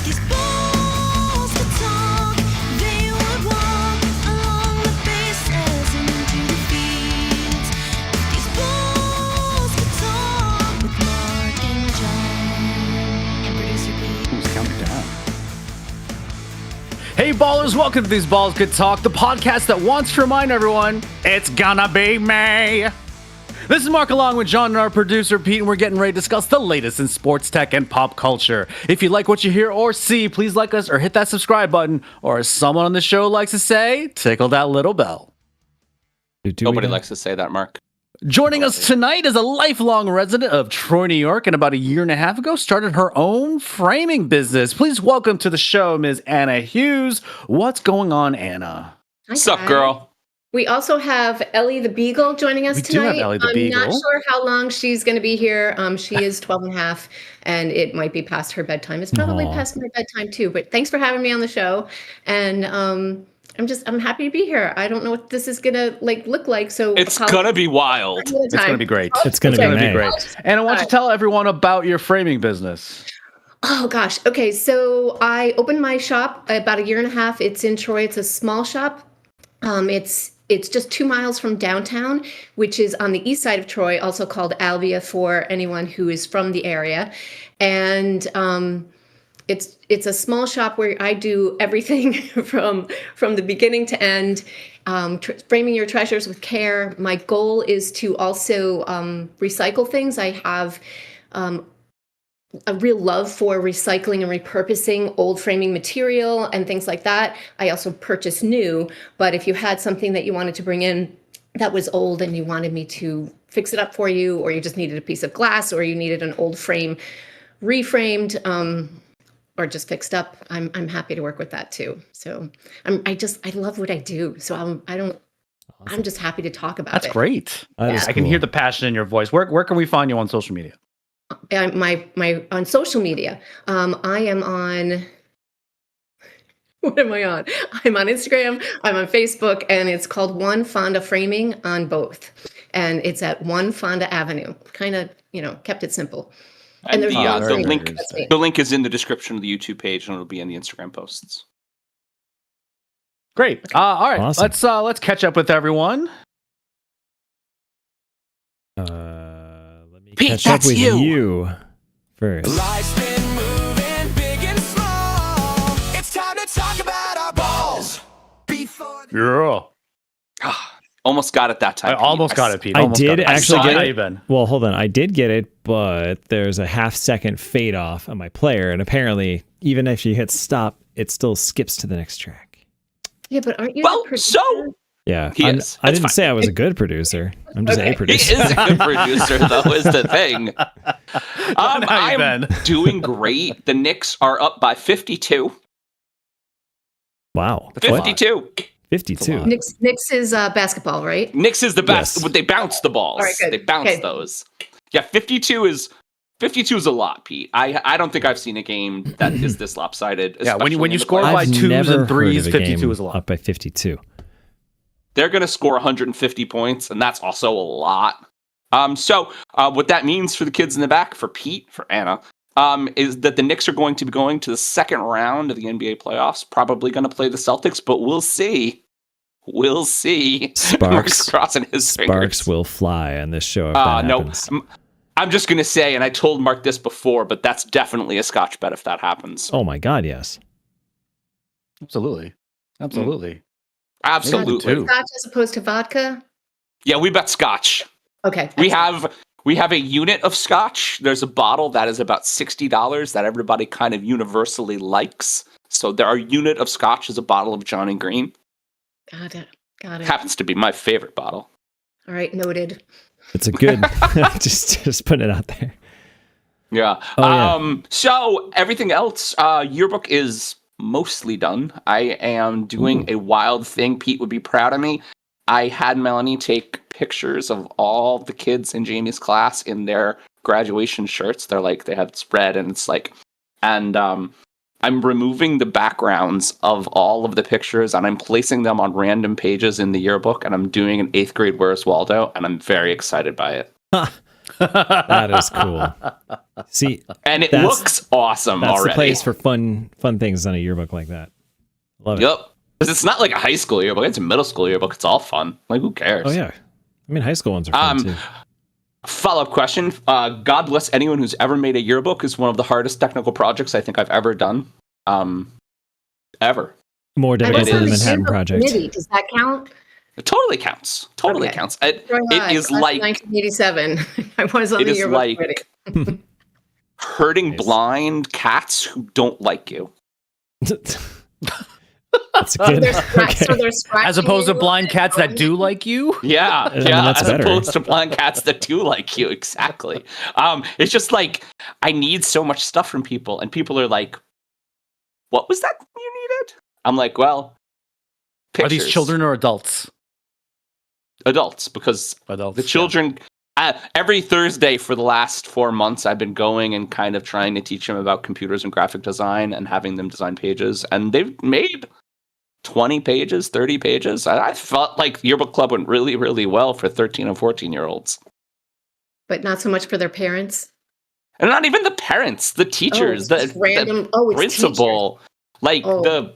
these balls could talk, they would walk along the bases and into the fields. If these balls could talk with Mark and John and producer Pete. Who's counting down? Hey ballers, welcome to These Balls Could Talk, the podcast that wants to remind everyone it's gonna be May. This is Mark along with John and our producer Pete, and we're getting ready to discuss the latest in sports, tech, and pop culture. If you like what you hear or see, please like us or hit that subscribe button, or as someone on the show likes to say, tickle that little bell. Nobody likes to say that, Mark. Joining us tonight is a lifelong resident of Troy, New York, and about a year and a half ago started her own framing business. Please welcome to the show, Ms. Anna Hughes. What's going on, Anna? What's up, girl? We also have Ellie the Beagle joining us We do tonight. have Ellie the I'm Beagle. not sure how long she's going to be here. She is 12 and a half, and it might be past her bedtime. It's probably Aw. past my bedtime, too. But thanks for having me on the show. And I'm happy to be here. I don't know what this is going to look like. So It's gonna be wild. It's going to be great. It's gonna be great. Anna, why don't you tell everyone about your framing business? Oh, gosh. Okay, so I opened my shop about a year and a half. It's in Troy. It's a small shop. It's just 2 miles from downtown, which is on the east side of Troy, also called Albia for anyone who is from the area. And it's a small shop where I do everything from the beginning to end, framing your treasures with care. My goal is to also recycle things. I have a real love for recycling and repurposing old framing material and things like that. I also purchase new, but if you had something that you wanted to bring in that was old and you wanted me to fix it up for you, or you just needed a piece of glass, or you needed an old frame reframed, or just fixed up, I'm happy to work with that too. So I love what I do. So I'm just happy to talk about it. That's great. That is I can cool. hear the passion in your voice. Where can we find you on social media? My on social media, I am on. What am I on? I'm on Instagram. I'm on Facebook, and it's called One Fonda Framing on both, and it's at One Fonda Avenue. Kind of, kept it simple. And there's one the framing. link That's me. the link is in the description of the YouTube page, and it'll be in the Instagram posts. Great. All right. Awesome. Let's catch up with everyone. Let me Pete, catch up that's with you. you first. Life's been moving big and small. It's time to talk about our balls. Before Yeah. Almost got it that time. I almost got it, Pete. I Almost did got it. actually I get saw it. even. Well, hold on. I did get it, but there's a half-second fade off on my player, and apparently, even if you hit stop, it still skips to the next track. Yeah, but aren't you? Well, the producer? so Yeah, He is. I That's didn't fine. say I was a good producer. I'm just Okay. a he producer. is a good producer, though, is the thing. How you I'm been? doing great. The Knicks are up by 52. Wow. That's a lot. 52. 52. Knicks is basketball, right? Knicks is the best. Yes. They bounce the balls. All right, good. They bounce Okay. those. Yeah, 52 is a lot, Pete. I don't think I've seen a game that is this lopsided. Yeah, when especially you in the score playoffs. by I've twos never and threes, heard of a 52 game is a lot. Up by 52. They're going to score 150 points, and that's also a lot. So what that means for the kids in the back, for Pete, for Anna, is that the Knicks are going to be going to the second round of the NBA playoffs. Probably going to play the Celtics, but we'll see. We'll see. Mark's crossing his fingers. Sparks will fly on this show if that No, happens. I'm just going to say, and I told Mark this before, but that's definitely a Scotch bet if that happens. Oh my God, yes. Absolutely. Absolutely. Absolutely. Too. Scotch as opposed to vodka. Yeah, we bet Scotch. Okay. We have a unit of Scotch. There's a bottle that is about $60 that everybody kind of universally likes. So our unit of Scotch is a bottle of Johnny Green. Got it. Happens to be my favorite bottle. All right, noted. It's a good. just putting it out there. Yeah. Oh, yeah. So everything else, yearbook is mostly done. I am doing a wild thing. Pete would be proud of me. I had Melanie take pictures of all the kids in Jamie's class in their graduation shirts. They have spread, and it's like, and I'm removing the backgrounds of all of the pictures, and I'm placing them on random pages in the yearbook, and I'm doing an 8th grade Where's Waldo, and I'm very excited by it. That is cool. See, And it that's- looks awesome that's already. the place for fun things on a yearbook like that. Love it. Yep. Because it's not like a high school yearbook. It's a middle school yearbook. It's all fun. Like, who cares? Oh yeah. I mean, high school ones are fun too. Follow-up question. God bless anyone who's ever made a yearbook. Is one of the hardest technical projects I think I've ever done. Ever. More I difficult was than on the the Manhattan yearbook Project. committee. Does that count? It totally counts. Totally Okay. counts. It Right, is class like 1987. I was on it the is yearbook like committee. hurting Nice. blind cats who don't like you. That's good. So they're scratching As opposed to you blind and cats that going- do like you. Yeah, I mean, yeah. that's As better. opposed to blind cats that do like you, exactly. It's just like I need so much stuff from people, and people are like, "What was that you needed?" I'm like, "Well, Are these pictures. children or adults? Adults, because Adults. the children." Every Thursday for the last 4 months, I've been going and kind of trying to teach them about computers and graphic design and having them design pages, and they've made 20 pages, 30 pages. I felt like Yearbook Club went really, really well for 13 and 14-year-olds. But not so much for their parents. And not even the parents, the teachers, it's just random. the It's principal, like Oh. the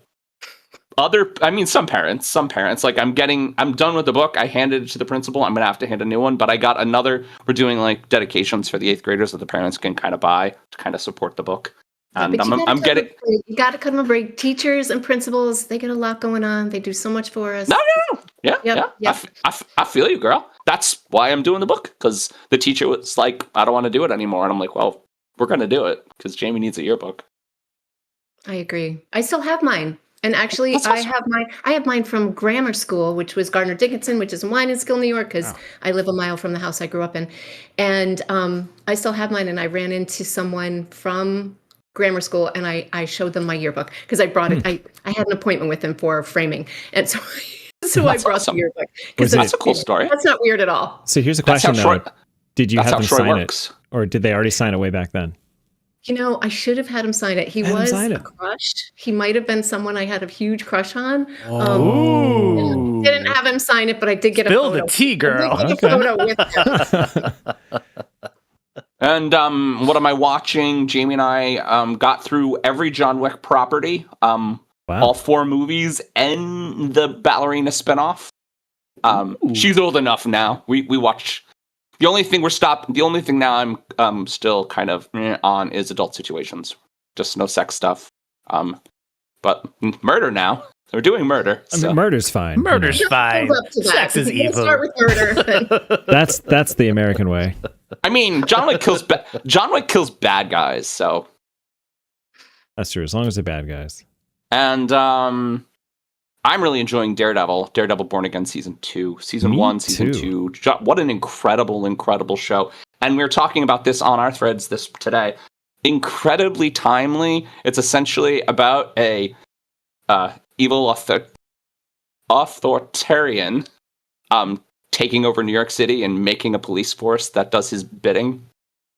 other, I mean, some parents, like I'm done with the book. I handed it to the principal. I'm going to have to hand a new one, but I got another. We're doing like dedications for the 8th graders that the parents can kind of buy to kind of support the book. And But I'm getting, you got to cut them a break. Teachers and principals, they get a lot going on. They do so much for us. no. Yeah, Yep, yeah. yep. I feel you, girl. That's why I'm doing the book, because the teacher was like, I don't want to do it anymore. And I'm like, well, we're going to do it because Jamie needs a yearbook. I agree. I still have mine. And actually, That's awesome. I have mine from grammar school, which was Gardner Dickinson, which is in Wyandotte, New York, because I live a mile from the house I grew up in. And I still have mine. And I ran into someone from grammar school, and I showed them my yearbook because I brought it. I had an appointment with them for framing, and so I That's brought awesome. the yearbook. Was That's a cool story. That's not weird at all. So here's a That's how question though. short. Did you That's have how them short sign works. it? Or did they already sign it way back then? You know, I should have had him sign it. He Have him was sign a it. crush. He might have been someone I had a huge crush on. Ooh. Didn't have him sign it, but I did get Spill a photo. the tea, girl. I did get a photo with him. And what am I watching? Jamie and I got through every John Wick property, all Wow. 4 movies, and the ballerina spinoff. She's old enough now. We watch. The only thing now I'm still kind of on is adult situations. Just no sex stuff. But murder now. We're doing murder. I mean, So. murder's fine. you know. Murder's fine. Live up to that. Sex is If you evil. Start with murder. That's the American way. I mean, John Wick kills bad guys. So. That's true. As long as they're bad guys. And I'm really enjoying Daredevil Born Again Season 2. Season Me 1, Season too. 2. What an incredible show. And we were talking about this on our threads today. Incredibly timely. It's essentially about a evil authoritarian taking over New York City and making a police force that does his bidding.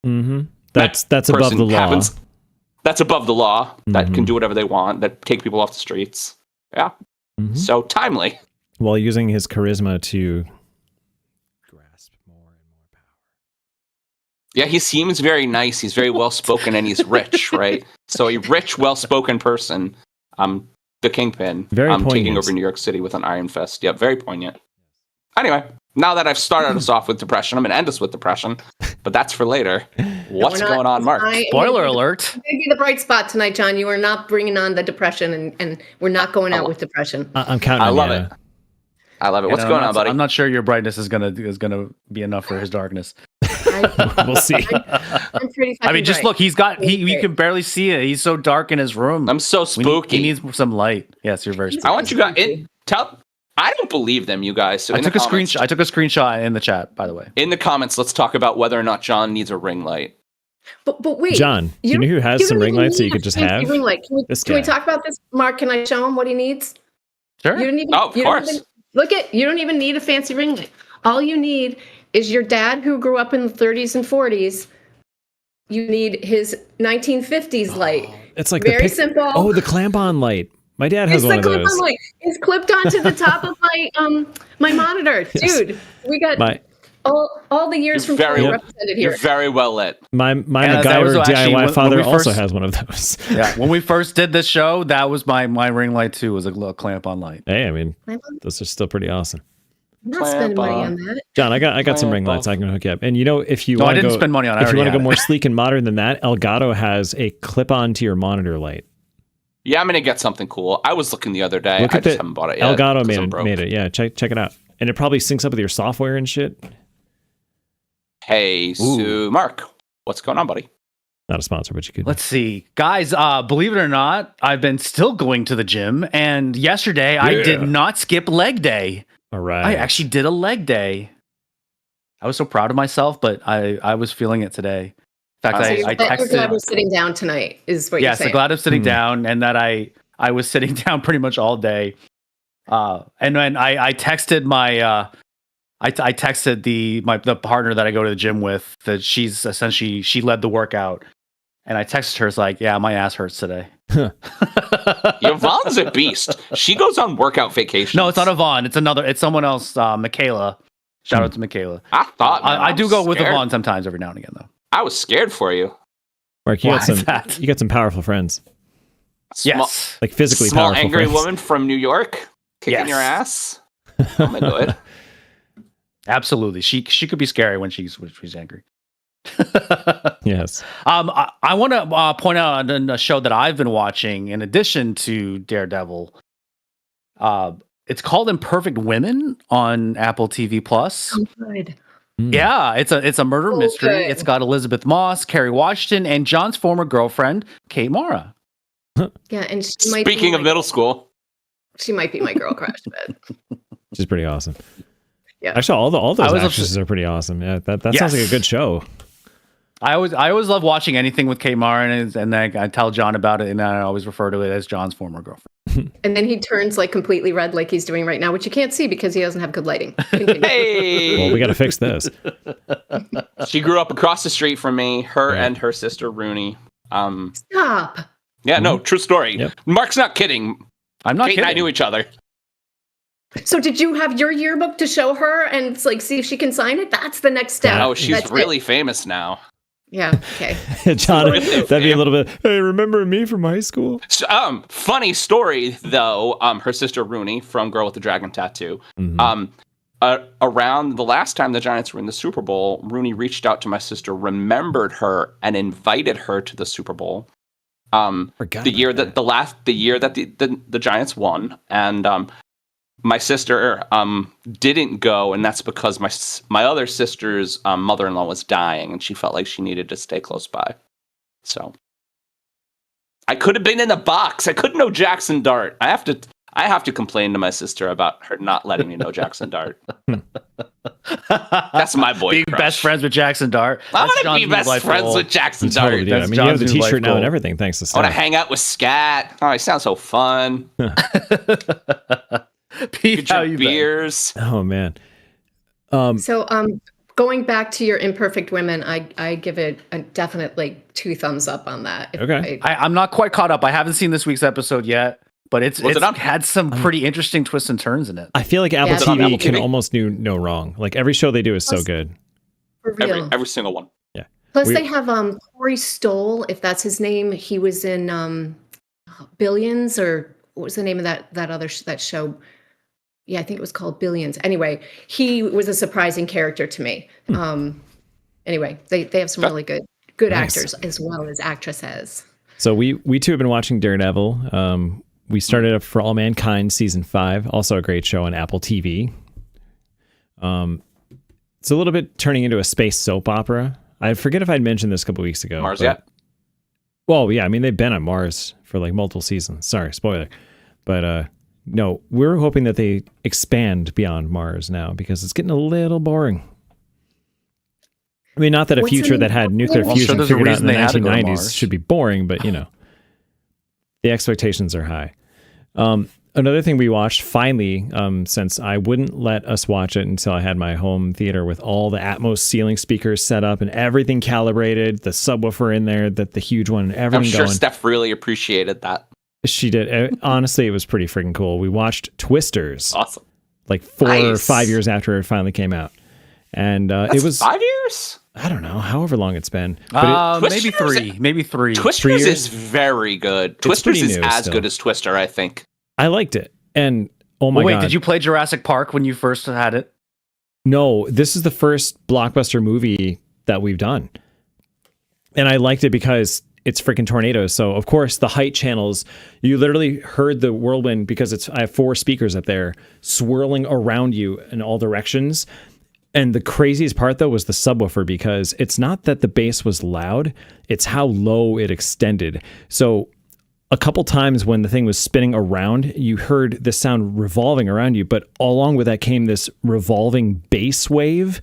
Mm-hmm. That's above Person the law. That's above the law. That Mhm. can do whatever they want. That take people off the streets. Yeah. Mhm. So timely. While using his charisma to grasp more and more power. Yeah, he seems very nice. He's very well spoken and he's rich, right? So a rich, well spoken person, the Kingpin, Very taking poignant. over New York City with an iron fist. Yeah, very poignant. Anyway, now that I've started us off with depression, I'm gonna end us with depression, but that's for later. What's We're not- going on, Mark? Spoiler alert. You're going to be the bright spot tonight, John. You are not bringing on the depression, and we're not going out with depression. I'm counting I on love you. it. I love it. What's You know, going I'm on, not- buddy? I'm not sure your brightness is gonna be enough for his darkness. We'll see. I'm pretty I mean, just fucking look. He's got. You Great. can barely see it. He's so dark in his room. I'm so spooky. He needs some light. Yes, you're very. I Spooky. want you guys tell. I don't believe them, you guys. So I in took the a comments- screenshot. I took a screenshot in the chat, by the way. In the comments, let's talk about whether or not John needs a ring light. But wait, John, do you know who has you some don't ring even lights that need you could a just fancy have? Ring light. Can This we guy. talk about this, Mark? Can I show him what he needs? Sure. You don't even. Oh, of you don't course. even- you don't even need a fancy ring light. All you need is your dad, who grew up in the 30s and 40s. You need his 1950s light. It's like Very the simple. Oh, the clamp-on light. My dad has It's one the of those. clip-on light. It's clipped onto the top of my my monitor, dude. We got My All the years You're from very- Troy represented here. You're very well lit. My Yeah, that was MacGyver actually DIY when father we also first- has one of those. Yeah, when we first did this show, that was my ring light too. Was a little clamp on light. Hey, I mean, I'm those are still pretty awesome. not spending money Clamp on that. John, I got some Clamp ring lights off. I can hook you up. And you know, if you No, I want to didn't go, spend money on it. I if you already want to go had more it. sleek and modern than that, Elgato has a clip-on to your monitor light. Yeah, I'm gonna get something cool. I was looking the other day. Look I at just the haven't bought it yet. Elgato 'cause I'm broke. made it. Yeah, check it out. And it probably syncs up with your software and shit. Hey, so Mark, what's going on, buddy? Not a sponsor, but you could. Let's see, guys. Believe it or not, I've been still going to the gym, and yesterday I did not skip leg day. All right. I actually did a leg day. I was so proud of myself, but I was feeling it today. In fact, So I You're glad texted. we're sitting down tonight, is what you're Yes, I'm saying. glad I'm sitting Hmm. down, and that I was sitting down pretty much all day. And then I texted my I texted the partner that I go to the gym with that she's essentially she led the workout, and I texted her, it's like, yeah, my ass hurts today. Yvonne's a beast. She goes on workout vacations. No, it's not Yvonne. It's someone else. Michaela. Shout out to Michaela. I thought. Man, I do was go with scared. Yvonne sometimes, every now and again, though. I was scared for you. Mark, you Why got some. is that? You got some powerful friends, Yes. like physically small powerful angry friends. woman from New York kicking Yes. your ass. I'm into it. Absolutely. She could be scary when she's angry. Yes. I want to point out on a show that I've been watching in addition to Daredevil. It's called Imperfect Women on Apple TV Plus. Oh, good. Mm. Yeah, it's a murder mystery. Okay. It's got Elizabeth Moss, Kerry Washington, and John's former girlfriend, Kate Mara. Yeah, and she might Speaking be of middle school, she might be my girl crush, but Which is pretty awesome. Yeah. Actually, all I those was actresses are pretty awesome. Yeah, that sounds like a Yes. good show. I always love watching anything with Kate Mara, and then I tell John about it, and I always refer to it as John's former girlfriend. and then he turns like completely red like he's doing right now, which you can't see because he doesn't have good lighting. Continue. hey, Well, we got to fix this. she grew up across the street from me. Her Yeah. and her sister Rooney. Stop. Yeah, no, true story. Yep. Mark's not kidding. I'm not Kate kidding. and I knew each other. So did you have your yearbook to show her and like see if she can sign it? That's the next step. Oh, she's That's it. really famous now. Yeah. Okay. John, Really that'd be a little bit. Hey, remember me from high school? So, funny story though. Her sister Rooney from Girl with the Dragon Tattoo. Mhm. Around the last time the Giants were in the Super Bowl, Rooney reached out to my sister, remembered her, and invited her to the Super Bowl. Forgot The year about that the year that the Giants won, and my sister didn't go, and that's because my other sister's mother-in-law was dying, and she felt like she needed to stay close by. So I could have been in a box. I couldn't know Jackson Dart. I have to complain to my sister about her not letting me know Jackson Dart. That's my boy. Being crush. best friends with Jackson Dart. I That's want to John's be new best life friends goal. with Jackson You totally Dart. do. That's I mean, you have the John's new T-shirt life now and goal. everything, thanks to I want Stat. to hang out with Scat. Oh, he sounds so fun. Pete, Good how drink you been? beers. Oh man. So going back to your imperfect women, I give it a definite like 2 thumbs up on that. If Okay. I'm not quite caught up. I haven't seen this week's episode yet, but it's Was it on? had some pretty interesting twists and turns in it. I feel like Apple Yeah, it's on TV Apple can TV. almost do no wrong. Like every show they do is so Plus- good. for real. Every single one. Plus, We- they have Corey Stoll, if that's his name. He was in Billions, or what was the name of that other that show? Yeah, I think it was called Billions. Anyway, he was a surprising character to me. Anyway, they have some really good Nice. actors as well as actresses. So we too have been watching Daredevil. We started up For All Mankind season 5, also a great show on Apple TV. It's a little bit turning into a space soap opera. I forget if I'd mentioned this a couple weeks ago. Mars but- yet? Well, yeah, I mean they've been on Mars for like multiple seasons. Sorry, spoiler. But no, we're hoping that they expand beyond Mars now because it's getting a little boring. I mean, not that a What's the future name that of had that nuclear one? Well, sure, fusion there's a figured out in reason the they had to go to 1990s Mars. should be boring, but you know, the expectations are high. Another thing we watched finally, since I wouldn't let us watch it until I had my home theater with all the Atmos ceiling speakers set up and everything calibrated, the subwoofer in there, the huge one, and I'm everything sure going. Steph really appreciated that. She did. Honestly, it was pretty freaking cool. We watched Twisters Awesome. like 4 or Nice. 5 years after it finally came out. And That's it was 5 years. I don't know, however long it's been. But Maybe Twisters- maybe three. Twisters years? is very good. pretty Twisters is new as still. good as Twister, I think. I liked it. And oh my Wait, god. did you play Jurassic Park when you first had it? No, this is the first blockbuster movie that we've done. And I liked it because it's freaking tornadoes. So of course the height channels, you literally heard the whirlwind because I have 4 speakers up there swirling around you in all directions. And the craziest part though was the subwoofer, because it's not that the bass was loud, it's how low it extended. So a couple times when the thing was spinning around, you heard the sound revolving around you, but along with that came this revolving bass wave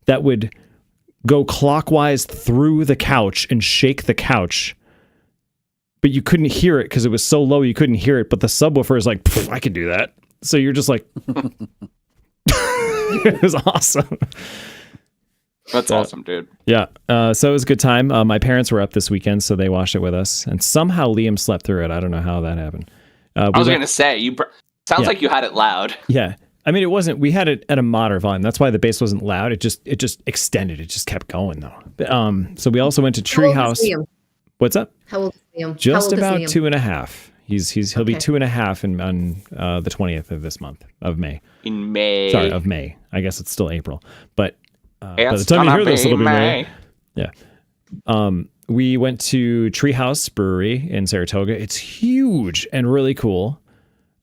that would go clockwise through the couch and shake the couch. But you couldn't hear it because it was so low you couldn't hear it. But the subwoofer is like, I can do that. So you're just like, it was awesome. That's awesome, dude. Yeah. So it was a good time. My parents were up this weekend, so they watched it with us. And somehow Liam slept through it. I don't know how that happened. I was going to say, sounds Yeah. like you had it loud. Yeah. I mean, it wasn't, we had it at a moderate volume. That's why the bass wasn't loud. It just extended. It just kept going though. But, so we also went to How old is Treehouse. Liam? What's up? How old is Liam? Just How old is about Liam? 2.5. He'll be Okay. 2.5 on the 20th of this month of May. In May. Sorry, of May. I guess it's still April, but by the It's time you gonna hear this, be it'll be May. May. Yeah. We went to Treehouse Brewery in Saratoga. It's huge and really cool.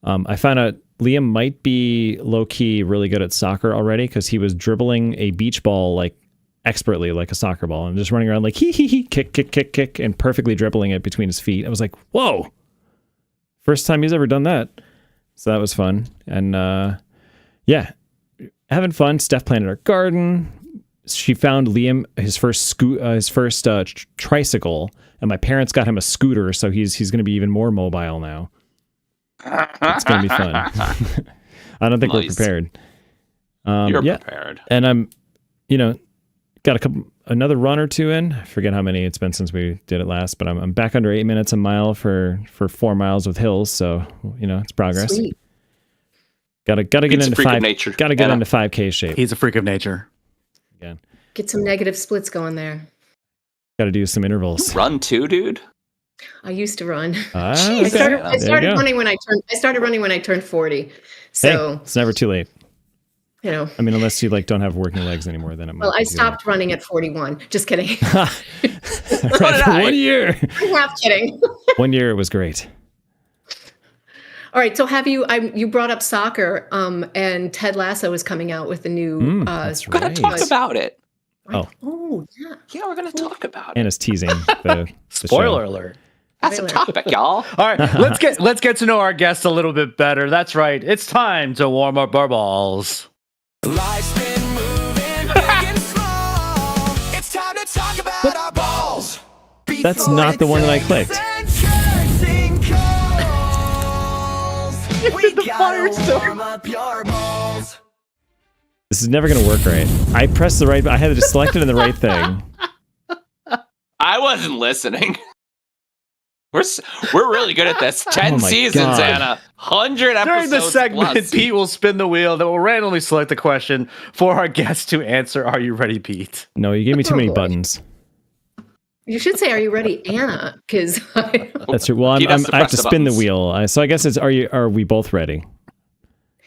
I found out Liam might be low key really good at soccer already because he was dribbling a beach ball like expertly, like a soccer ball, and just running around like hee, kick, and perfectly dribbling it between his feet. I was like, whoa! First time he's ever done that. So that was fun. And yeah, having fun. Steph planted our garden. She found Liam his first tricycle, and my parents got him a scooter, so he's going to be even more mobile now. It's going to be fun. I don't think we're Nice. prepared. You're yeah, prepared. and I'm, got another run or two in. I forget how many it's been since we did it last, but I'm back under 8 minutes a mile for 4 miles with hills. So it's progress. Sweet. Gotta get Pete's a into freak of 5. nature. Gotta get Anna. into 5K shape He's a freak of nature. again. Get some negative splits going there. Gotta do some intervals. Run too, dude. I used to run. Ah, Jeez. I okay. started, There I you started go. running when I turned 40. So, Hey, it's never too late. I mean, unless you don't have working legs anymore, then it might. well, be I too stopped running at 41. Just kidding. late. Right, did for I. 1 year. I'm half kidding. 1 year, it was great. All right. So you brought up soccer, and Ted Lasso is coming out with a new. That's We're gonna right. talk about it. Oh, yeah. Yeah, we're gonna talk about it. Anna's teasing the Spoiler show. alert. That's a topic, y'all. All right, let's get to know our guests a little bit better. That's right. It's time to warm up our balls. Life's been moving big and small. It's time to talk about our balls. That's not the one that I clicked. We gotta warm up your balls. This is never gonna work right. I pressed the right. I had to select it in the right thing. I wasn't listening. We're really good at this. 10 Oh my seasons, God. Anna. 100 episodes. During the segment, plus. Pete will spin the wheel that will randomly select the question for our guest to answer. Are you ready, Pete? No, you gave me too Oh, many boy. buttons. You should say, "Are you ready, Anna?" Because That's true. Well, He has to I have press to the spin the buttons. wheel. So I guess it's are we both ready?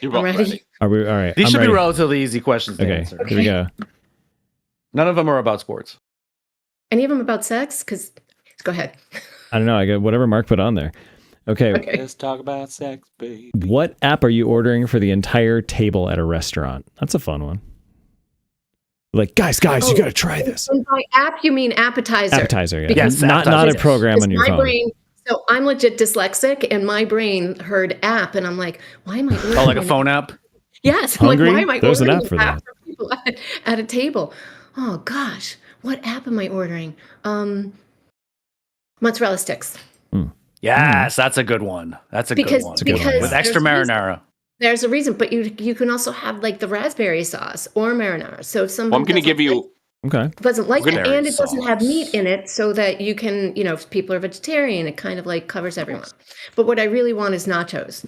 You're both I'm ready. ready. Are we all right? These I'm should ready. be relatively easy questions to Okay, answer. here we go. None of them are about sports. any of them about sex? Because go ahead. I don't know. I got whatever Mark put on there. Okay. Okay. Let's talk about sex, baby. What app are you ordering for the entire table at a restaurant? That's a fun one. Like, guys, you got to try this. And by app, you mean appetizer. Appetizer, yeah. Yes, not appetizer. a program Because on your my phone. brain. So I'm legit dyslexic, and my brain heard app, and I'm like, why am I ordering? Oh, like a an phone app? Yes. I'm Hungry? like, why am I There's an ordering app for an that. for people at a table? Oh gosh, what app am I ordering? Mozzarella sticks. Yes, that's a good one. That's a good one. good one, because yeah. With extra there's a reason- marinara. There's a reason, but you can also have like the raspberry sauce or marinara. So if somebody Well, I'm going to give you. Okay. doesn't like it, Raspberry and it doesn't have sauce. meat in it, so that you can, if people are vegetarian, it kind of like covers everyone. But what I really want is nachos,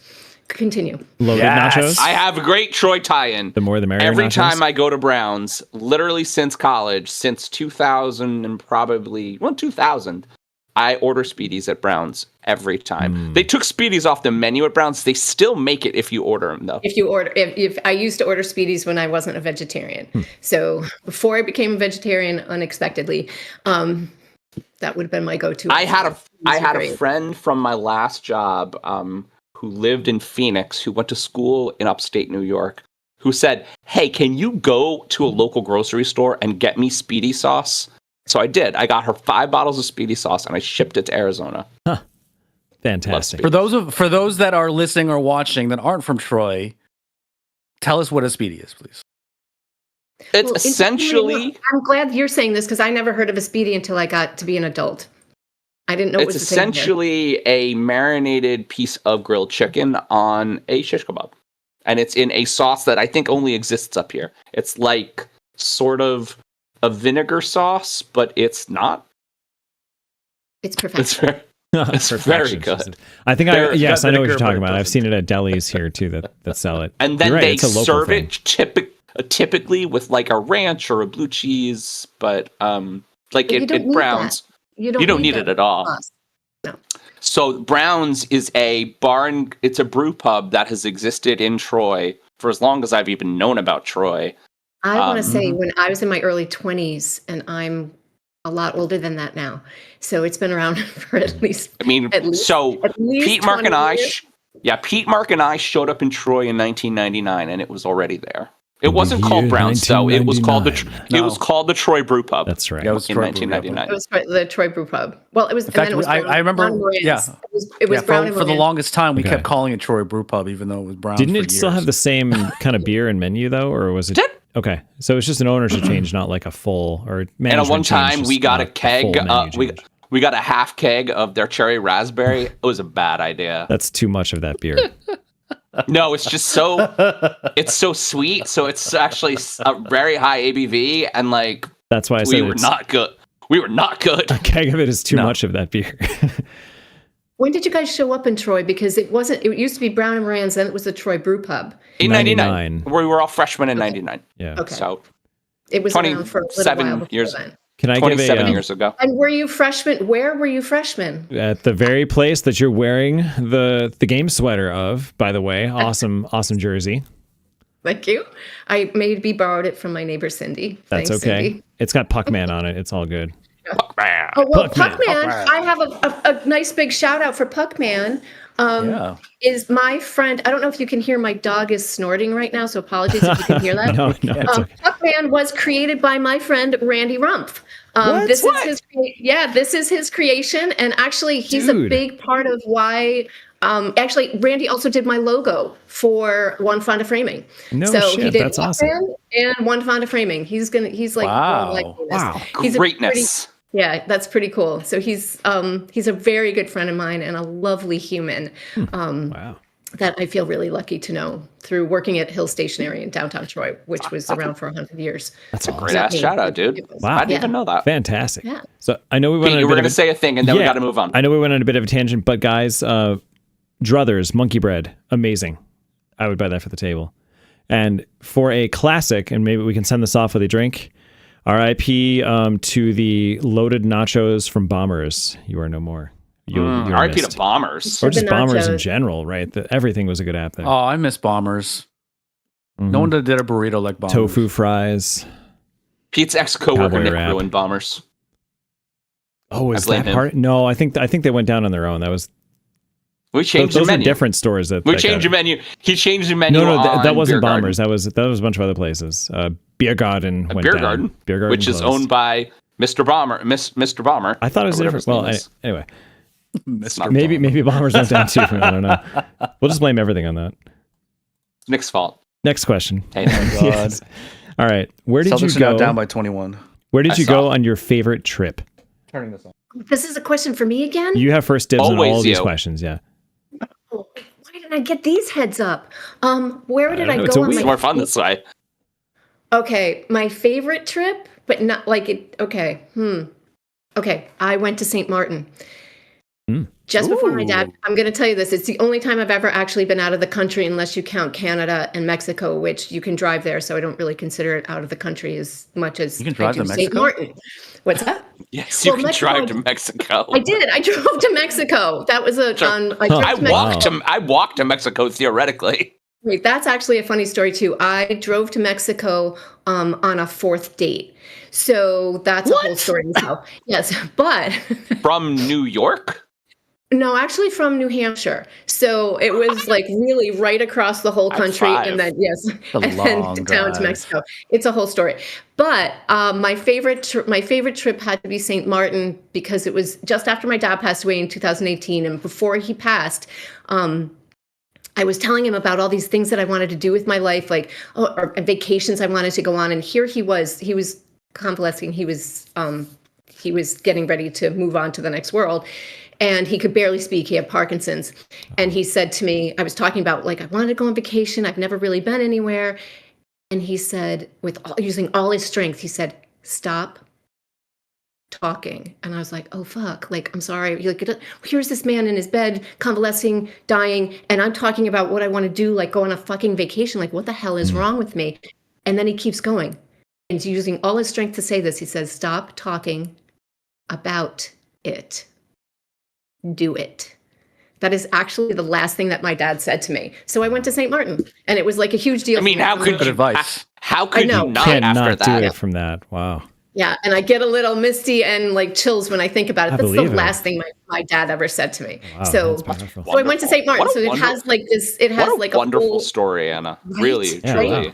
Continue. Loaded Yes. nachos. I have a great Troy tie-in. The more the merrier. Every nachos. time I go to Browns, literally since college, since 2000 and probably 2000, I order Speedies at Browns every time. They took Speedies off the menu at Browns. They still make it if you order them though. If I used to order Speedies when I wasn't a vegetarian, so before I became a vegetarian unexpectedly, that would have been my go-to. I had a great. friend from my last job who lived in Phoenix, who went to school in upstate New York, who said, "Hey, can you go to a local grocery store and get me Speedy sauce?" So I did. I got her 5 bottles of Speedy sauce and I shipped it to Arizona. Fantastic. Love For those that are listening or watching that aren't from Troy, tell us what a Speedy is, please. It's Well, essentially I'm glad you're saying this because I never heard of a Speedy until I got to be an adult. I didn't know it it's was a thing here. essentially a marinated piece of grilled chicken on a shish kebab. And it's in a sauce that I think only exists up here. It's like sort of a vinegar sauce, but it's not. It's It's perfect. very, it's very good. I think They're- yes, got I know what vinegar, you're talking but it about. I've doesn't. seen it at delis here too that sell it. And then You're right, they it's a local serve thing. it typically with like a ranch or a blue cheese, but like But you it don't need Browns. You You don't need that it at all. sauce. No. So Browns is a barn. It's a brew pub that has existed in Troy for as long as I've even known about Troy. I want to say mhm. when I was in my early 20s, and I'm a lot older than that now, so it's been around for at least. I mean, At least- so at least Pete, Mark, 20 and I, years. Pete, Mark, and I showed up in Troy in 1999, and it was already there. It In the wasn't called year Browns though. It was called the 1999. it was called the Troy Brew Pub. That's right. Yeah, it was in Troy Brew, yeah. 1999. It was the Troy Brew Pub. Well, it was. In fact, and then it was I Brown- remember. Brown Moran's. Yeah, It was yeah, Brown and for the Moran's. longest time, we Okay. kept calling it Troy Brew Pub, even though it was Brown. Didn't for it still years. have the same kind of beer and menu though, or was it? Did. Okay, so it's just an ownership change, not like a full or And management at one change, time, just we got a not keg. full menu We change. we got a half keg of their cherry raspberry. It was a bad idea. That's too much of that beer. No, it's just it's so sweet. So it's actually a very high ABV, and like That's why I we said were it's, not good. We were not good. a keg of it is too No. much of that beer. When did you guys show up in Troy? Because it wasn't. It used to be Brown and Moran's, then it was the Troy Brew Pub. In 99. 99, we were all freshmen in 99. Yeah. Okay. So It was around for a little 27 while before years. then. Can I give 27 a years ago. And were you freshmen? Where were you freshmen? at the very place that you're wearing the game sweater of? By the way, awesome jersey. Thank you. I maybe borrowed it from my neighbor Cindy. That's Thanks, okay. Cindy. It's got Puckman on it. It's all good. Oh well, Puckman. Puckman. I have a nice big shout out for Puckman. Yeah. Is my friend. I don't know if you can hear my dog is snorting right now, so apologies if you can hear that. No, it's okay. Puckman was created by my friend Randy Rumpf. What? This is his. This is his creation, and actually, he's a Dude. big part of why. Actually, Randy also did my logo for One Fonda Framing. No so he shit, did that's awesome. Puckman and One Fonda Framing. He's like Wow. like this. Wow. He's a pretty- Greatness. yeah, that's pretty cool. So he's a very good friend of mine and a lovely human Wow. that I feel really lucky to know through working at Hill Stationery in downtown Troy, which was around for 100 years. That's awesome. Great ass me. shout out, dude. It was- Wow. I didn't Yeah. even know that. Fantastic. Yeah. So I know we went Pete, on you a were bit going of to say a thing, and then we got to move on. I know we went on a bit of a tangent, but guys, Druthers Monkey Bread, amazing. I would buy that for the table. And for a classic, and maybe we can send this off with a drink. R.I.P. To the loaded nachos from Bombers. You are no more. You're RIP missed. to Bombers. Or just The Bombers in nachos. general, right? Everything was a good app there. Oh, I miss Bombers. No one did a burrito like Bombers. Tofu fries. Pete's ex-coworker Cowboy Nick wrap. ruined Bombers. Oh, is blame that him. part? No, I think they went down on their own. That was We changed those the are menu. different stores that We that changed the got it. menu. He changed the menu. No, on that wasn't Beer Garden. Bombers. That was a bunch of other places. Beer Garden went Beer down. Garden, Beer Garden, which is closed. owned by Mr. Bomber. Mr. Bomber. I thought it was or a whatever different. his Well, name is. anyway, It's not maybe Bombers went down too. I don't know. We'll just blame everything on that. Nick's fault. Next question. Hey, Nick. God. Yes. All right. Where did Celtics you are now go? down by 21. Where did I you saw. go on your favorite trip? Turning this on. This is a question for me again? You have first dibs on Always all of these you. questions. Yeah. Oh, why didn't I get these heads up? Where did don't I know. go It's a on week. It's my more fun this way. Okay, my favorite trip, but not like it. Okay, Okay, I went to St. Martin. Just before my dad, Ooh. I'm going to tell you this. It's the only time I've ever actually been out of the country, unless you count Canada and Mexico, which you can drive there. So I don't really consider it out of the country as much as You can drive I do to St. Mexico? Martin. What's that? Yes, you Well, can Mexico, drive to Mexico. I did. I drove to Mexico. That was Sure. I drove I to Mexico. walked to Mexico theoretically. Wait, that's actually a funny story too. I drove to Mexico on a fourth date. So that's a whole story in itself. Yes, but From New York? no, actually from New Hampshire. So it was like really right across the whole High country, five. and then yes, A and then long down to drive. Mexico. It's a whole story. But my favorite trip had to be St. Martin because it was just after my dad passed away in 2018, and before he passed, I was telling him about all these things that I wanted to do with my life, like or vacations I wanted to go on, and here he was convalescing. He was getting ready to move on to the next world. And he could barely speak. He had Parkinson's. And he said to me, I was talking about like, I wanted to go on vacation. I've never really been anywhere. And he said, using all his strength, he said, stop talking. And I was like, oh, fuck. Like, I'm sorry. Like, here's this man in his bed, convalescing, dying. And I'm talking about what I want to do, like go on a fucking vacation. Like, what the hell is wrong with me? And then he keeps going. And he's using all his strength to say this. He says, stop talking about it. Do it. That is actually the last thing that my dad said to me. So I went to St. Martin, and it was like a huge deal. I mean, for me. how could Good you, advice. how could know. you not Can't after not do that? it from that. Wow. Yeah, and I get a little misty and like chills when I think about it. I That's the believe it. last thing my dad ever said to me. Wow, so, that's powerful. so I went to St. Martin. What a So it wonderful- has like this. It has What a like wonderful a whole, story, Anna. Right? Really, Yeah, truly. wow.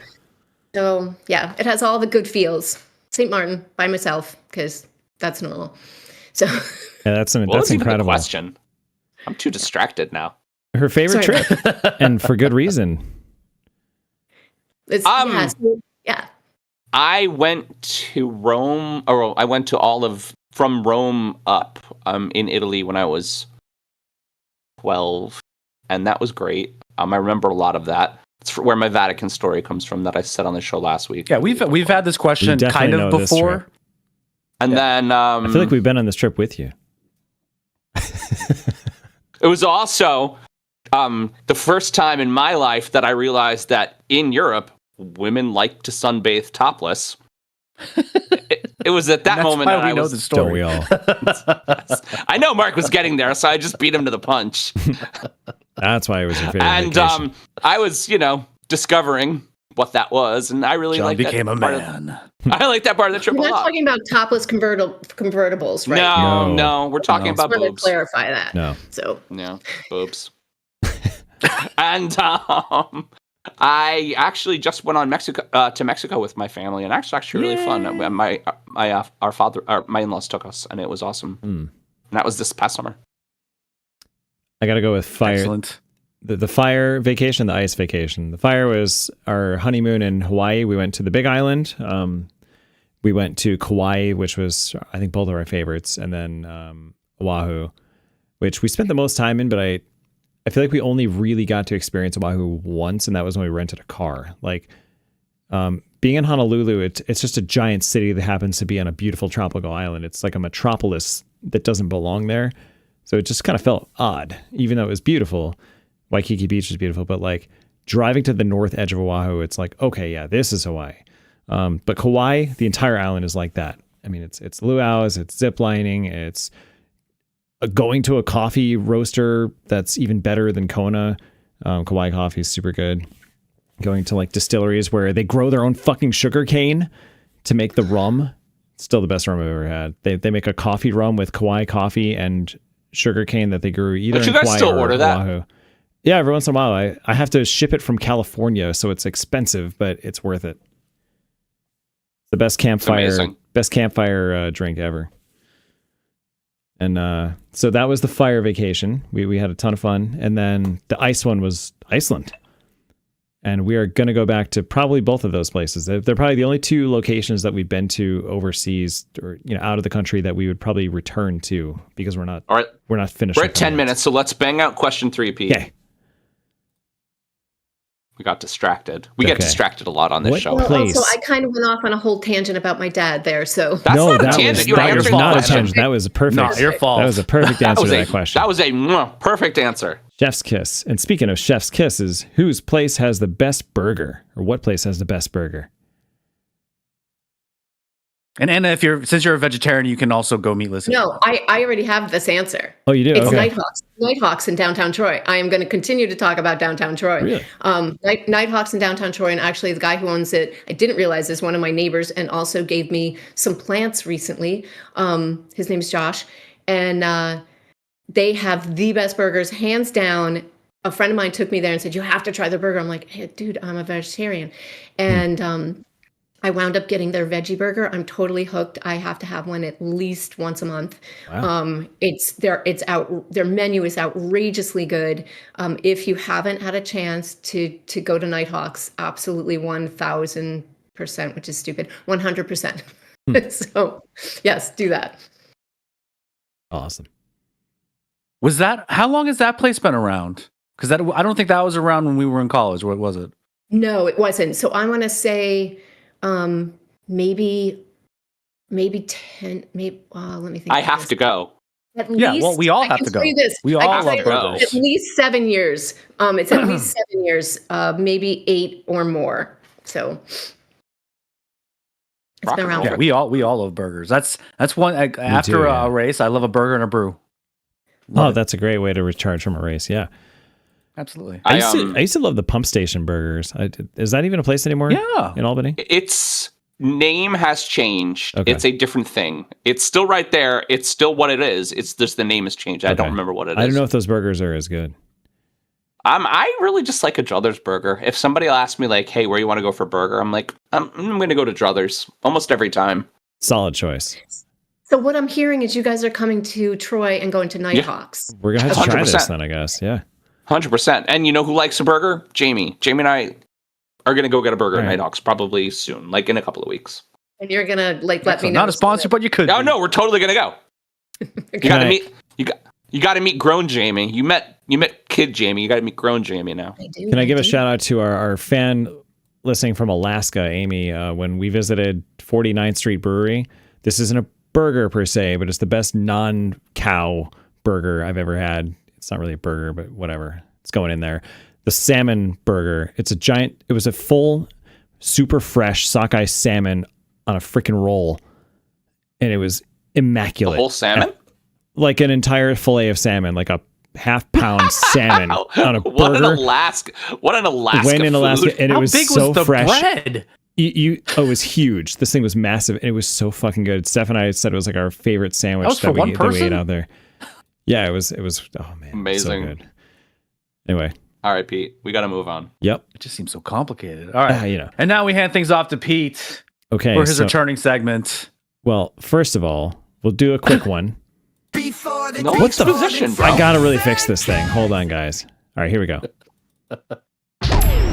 So yeah, it has all the good feels. St. Martin by myself because that's normal. So Yeah, that's Well, that's even the incredible. question. I'm too distracted now. Her favorite Sorry. trip, and for good reason. it's yeah. I went to Rome, or I went to from Rome up in Italy when I was 12, and that was great. I remember a lot of that. It's where my Vatican story comes from that I said on the show last week. Yeah, we've had this question definitely kind of know this before. trip. And then I feel like we've been on this trip with you. it was also the first time in my life that I realized that in Europe, women like to sunbathe topless. It was at that That's moment why that we I know was. the story. Don't we all? I know Mark was getting there, so I just beat him to the punch. That's why it was your favorite And vacation. I was, discovering what that was, and I really John liked became that a part of- man. I like that part of the trip a We're not lot. talking about topless convertibles, right? No, No. no, we're talking about Just wanted to boobs. clarify that. No. So Yeah, boobs. And I actually just went on to Mexico with my family, and actually really fun. My in-laws took us, and it was awesome. And that was this past summer. I got to go with fire. Excellent. The fire vacation, the ice vacation. The fire was our honeymoon in Hawaii. We went to the Big Island. We went to Kauai, which was, I think, both of our favorites, and then Oahu, which we spent the most time in, but I feel like we only really got to experience Oahu once, and that was when we rented a car. Like, being in Honolulu, it's just a giant city that happens to be on a beautiful tropical island. It's like a metropolis that doesn't belong there. So it just kind of felt odd, even though it was beautiful. Waikiki Beach is beautiful, but like driving to the north edge of Oahu, it's like, okay, yeah, this is Hawaii. But Kauai, the entire island is like that. I mean, it's luau's, it's zip lining, it's going to a coffee roaster that's even better than Kona. Kauai coffee is super good. Going to like distilleries where they grow their own fucking sugar cane to make the rum. It's still the best rum I've ever had. They make a coffee rum with Kauai coffee and sugar cane that they grew either Don't you in guys Kauai still or order that? Oahu. Yeah, every once in a while. I have to ship it from California, so it's expensive, but it's worth it. The best amazing. campfire drink ever. And so that was the fire vacation. We had a ton of fun. And then the ice one was Iceland. And we are going to go back to probably both of those places. They're probably the only two locations that we've been to overseas or out of the country that we would probably return to because we're not All right, finished. we're with at 10 them yet. minutes, so let's bang out question 3, Pete. Okay. We got distracted. We get Okay. distracted a lot on this What show. pla- Well, Place. also, I kind of went off on a whole tangent about my dad there. So That's not a tangent. You that was answered not the a question. tangent. That was a perfect. Not your fault. That was a perfect answer to that question. That was a perfect answer. Chef's kiss. And speaking of chef's kisses, whose place has the best burger, or what place has the best burger? And Anna, since you're a vegetarian, you can also go meatless. no, I already have this answer. Oh, you do? It's Okay. Nighthawks. Nighthawks in downtown Troy. I am going to continue to talk about downtown Troy. Really? Nighthawks in downtown Troy, and actually the guy who owns it, I didn't realize is one of my neighbors, and also gave me some plants recently. His name's Josh, and they have the best burgers, hands down. A friend of mine took me there and said, "You have to try their burger." I'm like, "Hey, dude, I'm a vegetarian," and I wound up getting their veggie burger. I'm totally hooked. I have to have one at least once a month. Wow. Their menu is outrageously good. If you haven't had a chance to go to Nighthawks, absolutely 1,000%, which is stupid, 100%. So yes, do that. Awesome. How long has that place been around? Because I don't think that was around when we were in college. What was it? No, it wasn't. So I want to say maybe 10, maybe, let me think. I have to go. At Yeah, least, well, we all I have can to tell go. you this. We I all can love tell you burgers. At least 7 years. It's at least 7 years, maybe 8 or more. So it's Rock been and around. roll. Yeah, we all love burgers. That's one. After yeah. a race, I love a burger and a brew. Oh, that's a great way to recharge from a race. Yeah. Absolutely. I used to love the pump station burgers. Is that even a place anymore? Yeah. In Albany? Its name has changed. Okay. It's a different thing. It's still right there. It's still what it is. It's just the name has changed. I don't Okay. remember what it is. I don't know if those burgers are as good. I really just like a Druthers burger. If somebody asks me like, "Hey, where you want to go for burger?" I'm like, I'm going to go to Druthers almost every time. Solid choice. So what I'm hearing is you guys are coming to Troy and going to Nighthawks. We're going to have to try this 100%. then, I guess. Yeah. 100%. And you know who likes a burger? Jamie. Jamie and I are going to go get a burger at Right. Nighthawks probably soon, like in a couple of weeks. And you're going to let me know. Not a sponsor, but you could. Oh be. no, we're totally going to go. You got to Right. meet you got to meet grown Jamie. You met kid Jamie. You got to meet grown Jamie now. I do. Can I give a do. shout out to our fan listening from Alaska, Amy, when we visited 49th Street Brewery? This isn't a burger per se, but it's the best non-cow burger I've ever had. It's not really a burger, but whatever. It's going in there. The salmon burger. It was a full, super fresh sockeye salmon on a freaking roll. And it was The immaculate. whole salmon? Like an entire fillet of salmon, like a half-pound salmon on a What an burger. Alaska Went in Alaska, food. and it How was big so was the fresh. bread? It was huge. This thing was massive, and it was so fucking good. Steph and I said it was like our favorite sandwich That was for one that we ate person? out there. Yeah, it was. Oh man, Amazing. So good. Anyway, All right, Pete. We got to move on. yep. It just seems so complicated. All right. You know. And now we hand things off to Pete Okay. for his so- returning segment. well, first of all, we'll do a quick one. Before the No day exposition, bro. I gotta really fix this thing. Hold on, guys. All right, here we go.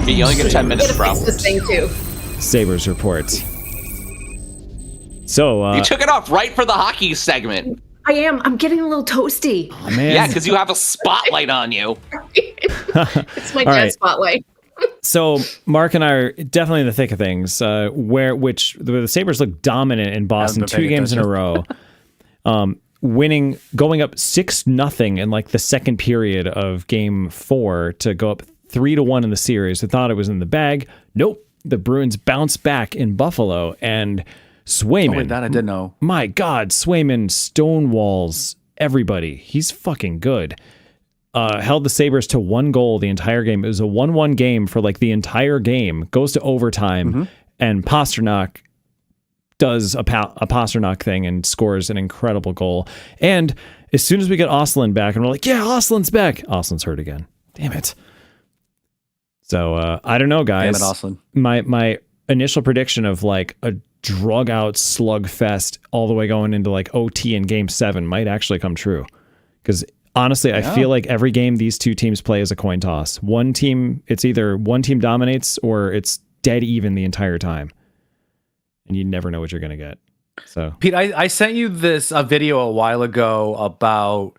Pete, you only get 10 I'm minutes, gonna bro. fix this thing too. Sabres reports. So, You took it off right for the hockey segment. I'm getting a little toasty. oh, man. Yeah, because you have a spotlight on you. It's my All dad's right. spotlight. So Mark and I are definitely in the thick of things, where the Sabres look dominant in Boston Haven't been 2 paying games in a row, winning, going up 6-0 in like the second period of Game 4 to go up 3-1 in the series. We thought it was in the bag. Nope. The Bruins bounced back in Buffalo, and Swayman. Oh, wait, that I didn't know. My God, Swayman stonewalls everybody. He's fucking good. Held the Sabres to 1 goal the entire game. It was a 1-1 game for like the entire game. Goes to overtime, and Pasternak does a Pasternak thing and scores an incredible goal. And as soon as we get Ostlund back, and we're like, yeah, Ostlund's back. Ostlund's hurt again. Damn it. So I don't know, guys. Damn it, Ostlund. My initial prediction of like a drug out slugfest all the way going into like OT in Game 7 might actually come true. Because honestly, I feel like every game these two teams play is a coin toss. It's either one team dominates or it's dead even the entire time. And you never know what you're going to get. So Pete, I sent you a video a while ago about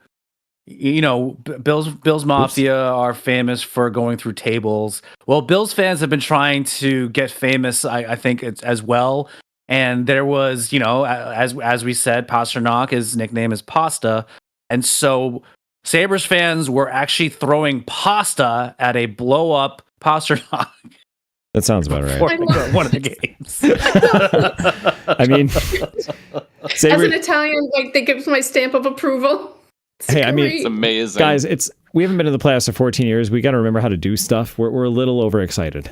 you know, Bills Mafia are famous for going through tables. Well, Bills fans have been trying to get famous, I think, as well. And there was, you know, as we said, Pasternak, his nickname is Pasta, and so Sabres fans were actually throwing pasta at a blow up Pasternak. That sounds about right. One of the games. I mean, As an Italian, like, they give my stamp of approval. It's Hey, I mean, great. It's amazing. guys, we haven't been in the playoffs for 14 years. We got to remember how to do stuff. We're a little overexcited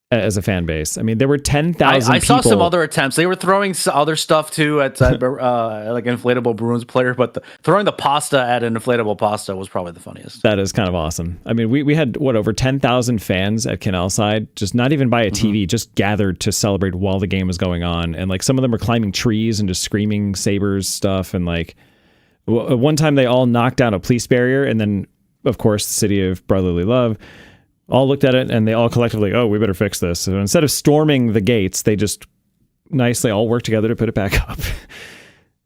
as a fan base. I mean, there were 10,000 I saw people. some other attempts. They were throwing other stuff too at like inflatable Bruins player, but throwing the pasta at an inflatable pasta was probably the funniest. That is kind of awesome. I mean, we had over 10,000 fans at Canal Side, just not even by a TV, just gathered to celebrate while the game was going on. And like some of them were climbing trees and just screaming Sabres stuff. And like one time they all knocked down a police barrier, and then of course the city of brotherly love all looked at it and they all collectively, oh, we better fix this. So instead of storming the gates, they just nicely all worked together to put it back up.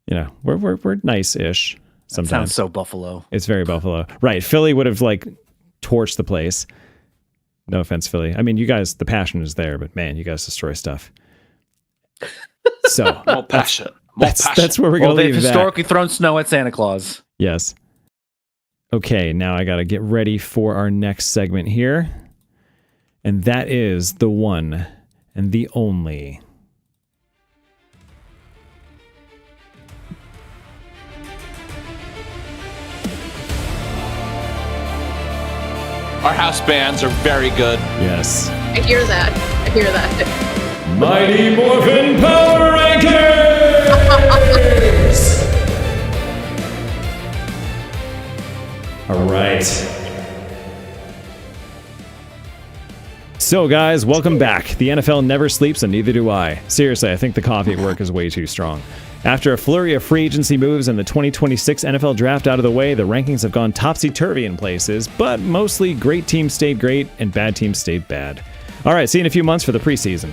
You know, we're nice-ish sometimes. Sounds so Buffalo. It's very Buffalo. Right. Philly would have like torched the place. No offense, Philly. I mean, you guys, the passion is there, but man, you guys destroy stuff. So More passion. More passion. that's where we're going Well, to they've leave that. historically thrown snow at Santa Claus. Yes. Okay, now I got to get ready for our next segment here. And that is the one and the only. Our house bands are very good. Yes. I hear that. I hear that. Mighty Morphin Power Rankings! All right. So, guys, welcome back. The NFL never sleeps, and neither do I. Seriously, I think the coffee at work is way too strong. After a flurry of free agency moves and the 2026 NFL draft out of the way, the rankings have gone topsy-turvy in places, but mostly great teams stayed great and bad teams stayed bad. All right, see you in a few months for the preseason.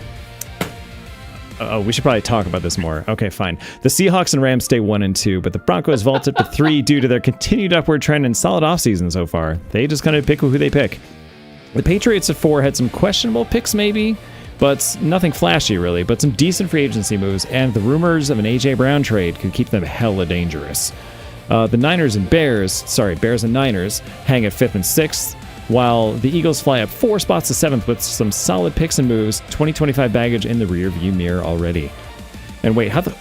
Oh, we should probably talk about this more. Okay, fine. The Seahawks and Rams stay 1 and 2, but the Broncos vault up to 3 due to their continued upward trend and solid offseason so far. They just kind of pick who they pick. The Patriots at 4 had some questionable picks maybe, but nothing flashy really, but some decent free agency moves, and the rumors of an A.J. Brown trade could keep them hella dangerous. The Bears and Niners hang at 5th and 6th, while the Eagles fly up 4 spots to 7th with some solid picks and moves, 2025 baggage in the rear view mirror already. And wait, how the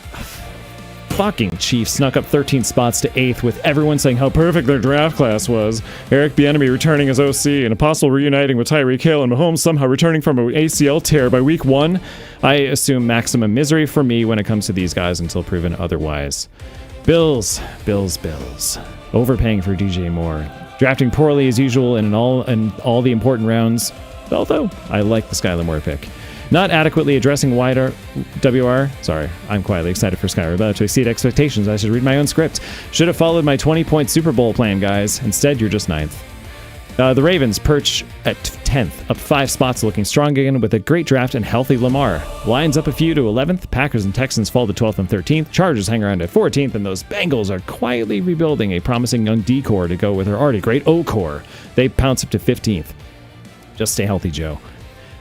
fucking Chiefs snuck up 13 spots to 8th with everyone saying how perfect their draft class was. Eric Bieniemy returning as OC and Apostle reuniting with Tyreek Hill and Mahomes somehow returning from an ACL tear by week 1. I assume maximum misery for me when it comes to these guys until proven otherwise. Bills. Overpaying for DJ Moore. Drafting poorly as usual in all the important rounds, although I like the Skylar Moore pick. Not adequately addressing wider WR. Sorry, I'm quietly excited for Skylar. About to exceed expectations, I should read my own script. Should have followed my 20-point Super Bowl plan, guys. Instead, you're just 9th. The Ravens perch at 10th, up 5 spots, looking strong again with a great draft and healthy Lamar. Lions up a few to 11th. Packers and Texans fall to 12th and 13th. Chargers hang around at 14th, and those Bengals are quietly rebuilding a promising young D-core to go with their already great O-core. They pounce up to 15th. Just stay healthy, Joe.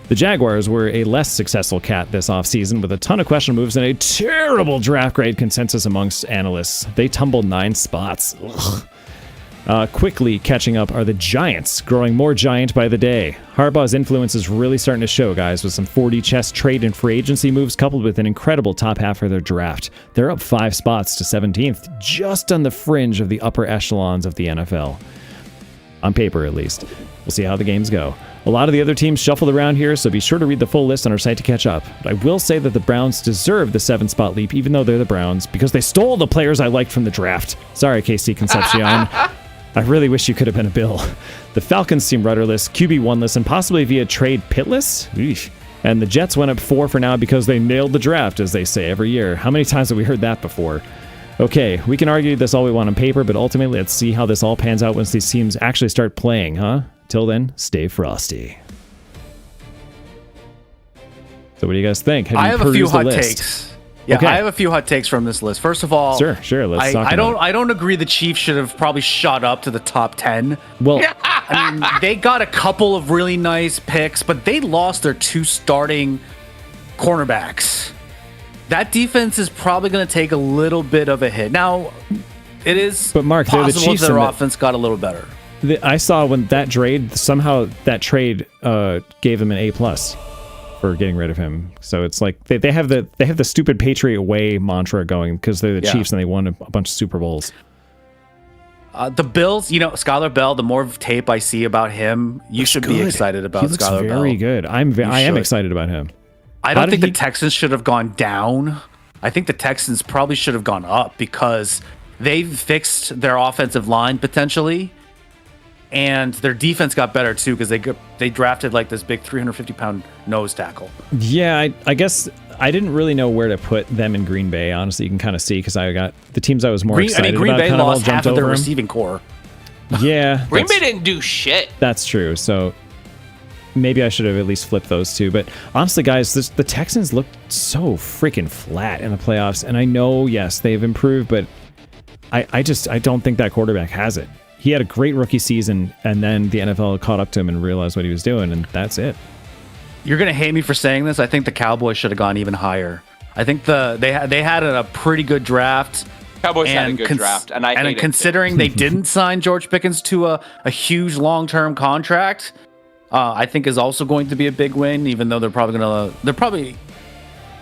The Jaguars were a less successful cat this offseason with a ton of questionable moves and a terrible draft grade consensus amongst analysts. They tumbled 9 spots. Quickly catching up are the Giants, growing more giant by the day. Harbaugh's influence is really starting to show, guys, with some 4D chess trade and free agency moves coupled with an incredible top half of their draft. They're up 5 spots to 17th, just on the fringe of the upper echelons of the NFL. On paper, at least. We'll see how the games go. A lot of the other teams shuffled around here, so be sure to read the full list on our site to catch up. But I will say that the Browns deserve the 7-spot leap, even though they're the Browns, because they stole the players I liked from the draft. Sorry, KC Concepcion. I really wish you could have been a Bill. The Falcons seem rudderless, QB1-less, and possibly via trade pitless? Eesh. And the Jets went up 4 for now because they nailed the draft, as they say every year. How many times have we heard that before? Okay, we can argue this all we want on paper, but ultimately let's see how this all pans out once these teams actually start playing, huh? Till then, stay frosty. So what do you guys think? I have a few perused the hot list? takes. Yeah, Okay. I have a few hot takes from this list. First of all, Sure. Let's talk I about don't it. I don't agree the Chiefs should have probably shot up to the top 10. Well, I mean, they got a couple of really nice picks, but they lost their 2 starting cornerbacks. That defense is probably going to take a little bit of a hit. Now, it is But Mark, they're the possible Chiefs their and the- offense got a little better. I saw when that trade gave them an A+ for getting rid of him. So it's like they have the stupid Patriot way mantra going because they're the Yeah. Chiefs and they won a bunch of Super Bowls. The Bills, Skylar Bell, the more tape I see about him, you should be Good. excited about He looks Skylar Bell. very good. I am should. excited about him. I How don't did think the he- Texans should have gone down. I think the Texans probably should have gone up because they've fixed their offensive line potentially, and their defense got better too because they drafted like this big 350-pound nose tackle. Yeah, I guess I didn't really know where to put them in Green Bay. Honestly, you can kind of see because I got the teams I was more excited Green about Bay kind of all lost half jumped of their over 'em. receiving core. Yeah, Green that's- Bay didn't do shit. That's true. So maybe I should have at least flipped those two. But honestly, guys, the Texans looked so freaking flat in the playoffs. And I know, yes, they've improved, but I don't think that quarterback has it. He had a great rookie season, and then the NFL caught up to him and realized what he was doing, and that's it. You're gonna hate me for saying this. I think the Cowboys should have gone even higher. I think they had a pretty good draft. Cowboys had a good draft, and I hate it. Considering they didn't sign George Pickens to a huge long-term contract, I think is also going to be a big win. Even though they're probably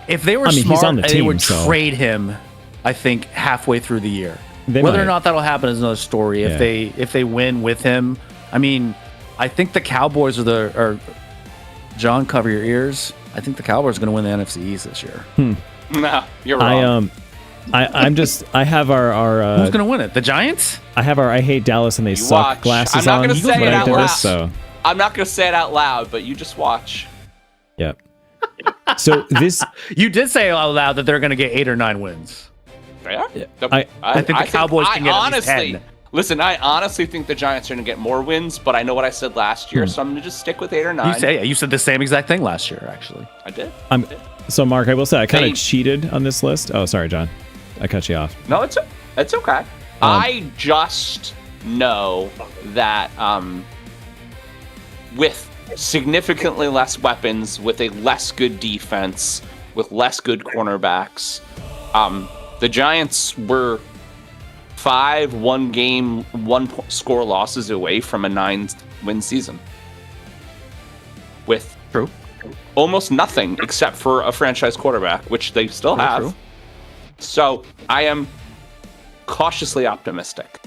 if they were I mean, he's smart, on the they team, would so- trade him. I think halfway through the year. They Whether might. or not that'll happen is another story. Yeah. If they win with him, I mean, I think the Cowboys are John, cover your ears. I think the Cowboys are going to win the NFC East this year. No, you're wrong. I have our Who's going to win it? The Giants? I have our I hate Dallas and they suck watch. glasses I'm not on gonna say when it I out do loud. this, so I'm not going to say it out loud, but you just watch. yeah. So this You did say out loud that they're going to get 8 or 9 wins. They are. I think the Cowboys can get at least 10. Listen, I honestly think the Giants are going to get more wins, but I know what I said last year, so I'm going to just stick with 8 or 9. You said the same exact thing last year, actually. I did. So Mark, I will say I kind Hey. of cheated on this list. Oh, sorry, John. I cut you off. No, it's okay. I just know that with significantly less weapons, with a less good defense, with less good cornerbacks, the Giants were 5 one-game, one-score losses away from a 9-win season. With True. almost nothing except for a franchise quarterback, which they still have. true. So I am cautiously optimistic.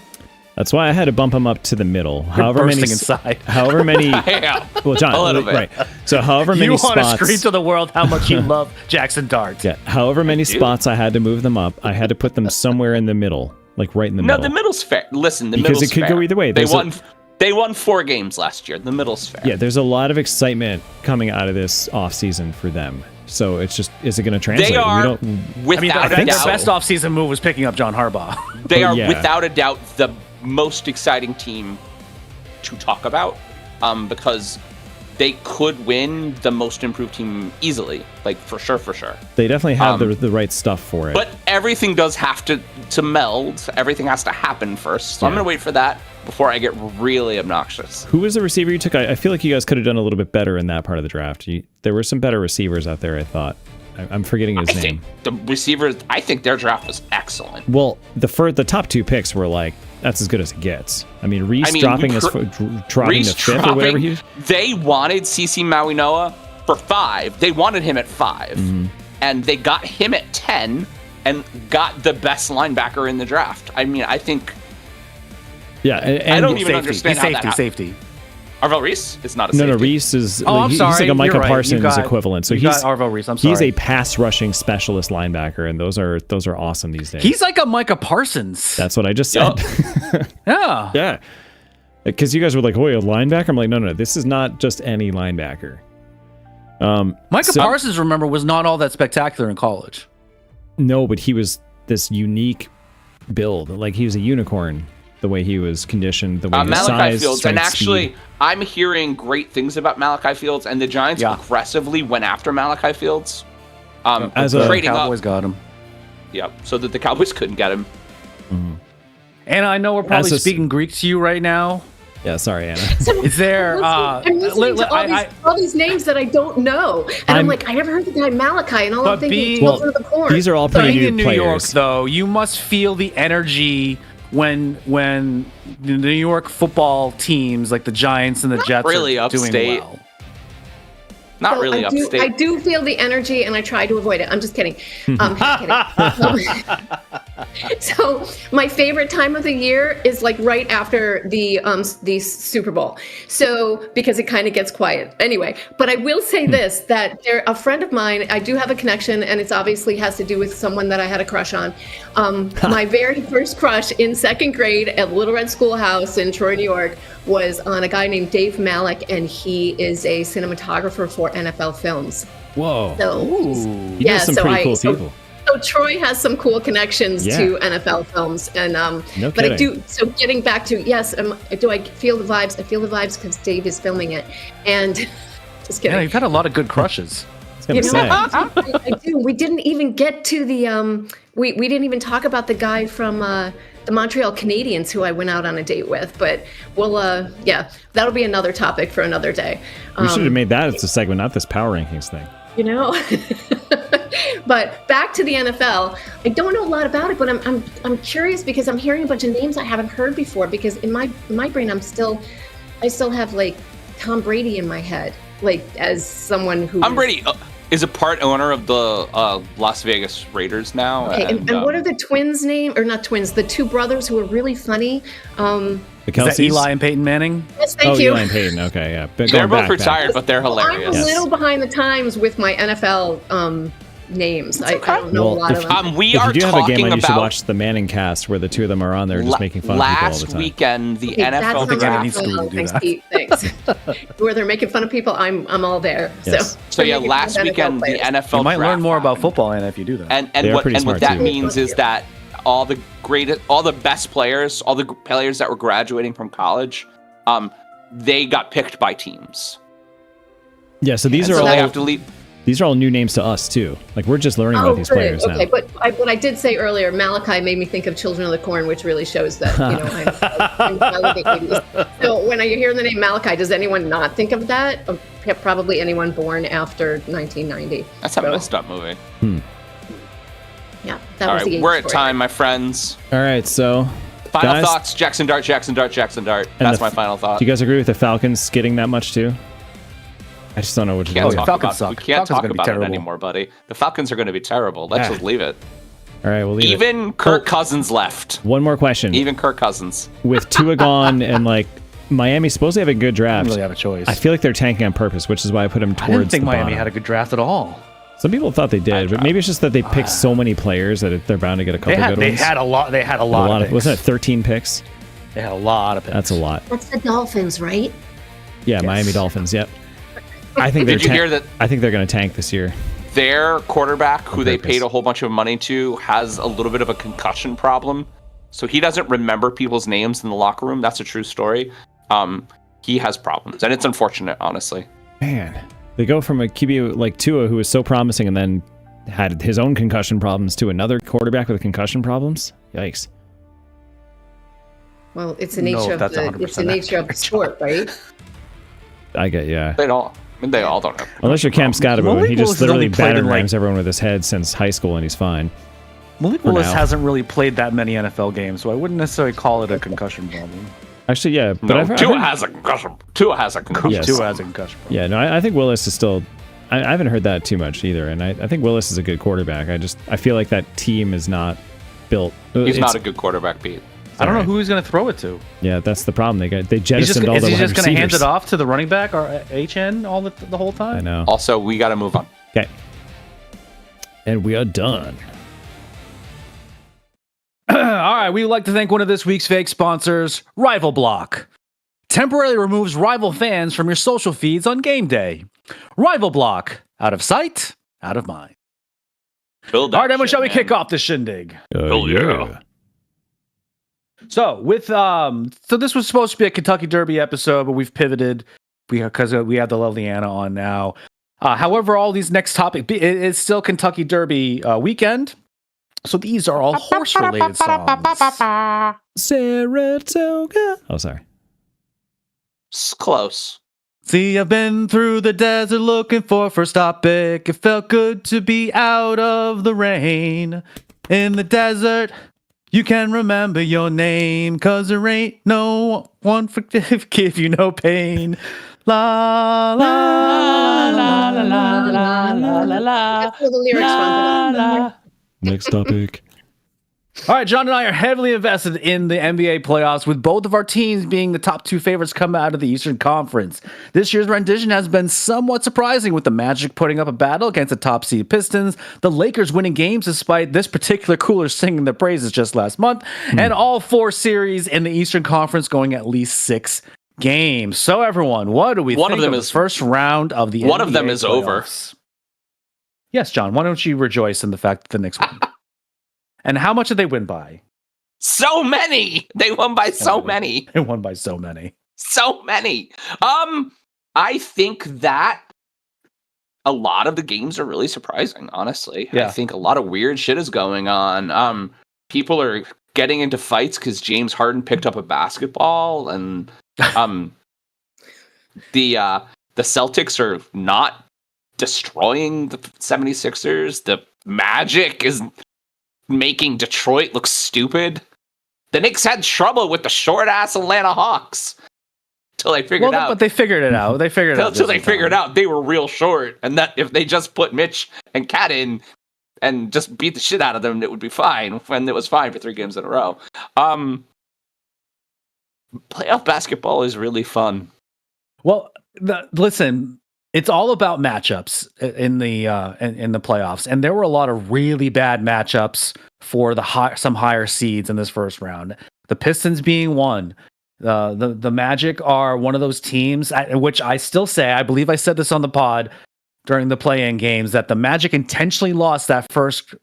That's why I had to bump him up to the middle. bursting inside. However many. Yeah. Well, John, A little bit. right. So however many You want to spots. scream to the world how much you love Jackson Dart. Yeah, however many do. spots I had to move them up, I had to put them somewhere in the middle, like right in the No, middle. the middle's fair. Listen, the Because middle's it could fair. go either way. They There's They won 4 games last year. The middle's fair. Yeah, there's a lot of excitement coming out of this offseason for them. So it's just, is it going to translate? They are, I mean, without I a think doubt, their best offseason move was picking up John Harbaugh. they are yeah. without a doubt the most exciting team to talk about because they could win the most improved team easily, like for sure. They definitely have the right stuff for it. But everything does have to meld. Everything has to happen first. So I'm Yeah. going to wait for that before I get really obnoxious. Who was the receiver you took? I feel like you guys could have done a little bit better in that part of the draft. There were some better receivers out there, I thought. I'm forgetting his I name. think the receivers, I think their draft was excellent. Well, the top 2 picks were like, that's as good as it gets. I mean, Reese I mean, dropping Reese to 5th or whatever he was. They wanted CeCe Mawinoa for 5. They wanted him at 5. Mm-hmm. And they got him at 10 and got the best linebacker in the draft. I mean, I think Yeah, and I don't even Safety. understand He's how that safety. Arvell Reese is not a No, safety. Reese is. Oh, I'm he's sorry. like a You're Micah right. Parsons You got- equivalent. So you he's got Arvell Reese. I'm He's sorry. a pass rushing specialist linebacker, and those are awesome these days. He's like a Micah Parsons. That's what I just said. Yeah. Yeah, because you guys were like, "Oh, a linebacker." I'm like, no, this is not just any linebacker. Micah So- Parsons, remember, was not all that spectacular in college. No, but he was this unique build. Like he was a unicorn. The way he was conditioned, the way his Malachi size, Fields, strength, and actually, speed. I'm hearing great things about Malachi Fields, and the Giants Yeah. aggressively went after Malachi Fields. As a- trading Cowboys up, got him. Yep. So that the Cowboys couldn't get him. And I know we're probably As a- speaking Greek to you right now. Yeah, sorry, Anna. Is there? I'm listening to all these names that I don't know, and I'm like, I never heard the guy Malachi, and all I'm But thinking, being- Children of the Corn. These are all pretty Being new in New players. York, though, you must feel the energy when the New York football teams like the Giants and the Jets really are doing upstate. well. Not So really upstate. I do feel the energy, and I try to avoid it. I'm just kidding. So my favorite time of the year is like right after the Super Bowl. So because it kind of gets quiet anyway. But I will say this: that a friend of mine, I do have a connection, and it's obviously has to do with someone that I had a crush on. My very first crush in second grade at Little Red Schoolhouse in Troy, New York, was on a guy named Dave Malik, and he is a cinematographer for NFL films. Whoa. So You know some pretty cool people. So Troy has some cool connections Yeah. to NFL films, and No but I kidding. do. So getting back to yes, do I feel the vibes? I feel the vibes because Dave is filming it, and just kidding. Yeah, you've had a lot of good crushes. I was gonna say. I do. We didn't even get to the we didn't even talk about the guy from the Montreal Canadiens who I went out on a date with, but we'll yeah, that'll be another topic for another day. We should have made that as a segment, not this power rankings thing. You know. But back to the NFL, I don't know a lot about it, but I'm curious because I'm hearing a bunch of names I haven't heard before. Because in my brain, I still have like Tom Brady in my head, like as someone who. Tom Brady is a part owner of the Las Vegas Raiders now. Okay, and what are the twins' name? Or not twins? The two brothers who are really funny. The Is that Kelce's? Eli and Peyton Manning? Yes, thank Oh, you. Eli and Peyton. Okay, yeah. But They're going both back, retired, but they're I'm hilarious. a little behind the times with my NFL names. I don't know a lot of them. We If are you do have a game talking on, you should about watch the Manning cast where the two of them are on there just making fun of people all the last time. weekend. The Okay, that NFL sounds think I draft. need to awesome. do Thanks, that. Pete. Thanks. Where they're making fun of people, I'm all there. Yes. So yeah, They're making last fun of weekend the players. NFL You might learn draft more about happened. football, Anna, if you do that. And They are what pretty and what smart, that too. means is that all the best players, all the players that were graduating from college, they got picked by teams. Yeah, so these And are so all they have to leave. these are all new names to us too. Like we're just learning about these good. players Okay, now. but what I did say earlier, Malachi made me think of Children of the Corn, which really shows that I'm of the 80s. So when I hear the name Malachi, does anyone not think of that? Probably anyone born after 1990. That's a So, messed up movie. Yeah, that All was the right, age we're at for it. time, my friends. All right, so Final guys, thoughts: Jackson Dart, Jackson Dart, Jackson Dart. and That's the- my final thought. Do you guys agree with the Falcons getting that much too? I just don't know what to We can't do. yeah, talk Falcons about, suck. we can't Falcons are talk gonna be about it terrible. anymore, buddy. The Falcons are going to be terrible. Let's Yeah. just leave it. All right, we'll leave it. Even Kirk Cousins left. One more question. Even Kirk Cousins. With Tua gone and like Miami supposed to have a good I draft. don't really have a choice. I feel like they're tanking on purpose, which is why I put them I towards didn't think the Miami bottom. had a good draft at all. Some people thought they did, but maybe it's just that they picked so many players that they're bound to get a couple good They ones. had a lot. They had a a lot, lot of of, wasn't it 13 picks? They had a lot of picks. That's a lot. That's the Dolphins, right? Yeah, Miami Dolphins. Yep. I think Did you hear that I think they're going to tank this year. their quarterback, who they purpose. paid a whole bunch of money to, has a little bit of a concussion problem. So he doesn't remember people's names in the locker room. That's a true story. He has problems, and it's unfortunate, honestly. Man, they go from a QB like Tua, who was so promising, and then had his own concussion problems, to another quarterback with concussion problems. Yikes! Well, it's the No, nature of that's the 100% nature of the sport, right? I get They all don't have. Unless you're Cam Scotabo, and Malik he Willis just has only literally played batter in, like- rams everyone with his head since high school, and he's fine. Malik For Willis now. hasn't really played that many NFL games, so I wouldn't necessarily call it a concussion problem. Actually, yeah, but No, I've Tua heard- has a concussion. Tua has a concussion. Yes. Tua has a concussion problem. Yeah, no, I think Willis is still. I haven't heard that too much either, and I think Willis is a good quarterback. I feel like that team is not built. He's it's- not a good quarterback, Pete. I don't know Alright. who he's going to throw it to. Yeah, that's the problem. They Is jettisoned all the he wide just going to hand receivers. it off to the running back or HN all the whole time? I know. Also, we got to move on. Okay, and we are done. All right, we would like to thank one of this week's fake sponsors, Rival Block. Temporarily removes rival fans from your social feeds on game day. Rival Block, out of sight, out of mind. Build All right, Emma, shall we kick off the shindig? yeah. So so this was supposed to be a Kentucky Derby episode, but we've pivoted because we have the lovely Anna on now. However, all these next topics, it's still Kentucky Derby weekend. So these are all horse-related songs. Saratoga. Oh, sorry. Close. See, I've been through the desert looking for first topic. It felt good to be out of the rain. In the desert, you can remember your name, 'cause there ain't no one give you no pain. La la la la la la la la la. That's where the lyrics from. Next topic. All right, John and I are heavily invested in the NBA playoffs, with both of our teams being the top two favorites coming out of the Eastern Conference. This year's rendition has been somewhat surprising, with the Magic putting up a battle against the top seed Pistons, the Lakers winning games despite this particular cooler singing their praises just last month, and all four series in the Eastern Conference going at least 6 games. So, everyone, what do we think of the first round of the NBA One of them is over. playoffs? Yes, John, why don't you rejoice in the fact that the Knicks won? And how much did they win by? So many. They won by so many. They won by so many. So many. I think that a lot of the games are really surprising, honestly. Yeah. I think a lot of weird shit is going on. People are getting into fights because James Harden picked up a basketball, and the Celtics are not destroying the 76ers. The Magic is making Detroit look stupid. The Knicks had trouble with the short-ass Atlanta Hawks till they figured out. But they figured it out. They figured it out. Until they figured out they were real short, and that if they just put Mitch and Cat in and just beat the shit out of them, it would be fine. And it was fine for 3 games in a row. Playoff basketball is really fun. Well, listen, it's all about matchups in the playoffs, and there were a lot of really bad matchups for some higher seeds in this first round. The Pistons being one. The Magic are one of those teams, which I still say, I believe I said this on the pod during the play-in games, that the Magic intentionally lost that first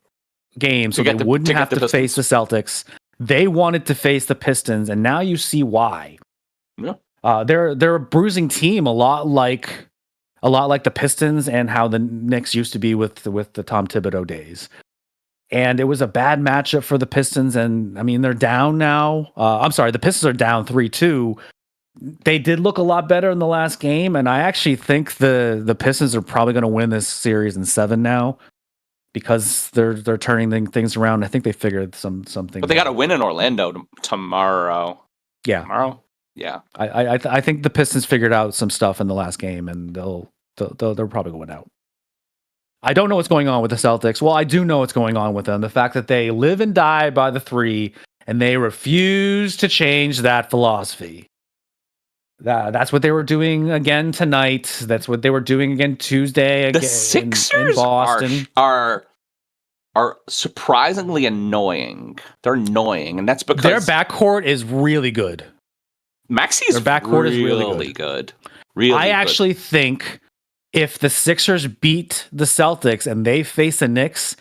game so they wouldn't have to face the Celtics. They wanted to face the Pistons, and now you see why. Yeah. They're a bruising team, a lot like the Pistons and how the Knicks used to be with the Tom Thibodeau days. And it was a bad matchup for the Pistons, and I mean they're down now. I'm sorry, the Pistons are down 3-2. They did look a lot better in the last game, and I actually think the Pistons are probably going to win this series in 7 now, because they're turning things around. I think they figured something. But they got to win in Orlando tomorrow. Yeah, tomorrow. Yeah, I think the Pistons figured out some stuff in the last game, and they'll probably go out. I don't know what's going on with the Celtics. Well, I do know what's going on with them. The fact that they live and die by the 3, and they refuse to change that philosophy. That's what they were doing again tonight. That's what they were doing again Tuesday. The Sixers in Boston are surprisingly annoying. They're annoying, and that's because their backcourt is really good. Maxi's backcourt is really good. Really, I actually think if the Sixers beat the Celtics and they face the Knicks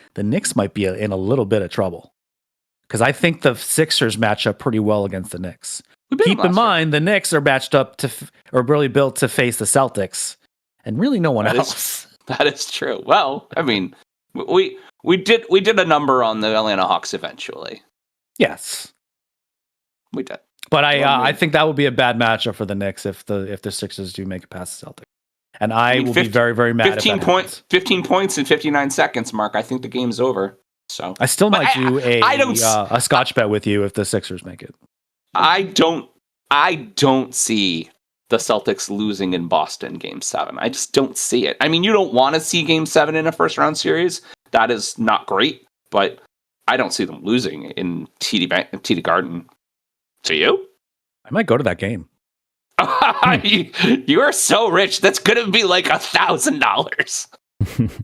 might be in a little bit of trouble, because I think the Sixers match up pretty well against the Knicks. Keep in mind, the Knicks are matched up or really built to face the Celtics, and really no one else. That is true. Well, I mean, we did a number on the Atlanta Hawks eventually. Yes, we did. But I think that would be a bad matchup for the Knicks if the Sixers do make it past the Celtics. And I will be very, very mad. 15 points in 59 seconds, Mark. I think the game's over. So I still might do a Scotch bet with you if the Sixers make it. I don't see the Celtics losing in Boston Game 7. I just don't see it. I mean, you don't want to see Game 7 in a first round series. That is not great, but I don't see them losing in TD Garden. Do you? I might go to that game. You are so rich. That's going to be like $1,000.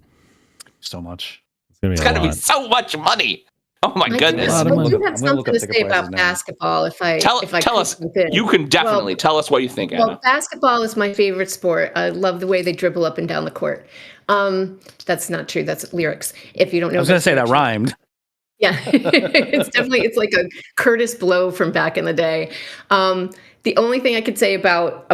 So much. It's going to be so much money. Oh my goodness! I do have something to say about basketball. If I tell us, you can definitely tell us what you think, Anna. Well, basketball is my favorite sport. I love the way they dribble up and down the court. That's not true. That's lyrics. If you don't know, I was going to say that rhymed. Yeah, it's like a Curtis Blow from back in the day. The only thing I could say about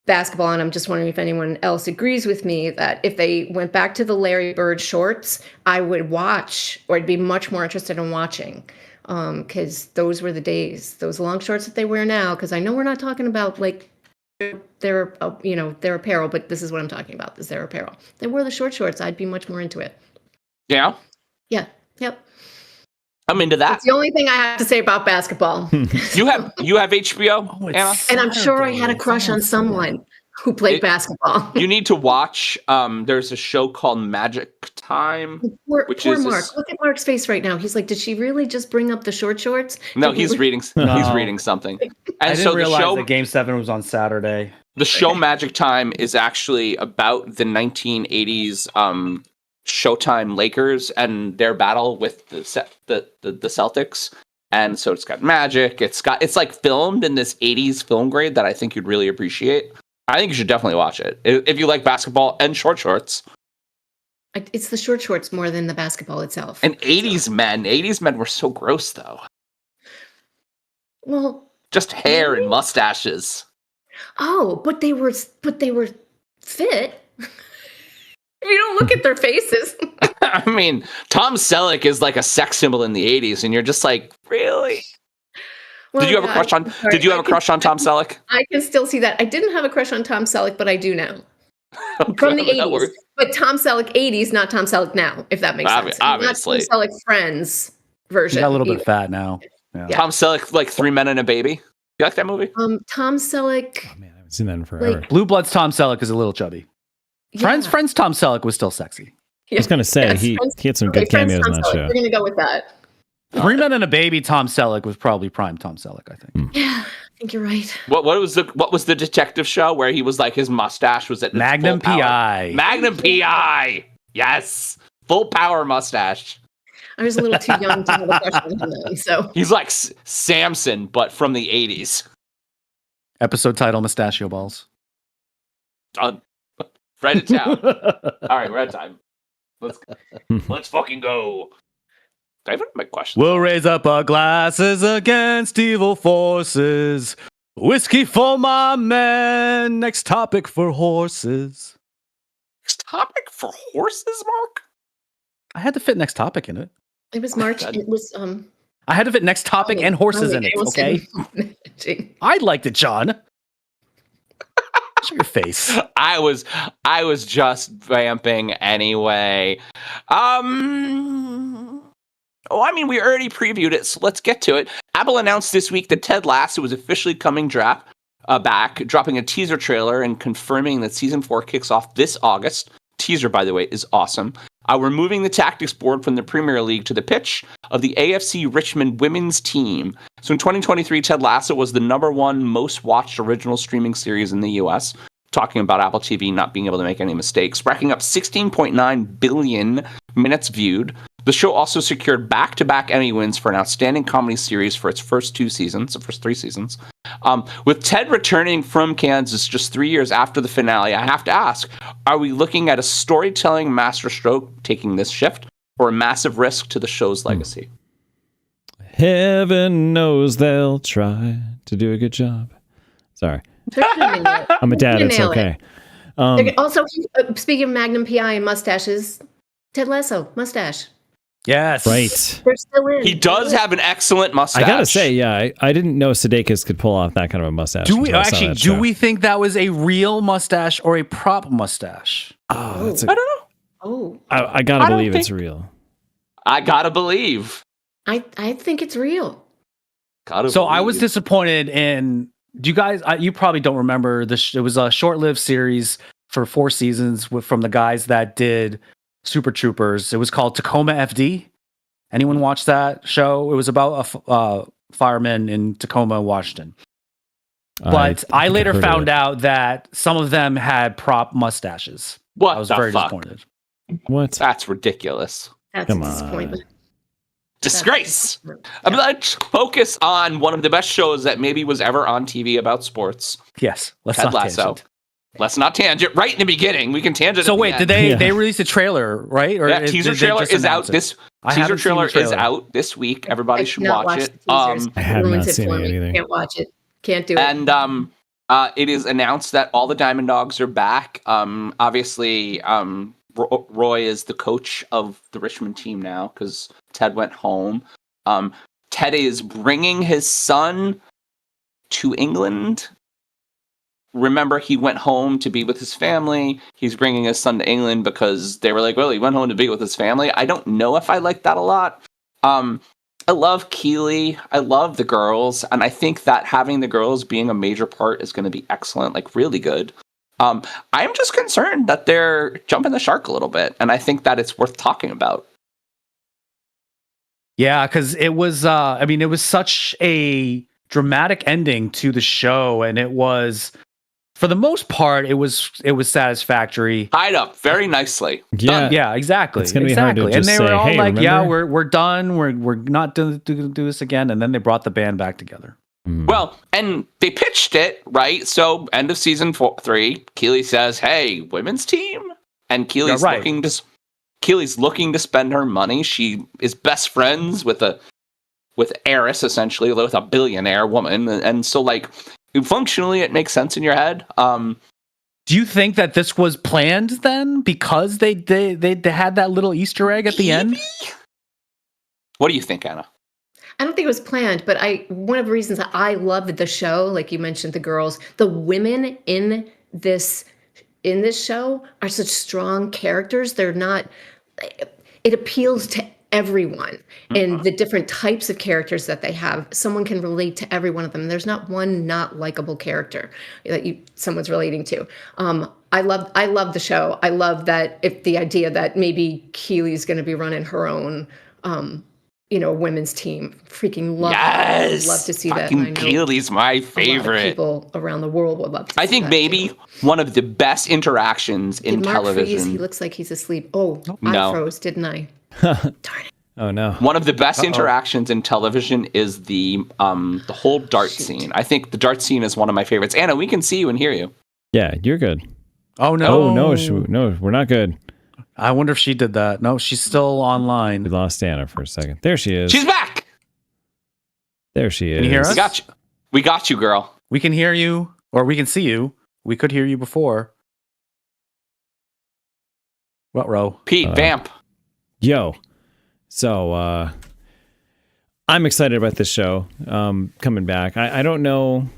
basketball, and I'm just wondering if anyone else agrees with me that if they went back to the Larry Bird shorts, I would watch, or I'd be much more interested in watching, because those were the days. Those long shorts that they wear now, because I know we're not talking about like their their apparel, but this is what I'm talking about. Is their apparel? They wore the short shorts. I'd be much more into it. Yeah, Yeah. Yep. I'm into that. That's the only thing I have to say about basketball. You have HBO, Oh, Anna? And I'm sure I had a crush on someone who played basketball. You need to watch. There's a show called Magic Time, Poor which Mark. is this- Look at Mark's face right now. He's like, did she really just bring up the short shorts? No, Did we- he's reading. He's No. reading something. I And didn't so the realize show, that Game 7 was on Saturday. the show Magic Time is actually about the 1980s Showtime Lakers and their battle with the Celtics. And so it's got magic. It's like filmed in this 80s film grade that I think you'd really appreciate. I think you should definitely watch it if you like basketball and short shorts. It's the short shorts more than the basketball itself. And 80s men were so gross though. Well, Just hair and mustaches. oh, but they were fit. You don't look at their faces. I mean, Tom Selleck is like a sex symbol in the 80s, and you're just like, really? Did you have a crush on? Did you have a crush on Tom Selleck? I can still see that. I didn't have a crush on Tom Selleck, but I do now. From the That 80s. works. But Tom Selleck 80s, not Tom Selleck now, if that makes sense. Obviously. Not Tom Selleck Friends version. He got a little either. bit fat now. Yeah. Tom Selleck, like Three Men and a Baby. You like that movie? Tom Selleck. Oh, man, I haven't seen that in forever. Like- Blue Bloods Tom Selleck is a little chubby. Yeah. Friends Tom Selleck was still sexy. I was going to say, Yes, he Friends- had some okay, good Friends cameos Tom in that Selleck. show. We're going to go with that. 3 Men and a Baby Tom Selleck was probably prime Tom Selleck, I think. Yeah, I think you're right. What was the detective show where he was like his mustache was at its Magnum full power? PI. Magnum PI. Yes, full power mustache. I was a little too young to have a crush on him then, so. He's like Samson, but from the 80s. Episode title, Mustachio Balls. Done. Write it down. All right, we're at time. Let's fucking go. Do I even have my questions? We'll raise up our glasses against evil forces. Whiskey for my men. Next topic for horses. Next topic for horses, Mark? I had to fit next topic in it. It was March. God. It was I had to fit next topic and horses in it, okay? I liked it, John. Show your face. I was just vamping anyway. Oh, I mean, we already previewed it, so let's get to it. Apple announced this week that Ted Lasso was officially coming back, dropping a teaser trailer and confirming that season 4 kicks off this August. Teaser, by the way, is awesome. We're moving the tactics board from the Premier League to the pitch of the AFC Richmond women's team. So in 2023, Ted Lasso was the #1 most watched original streaming series in the US. Talking about Apple TV not being able to make any mistakes, racking up 16.9 billion minutes viewed. The show also secured back-to-back Emmy wins for an outstanding comedy series for its first 3 seasons. With Ted returning from Kansas just 3 years after the finale, I have to ask, are we looking at a storytelling masterstroke taking this shift, or a massive risk to the show's legacy? Heaven knows they'll try to do a good job. Sorry. I'm a dad. It's okay. Also, speaking of Magnum PI and mustaches, Ted Lasso, mustache. Yes. Right. They're still in. He does have an excellent mustache. I gotta say, yeah, I didn't know Sudeikis could pull off that kind of a mustache. Do we until I saw actually? that Do show. we think that was a real mustache or a prop mustache? Oh, that's I don't know. Oh, I gotta I don't believe it's think- real. I gotta believe. I think it's real. So I was disappointed in. Do you guys? You probably don't remember this. It was a short-lived series for 4 seasons from the guys that did Super Troopers. It was called Tacoma FD. Anyone watch that show? It was about a fireman in Tacoma, Washington. But I later found out that some of them had prop mustaches. What I was the very fuck? disappointed. What? That's ridiculous. That's Come a on. disappointment. Disgrace. I mean, let's focus on one of the best shows that maybe was ever on TV about sports. Yes, let's Ted not Lasso. tangent. Let's not tangent right in the beginning. We can tangent. So at the wait, end. did they release a trailer, right? Or Yeah, did teaser they trailer just is announce out. it? This I teaser haven't seen trailer the is out this week. Everybody I should cannot watch watch it. the teasers. I have Ruins not it seen for it me. either. Can't watch it. Can't do it. And It is announced that all the Diamond Dogs are back. Obviously, Roy is the coach of the Richmond team now because Ted went home. Ted is bringing his son to England. Remember, he went home to be with his family. He's bringing his son to England because they were like, well, he went home to be with his family. I don't know if I like that a lot. I love Keeley. I love the girls. And I think that having the girls being a major part is going to be excellent, like really good. I'm just concerned that they're jumping the shark a little bit. And I think that it's worth talking about. Yeah, because it was, it was such a dramatic ending to the show. And it was, for the most part, it was satisfactory. Tied up very nicely. Yeah, Yeah, exactly. It's gonna be hard to And just they were say, all "Hey, like, "Yeah, remember?" we're done. We're not to do this again." And then they brought the band back together. Well, and they pitched it, right? So, end of season 3, Keeley says, "Hey, women's team," and Keeley's Yeah, right. looking to spend her money. She is best friends with heiress, essentially, with a billionaire woman, and so like functionally, it makes sense in your head. Do you think that this was planned then, because they had that little Easter egg at the end? What do you think, Anna? I don't think it was planned, but one of the reasons that I loved the show, like you mentioned, the girls, the women in this show are such strong characters. They're not. It appeals to everyone and the different types of characters that they have. Someone can relate to every one of them. There's not one not likable character that someone's relating to. I love the show. I love that the idea that maybe Keely's going to be running her own. Women's team. Freaking love. Yes, love to see that. fucking And I know Keely's my a lot of favorite. people around the world would love to. I see think that maybe too. one of the best interactions in Did Mark television. freeze? He looks like he's asleep. Oh, No. I froze, didn't I? Darn it. Oh no. One of the best interactions in television is the whole dart scene. I think the dart scene is one of my favorites. Anna, we can see you and hear you. Yeah, you're good. Oh no! Oh no, we're not good. I wonder if she did that. No, she's still We online. lost Anna for a second. There she is. She's back. There she is. Can you hear us? We got you, girl. We can hear you, or we can see you. We could hear you before. What row? Pete, vamp. Yo. So I'm excited about this show coming back. I don't know.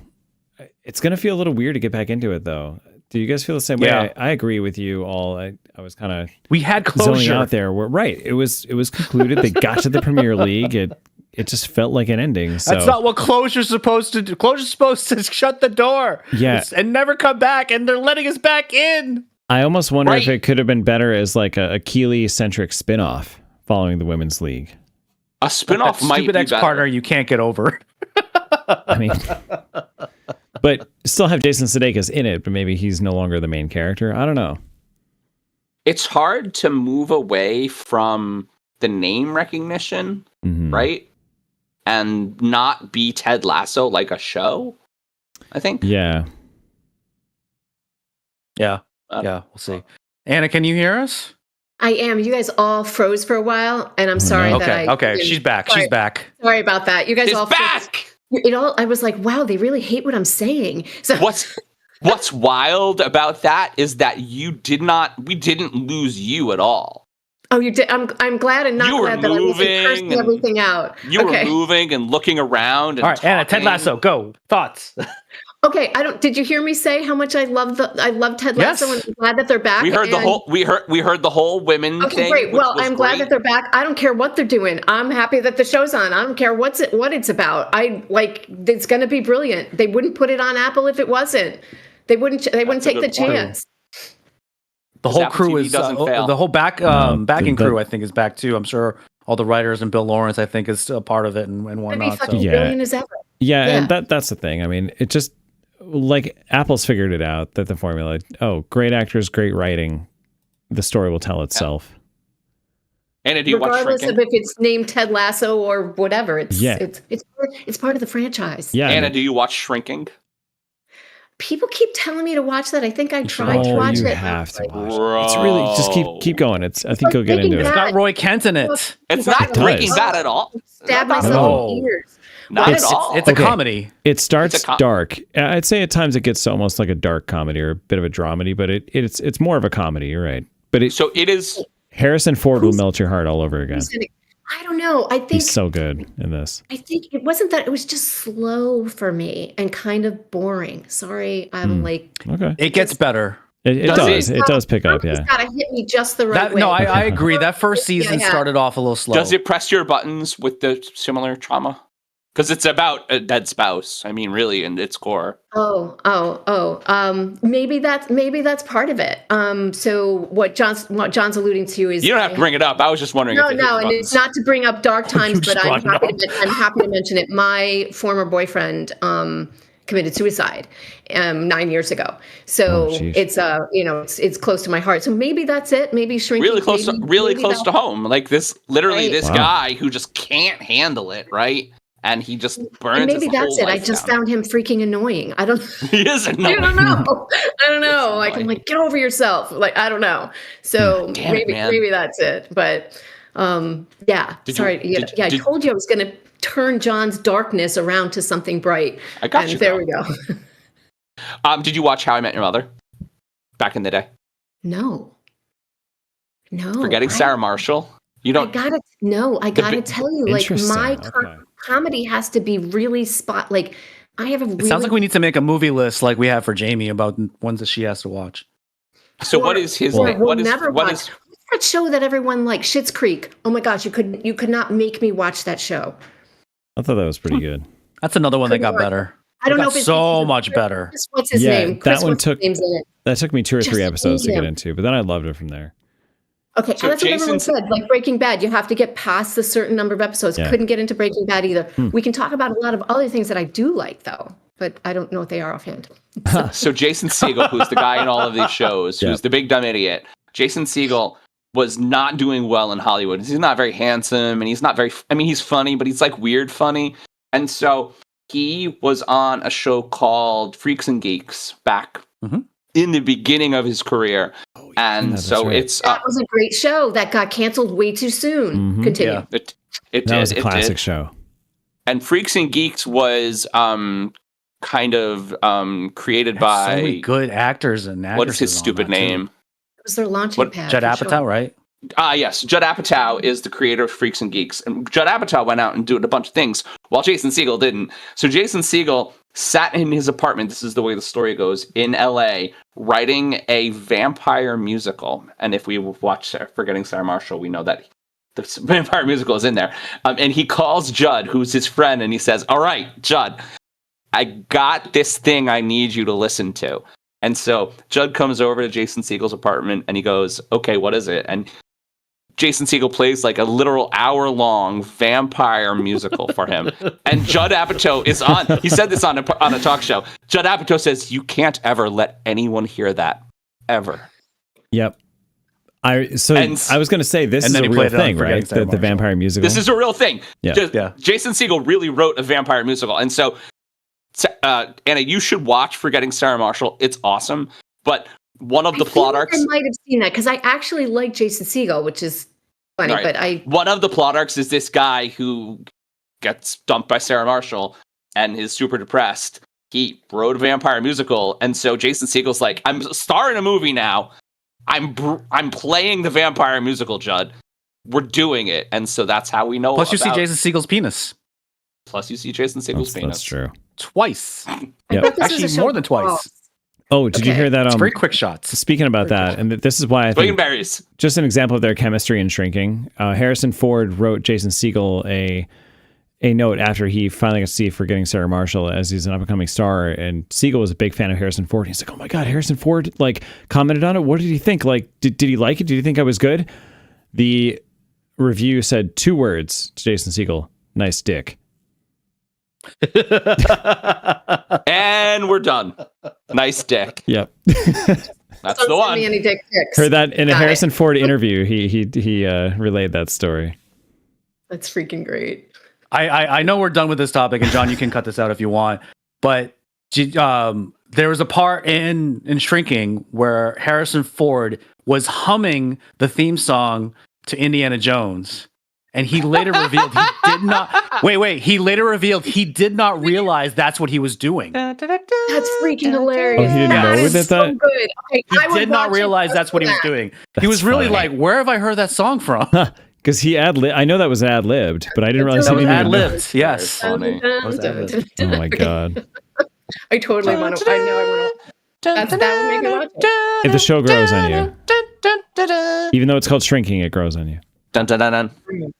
It's going to feel a little weird to get back into it, though. Do you guys feel the same way? Yeah. I agree with you all. I was kind of We had zoning closure. out there. Right. It was concluded. They got to the Premier League. It just felt like an ending. So That's not what closure's supposed to do. Closure's supposed to shut the door. Yeah. And never come back, and they're letting us back in. I almost wonder if Right. it could have been better as like a Keeley-centric spin-off following the Women's League. A spinoff might be Stupid better. ex-partner you can't get over. I mean, but still have Jason Sudeikis in it, but maybe he's no longer the main character. I don't know. It's hard to move away from the name recognition, Mhm. right? And not be Ted Lasso like a show, I think. Yeah. Yeah. Yeah, we'll see. Anna, can you hear us? I am. You guys all froze for a while, and I'm sorry no. that Okay. She's back. Sorry. She's back. Sorry about that. You guys It's all froze. back! I was like, wow, they really hate what I'm saying. So What's wild about that is that we didn't lose you at all. Oh, you did. I'm glad and not You were glad that I wasn't moving cursing and- everything out. You okay. were moving and looking around and All right, Anna, Ted talking. Lasso, go. Thoughts. Okay. Did you hear me say how much I love Ted Yes. Lasso, and I'm glad that they're back. We heard the whole women Okay, thing. great. which Well, was I'm glad great. that they're back. I don't care what they're doing. I'm happy that the show's on. I don't care what it's about. It's going to be brilliant. They wouldn't put it on Apple if it wasn't. They wouldn't take a the good point. chance. The whole Apple crew TV is doesn't fail. the whole backing the- crew. I think is back too. I'm sure all the writers and Bill Lawrence, I think, is still a part of it and It'd be whatnot. fucking So. Yeah. brilliant as ever. Yeah, Yeah. and that's the thing. I mean, it just like Apple's figured it out that the formula, great actors, great writing, the story will tell itself. Anna, do you watch Regardless Shrinking? of if it's named Ted Lasso or whatever, it's Yeah. it's part of the franchise. Yeah. Anna, do you watch Shrinking? people keep telling me to watch that. I think I tried to Oh, watch you it. have to watch it. Bro. It's really just keep going. I think like you'll get Breaking into It's it. Bad. got Roy Kent in it. It's It not does. Breaking Bad at all. Stab Not at myself all. in the ears. Not What? at all. It's a Okay. comedy. It starts It's a dark. I'd say at times it gets to almost like a dark comedy or a bit of a dramedy, but it's more of a comedy. You're right. But So it is. Harrison Ford will melt your heart all over again. I don't know. I think He's so good in this. I think it wasn't that, it was just slow for me and kind of boring. Sorry, I'm like, Okay. It gets better. It Does does. it? It does pick up, it's yeah. gotta hit me just the right way. No, I agree. That first season Yeah. started off a little slow. Does it press your buttons with the similar trauma? Because it's about a dead spouse. I mean, really, in its core. Maybe that's part of it. So what John's alluding to is You don't have to bring it up. I was just wondering. No, if it hit no, your and buttons. it's not to bring up dark times, just but I'm brought it happy to mention it. My former boyfriend committed suicide 9 years ago, so Oh, geez. it's close to my heart. So maybe that's it. Maybe shrinking. Really close, maybe close to home. Like this, literally, Right. this Wow. guy who just can't handle it, right? And he just burns. And maybe his that's whole it. I life just down. found him freaking annoying. I don't. He is I annoying. don't know. I don't know. Like I'm annoying. like, get over yourself. Like I don't know. So Damn it, man. maybe that's it. But yeah. Did you- Sorry. I did- told you I was going to turn John's darkness around to something bright. I got and you, there girl. we go. Did you watch How I Met Your Mother back in the day? No. Forgetting Sarah Marshall. You I don't. gotta big- tell you, like Interesting, my okay. comedy has to be really like I have a really. It sounds like we need to make a movie list like we have for Jamie about ones that she has to watch. So what is his Or name? we'll What is never what watch. is? What's that show that everyone likes? Schitt's Creek. Oh my gosh, you could not make me watch that show. I thought that was pretty good. That's another one that got Couldn't better. I don't It know got if it's so much better. What's his Yeah, name? that Chris, one what's his took- name's in it? That took me 2 or 3 Just episodes to hate get him. into, but then I loved it from there. Okay, So that's what everyone Jason's- said. Like Breaking Bad, you have to get past a certain number of episodes. Yeah. Couldn't get into Breaking Bad either. Hmm. We can talk about a lot of other things that I do like, though, but I don't know what they are offhand. So Jason Segel, who's the guy in all of these shows, Yeah. who's the big dumb idiot. Jason Segel was not doing well in Hollywood. He's not very handsome, and he's not very. I mean, he's funny, but he's like weird funny. And so he was on a show called Freaks and Geeks back Mhm. in the beginning of his career. And that's so right. it's That was a great show that got canceled way too soon. Mhm. Continue. Yeah. it That did, was a it classic did. show. And Freaks and Geeks was kind of created There's so many by good actors and actresses. what is his on stupid that, too. name? It was their launching What- pad. Judd for Apatow, sure. right? Yes, Judd Apatow is the creator of Freaks and Geeks, and Judd Apatow went out and did a bunch of things while Jason Segel didn't. So Jason Segel sat in his apartment. This is the way the story goes in L.A. writing a vampire musical. And if we watch Forgetting Sarah Marshall, we know that the vampire musical is in there. And he calls Judd, who's his friend, and he says, "All right, Judd, I got this thing I need you to listen to." And so Judd comes over to Jason Segel's apartment and he goes, "Okay, what is it?" And Jason Segel plays like a literal hour-long vampire musical for him. And Judd Apatow is on. He said this on a talk show. Judd Apatow says, "You can't ever let anyone hear that. Ever." Yep. I was going to say this And is then a he real played it on thing, Forgetting right? Sarah The Marshall. vampire musical. This is a real thing. Yeah. Yeah. Jason Segel really wrote a vampire musical. And so, Anna, you should watch Forgetting Sarah Marshall. It's awesome. But one of the I feel plot like arcs... I might have seen that because I actually like Jason Segel, which is funny, Right. but One of the plot arcs is this guy who gets dumped by Sarah Marshall and is super depressed. He wrote a vampire musical, and so Jason Segel's like, "I'm a star in a movie now. I'm playing the vampire musical, Judd. We're doing it." And so that's how we know. Plus, you see about- Jason Segel's penis Plus, you see Jason Segel's penis. That's true. twice. Yeah. thought this was a Actually, show more than called twice. Oh, did you Okay. hear that? It's very quick shots. Speaking about that, and this is why I Swinging think berries. just an example of their chemistry and shrinking. Harrison Ford wrote Jason Segel a note after he finally got to see Forgetting Sarah Marshall as he's an up-and-coming star, and Segel was a big fan of Harrison Ford. He's like, "Oh my God, Harrison Ford like commented on it. What did he think? Like, did he like it? Did he think I was good?" The review said 2 words to Jason Segel: "Nice dick." And we're done. Nice dick. Yep. That's don't the send one. me any dick pics. Heard that in a Got it. Harrison Ford interview. He relayed that story. That's freaking great. I know we're done with this topic, and John, you can cut this out if you want. But there was a part in Shrinking where Harrison Ford was humming the theme song to Indiana Jones. And he later revealed he did not. Wait. He later revealed he did not realize that's what he was doing. That's freaking hilarious. Oh, he didn't know is that so that- good. Okay, He I would did not watch it realize just that's what for he was that. doing. He That's was really funny. like, where have I heard that song from? Because he I know that was ad-libbed, but I didn't realize That he was didn't even know. ad-libbed. Yes. Funny. was ad-libbed. Oh my god! I totally want to. I know I want to. That would make me watch it. If the show grows on you, even though it's called Shrinking, it grows on you. Dun, dun, dun, dun.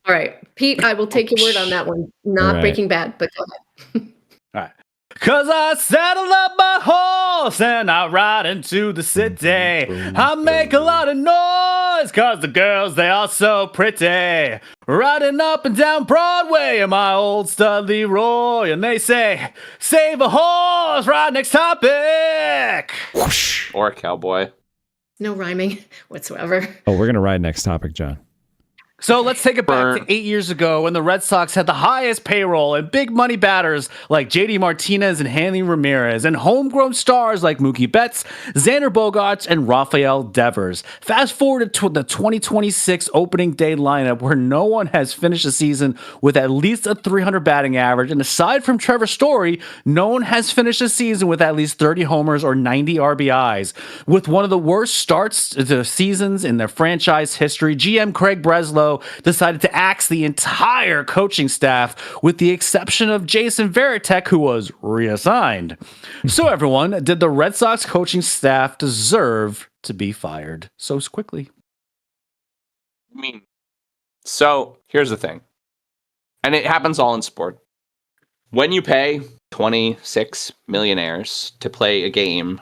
All right, Pete, I will take your word on that one. Not All right. Breaking Bad, but go ahead. All right. Cause I saddle up my horse and I ride into the city. I make a lot of noise cause the girls, they are so pretty. Riding up and down Broadway in my old stud Leroy. And they say, save a horse, ride next topic. Or cowboy. No rhyming whatsoever. Oh, we're gonna ride next topic, John. So let's take it back Burn. to 8 years ago when the Red Sox had the highest payroll and big money batters like JD Martinez and Hanley Ramirez and homegrown stars like Mookie Betts, Xander Bogaerts, and Rafael Devers. Fast forward to the 2026 opening day lineup where no one has finished a season with at least a 300 batting average. And aside from Trevor Story, no one has finished a season with at least 30 homers or 90 RBIs. With one of the worst starts to the seasons in their franchise history, GM Craig Breslow decided to axe the entire coaching staff with the exception of Jason Varitek, who was reassigned. So everyone, did the Red Sox coaching staff deserve to be fired so quickly? I mean, so here's the thing. And it happens all in sport. When you pay 26 millionaires to play a game,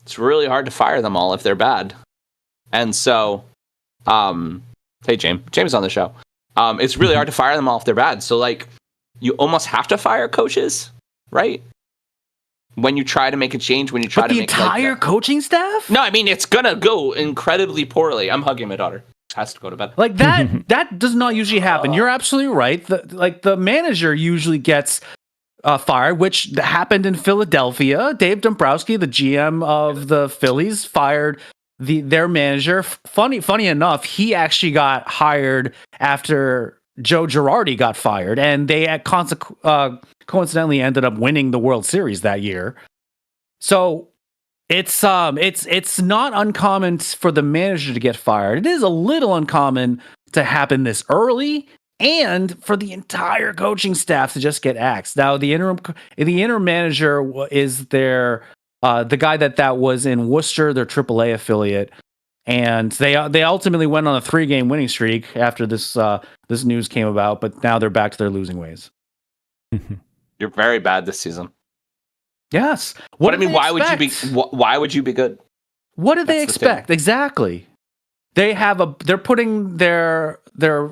it's really hard to fire them all if they're bad. And so, hey, James is on the show. It's really hard to fire them all if they're bad. So, like, you almost have to fire coaches, right? When you try to make a change, when you try But to the make entire coaching staff? no, I mean it's gonna go incredibly poorly. I'm hugging my daughter. Has to go to bed. Like that does not usually happen. You're absolutely right. The manager usually gets fired, which happened in Philadelphia. Dave Dombrowski, the GM of the Phillies, fired their manager. Funny enough, he actually got hired after Joe Girardi got fired, and they coincidentally ended up winning the World Series that year. So it's not uncommon for the manager to get fired. It is a little uncommon to happen this early, and for the entire coaching staff to just get axed. Now the interim manager is their the guy that was in Worcester, their AAA affiliate, and they ultimately went on a 3-game winning streak after this news came about. But now they're back to their losing ways. You're very bad this season. Yes. But I mean, why would you be good? What do they That's the thing. expect? Exactly. They're putting their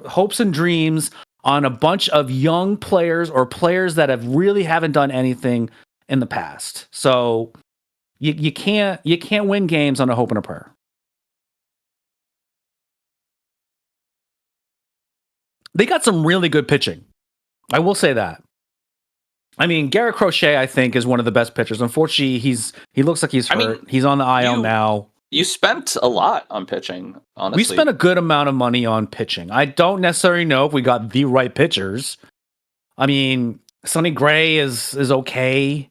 hopes and dreams on a bunch of young players or players that really haven't done anything in the past. So you can't win games on a hope and a prayer. They got some really good pitching. I will say that. I mean, Garrett Crochet, I think, is one of the best pitchers. Unfortunately, he looks like he's hurt. I mean, he's on the IL now. You spent a lot on pitching, honestly. We spent a good amount of money on pitching. I don't necessarily know if we got the right pitchers. I mean, Sonny Gray is okay.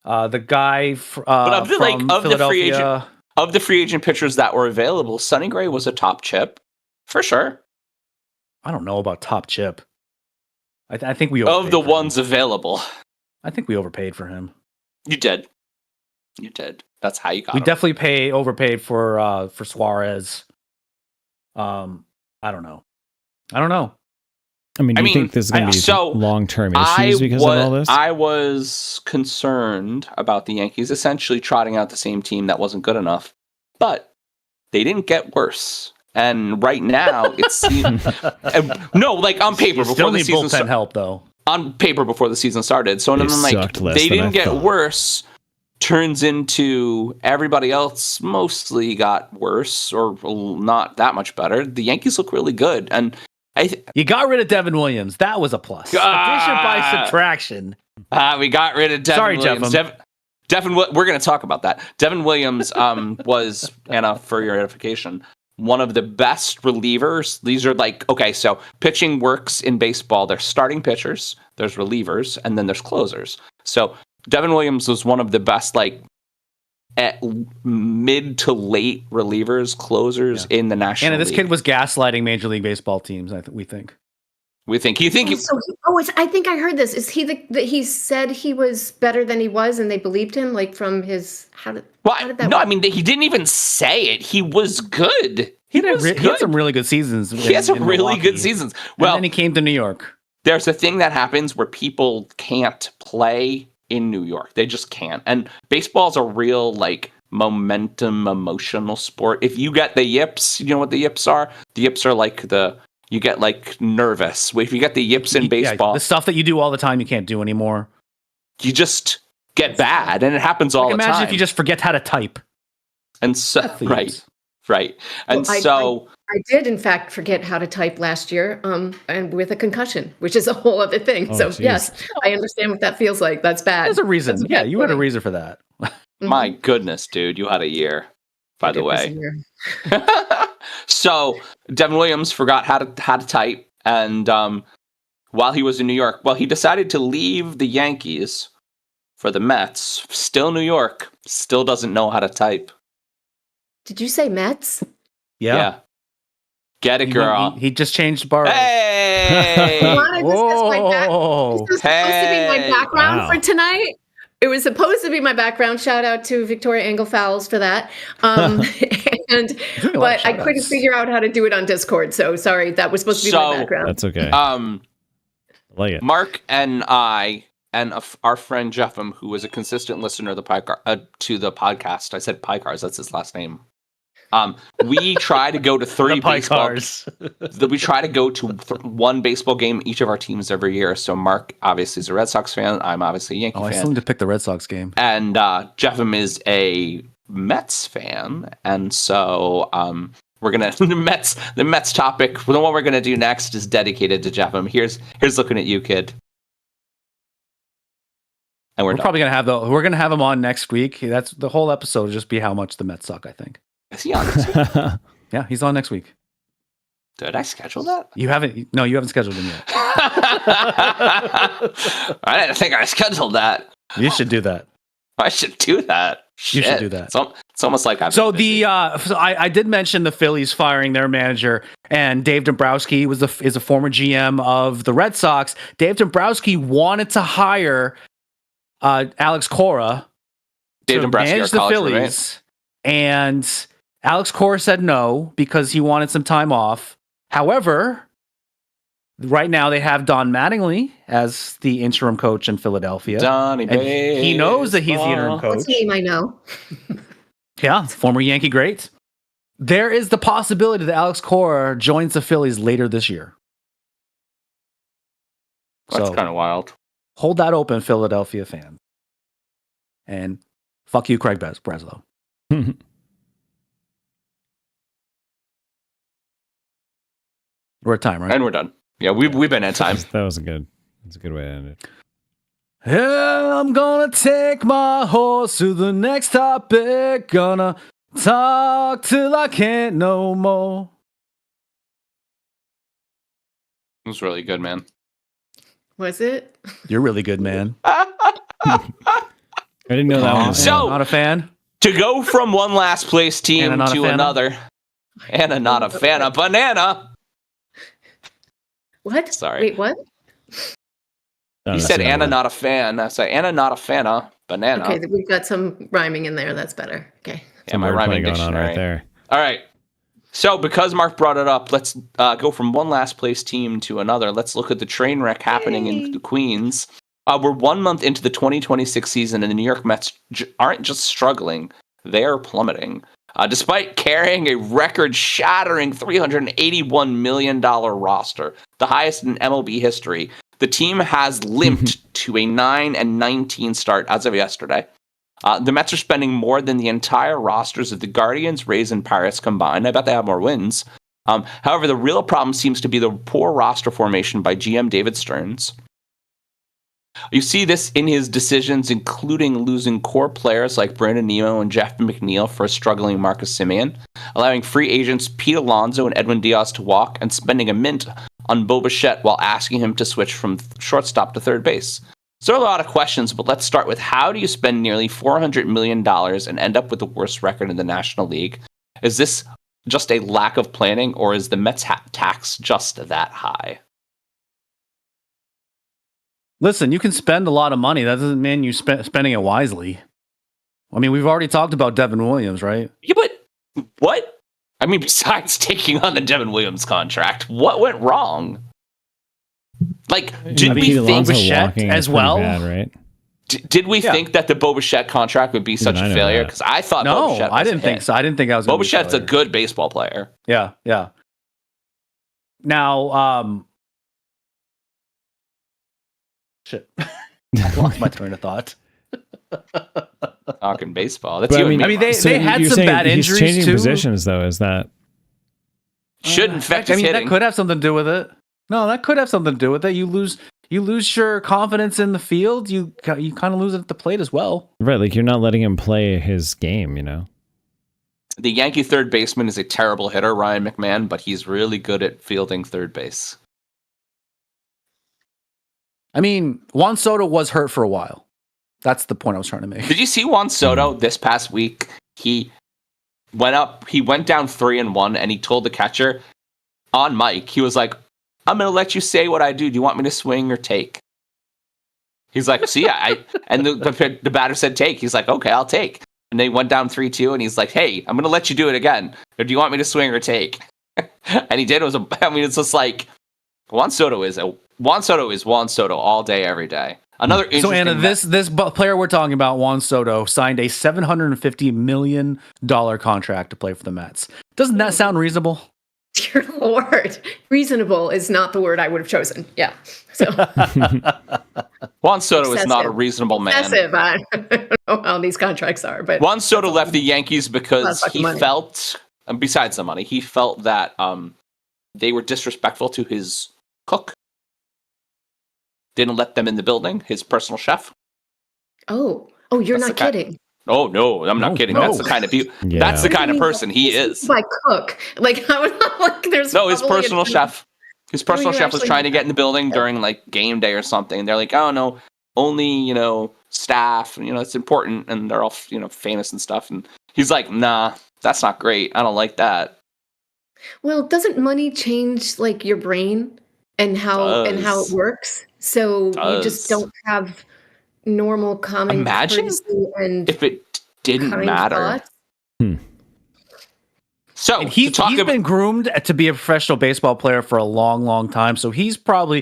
The guy but of the from Philadelphia. of the free agent pitchers that were available, Sonny Gray was a top chip for sure. I don't know about top chip. I think we Of overpaid the for ones him. available, I think we overpaid for him. you did. That's how you got We him. definitely overpaid for Suarez. I don't know. I mean, do you mean, think this is going to be so long-term issues because of all this? I was concerned about the Yankees essentially trotting out the same team that wasn't good enough, but they didn't get worse. And right now, it's no, like on paper Still before the need season bullpen started. help though. On paper before the season started, so They I'm like, sucked less they than didn't I get thought. worse. Turns into everybody else mostly got worse or not that much better. The Yankees look really good, and You got rid of Devin Williams. That was a plus. Addition by subtraction. we got rid of Devin Sorry, Williams. Jeff. We're going to talk about that. Devin Williams was, Anna, for your edification, one of the best relievers. These are so pitching works in baseball. There's starting pitchers, there's relievers, and then there's closers. So Devin Williams was one of the best, at mid to late relievers, closers in the National And this League. kid was gaslighting Major League Baseball teams, we think. You think he I think I heard this. Is he he said he was better than he was, and they believed him? From his how did that? No, I mean he didn't even say it. He was good. He had some really good seasons. He had some really good seasons. Well, and then he came to New York. There's a thing that happens where people can't play in New York. They just can't. And baseball's a real momentum, emotional sport. If you get the yips, you know what the yips are? The yips are you get nervous. If you get the yips in baseball, the stuff that you do all the time, you can't do anymore. You just get bad, and it happens all the time. Imagine if you just forget how to type. And so, right. And I did in fact forget how to type last year, and with a concussion, which is a whole other thing. So geez. yes, I understand what that feels like. That's bad. There's a reason. That's Yeah, you had a reason for that. my goodness, dude, you had a year. By the way. So Devin Williams forgot how to type, and while he was in New York, he decided to leave the Yankees for the Mets. Still New York, still doesn't know how to type. Did you say Mets? Yeah. Get it, girl. He just changed boroughs. Hey! This was supposed to be my background for tonight. It was supposed to be my background. Shout out to Victoria Engel Fowles for that. But I couldn't figure out how to do it on Discord. So sorry, that was supposed to be my background. That's okay. Like it. Mark and I and our friend Jeffem, who is a consistent listener to the podcast. I said Picars. That's his last name. We try to go to 3 baseball. We try to go to one baseball game each of our teams every year. So Mark obviously is a Red Sox fan. I'm obviously a Yankee fan. I still need to pick the Red Sox game. And Jeffem is a Mets fan, and so we're gonna the Mets topic. The one we're gonna do next is dedicated to Jeffem. Here's looking at you, kid. And we're probably gonna have him on next week. That's the whole episode will just be how much the Mets suck, I think. Is he on this week? Yeah, he's on next week. Did I schedule that? You haven't scheduled him yet. I didn't think I scheduled that. You should do that. I should do that. You should do that. It's almost like I'm. So I did mention the Phillies firing their manager, and Dave Dombrowski is a former GM of the Red Sox. Dave Dombrowski wanted to hire Alex Cora to manage the Phillies, and Alex Cora said no because he wanted some time off. However, right now they have Don Mattingly as the interim coach in Philadelphia. Donnie and he knows that he's the interim coach. What's his name? I know. Yeah, former Yankee great. There is the possibility that Alex Cora joins the Phillies later this year. That's kind of wild. Hold that open, Philadelphia fans. And fuck you, Craig Breslow. We're at time, right? And we're done. Yeah, we've been at time. That's a good way to end it. Yeah, I'm gonna take my horse to the next topic. Gonna talk till I can't no more. It was really good, man. Was it? You're really good, man. I didn't know that one. So, not a fan. To go from one last place team to another. Anna, not a fan of banana. What? Sorry. Wait, what? You said Anna, not a fan. I said Anna, not a fan of banana. Okay, we've got some rhyming in there. That's better. Okay. Yeah, my rhyming going dictionary. on right there. All right. So because Mark brought it up, let's go from one last place team to another. Let's look at the train wreck happening in Queens. We're 1 month into the 2026 season, and the New York Mets aren't just struggling; they're plummeting. Despite carrying a record-shattering $381 million roster, the highest in MLB history, the team has limped to a 9-19 start as of yesterday. The Mets are spending more than the entire rosters of the Guardians, Rays, and Pirates combined. I bet they have more wins. However, the real problem seems to be the poor roster formation by GM David Stearns. You see this in his decisions, including losing core players like Brandon Nemo and Jeff McNeil for a struggling Marcus Simeon, allowing free agents Pete Alonso and Edwin Diaz to walk, and spending a mint on Bo Bichette while asking him to switch from shortstop to third base. So there are a lot of questions, but let's start with how do you spend nearly $400 million and end up with the worst record in the National League? Is this just a lack of planning, or is the Mets tax just that high? Listen, you can spend a lot of money. That doesn't mean you spending it wisely. I mean, we've already talked about Devin Williams, right? Yeah, but what? I mean, besides taking on the Devin Williams contract, what went wrong? Like, did we Pete think Alonso Bichette walking as is pretty well? bad, right? did we think that the Bo Bichette contract would be such I a know failure? that. Because I thought Bo No, Bichette I was a didn't think hit. so. I didn't think I was Bo going to Bichette's a good baseball player. Yeah, yeah. Now, shit. I lost my train of thought. Talking baseball. That's But you I and mean, me. they had you're some saying bad he's injuries, changing too? positions, though. Is that Should infect I his mean, hitting. that could have something to do with it. No, that could have something to do with it. You lose your confidence in the field. You kind of lose it at the plate as well. right? Like you're not letting him play his game, you know? The Yankee third baseman is a terrible hitter, Ryan McMahon, but he's really good at fielding third base. I mean, Juan Soto was hurt for a while. That's the point I was trying to make. Did you see Juan Soto this past week? He went down 3-1, and he told the catcher on mic, he was like, I'm going to let you say what I do. Do you want me to swing or take? He's like, see, and the batter said take. He's like, okay, I'll take. And they went down 3-2, and he's like, hey, I'm going to let you do it again. Or do you want me to swing or take? And he did. It's just like, Juan Soto is Juan Soto all day, every day. Another interesting. So Anna, this player we're talking about, Juan Soto, signed a $750 million contract to play for the Mets. Doesn't that sound reasonable? Dear Lord, reasonable is not the word I would have chosen. Yeah. So Juan Soto is not a Excessive. reasonable man. excessive. I don't know how these contracts are, but Juan Soto left the Yankees because Lots of he money. felt, and besides the money, he felt that they were disrespectful to his cook. Didn't let them in the building, his personal chef. you're That's not the kind- kidding. Oh no, I'm not kidding. no. That's the kind of Yeah. that's the kind of person he is. My cook, like I would like. There's No, his probably personal a- chef. His personal you chef was actually trying to know get in the building during like game day or something. And they're like, oh no, only staff. And, it's important, and they're all famous and stuff. And he's like, nah, that's not great. I don't like that. Well, doesn't money change like your brain and how Does. it works? So you just Does. don't have normal common Imagine courtesy and If it didn't kind matter. thoughts. So And to he's talk about been groomed to be a professional baseball player for a long, long time. So he probably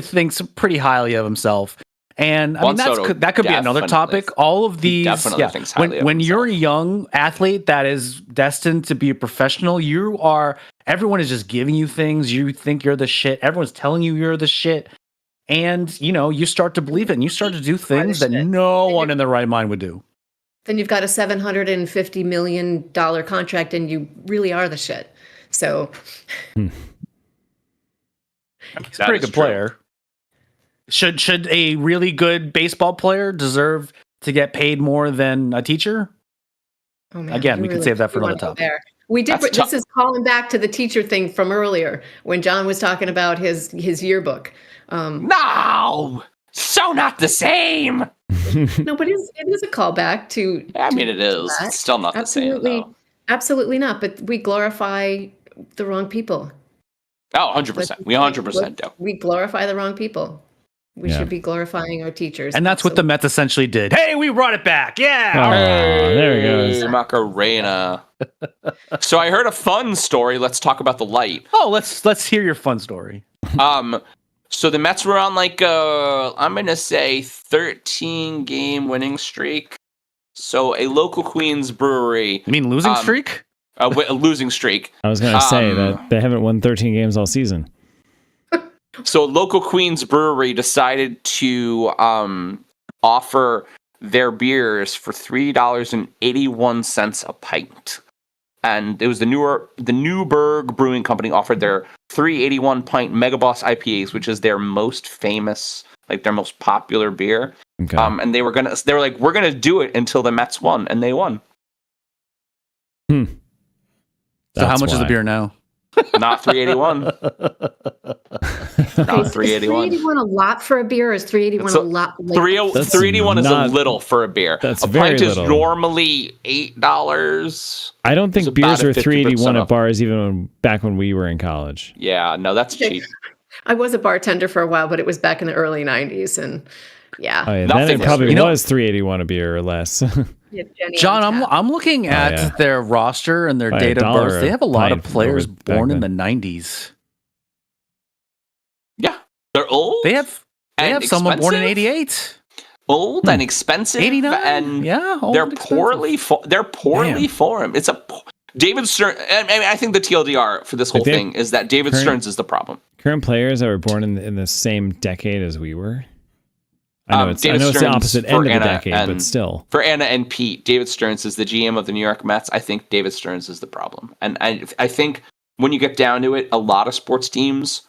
thinks pretty highly of himself. And I Juan mean, Soto that could be another definitely- topic. All of these, definitely thinks highly of when you're a himself. young athlete that is destined to be a professional, everyone is just giving you things. You think you're the shit. Everyone's telling you you're the shit. And, you start to believe it and you start to do things that shit. no one in their right mind would do. Then you've got a $750 million contract and you really are the shit. So He's a That pretty is good true. player. Should a really good baseball player deserve to get paid more than a teacher? oh man, Again, you we can save that for you another wanna go topic. there. We did. That's tough. This is calling back to the teacher thing from earlier when John was talking about his yearbook. No, so not the same. No, but it is a callback to. I mean, it is. that. It's still not the same, Absolutely, though. absolutely not. But we glorify the wrong people. Oh, 100%. We 100% do. We glorify the wrong people. We Yeah. should be glorifying our teachers. And that's what the Mets essentially did. Hey, we brought it back. Yeah. Oh, there he goes. Hey, Macarena. So I heard a fun story. Let's talk about the light. Oh, let's hear your fun story. So the Mets were on like I'm gonna say 13-game winning streak. So a local Queens brewery, You mean losing streak? a losing streak. I was going to say that they haven't won 13 games all season. So a local Queens brewery decided to offer their beers for $3.81 a pint. and it was the Newberg Brewing Company offered their 381 pint Mega Boss IPAs, which is their most famous, like their most popular beer. Okay. And they were like, we're gonna do it until the Mets won, and they won. So how That's much is a why. beer now? Not 381. Not Is 381. 381 a lot for a beer? Or is 381 It's a- a lot? Like, 381 is a not- little for a beer. that's a very pint little. is normally $8. I don't It's think about beers a were 50% 381 at off. bars even back when we were in college. Yeah, no, that's Okay. cheap. I was a bartender for a while, but it was back in the early 90s. And yeah. Oh, yeah, then Nothing it was probably free. You know- was 381 a beer or less. Yeah, Jenny John, on tap. I'm looking at yeah. their roster and their By date of $1 birth. They have a lot of pint players over back born in the then. 90s. Yeah, they're old. They have and someone born in expensive? 88. Old and expensive, 89? and Yeah, old they're and expensive. poorly formed. It's a David Stern. I think the TLDR for this whole Like they- thing is that David current- Stearns is the problem. Current players that were born in the same decade as we were. I know it's David the Stearns opposite for end of the Anna decade, and- but still. For Anna and Pete, David Stearns is the GM of the New York Mets. I think David Stearns is the problem, and I think when you get down to it, a lot of sports teams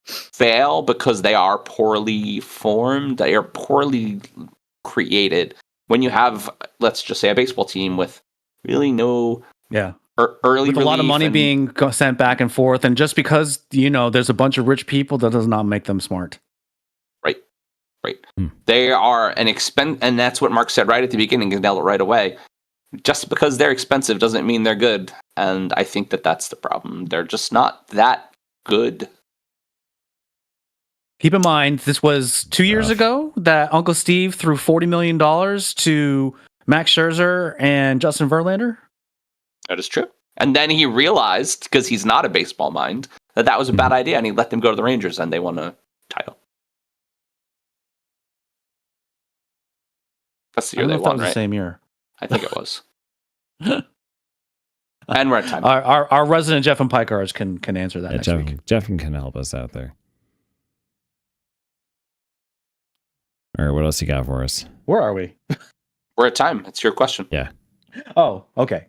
fail because they are poorly formed. They are poorly created. When you have, let's just say, a baseball team with really no Yeah. early With a lot of relief money and- being sent back and forth. And just because, there's a bunch of rich people, that does not make them smart. Right. They are an expense, and that's what Mark said right at the beginning and nailed it right away. Just because they're expensive doesn't mean they're good, and I think that that's the problem. They're just not that good. Keep in mind, this was 2 years ago that Uncle Steve threw $40 million to Max Scherzer and Justin Verlander. That is true. And then he realized, because he's not a baseball mind, that was a bad idea, and he let them go to the Rangers, and they won a title. That's the I year don't know they if that won, was right? the same year. I think it was. And we're at time. Our resident Jeff and Pike Arch can answer that Yeah, next Jeff, week. Jeff can help us out there. All right, what else you got for us? Where are we? We're at time. It's your question. Yeah. Oh, okay.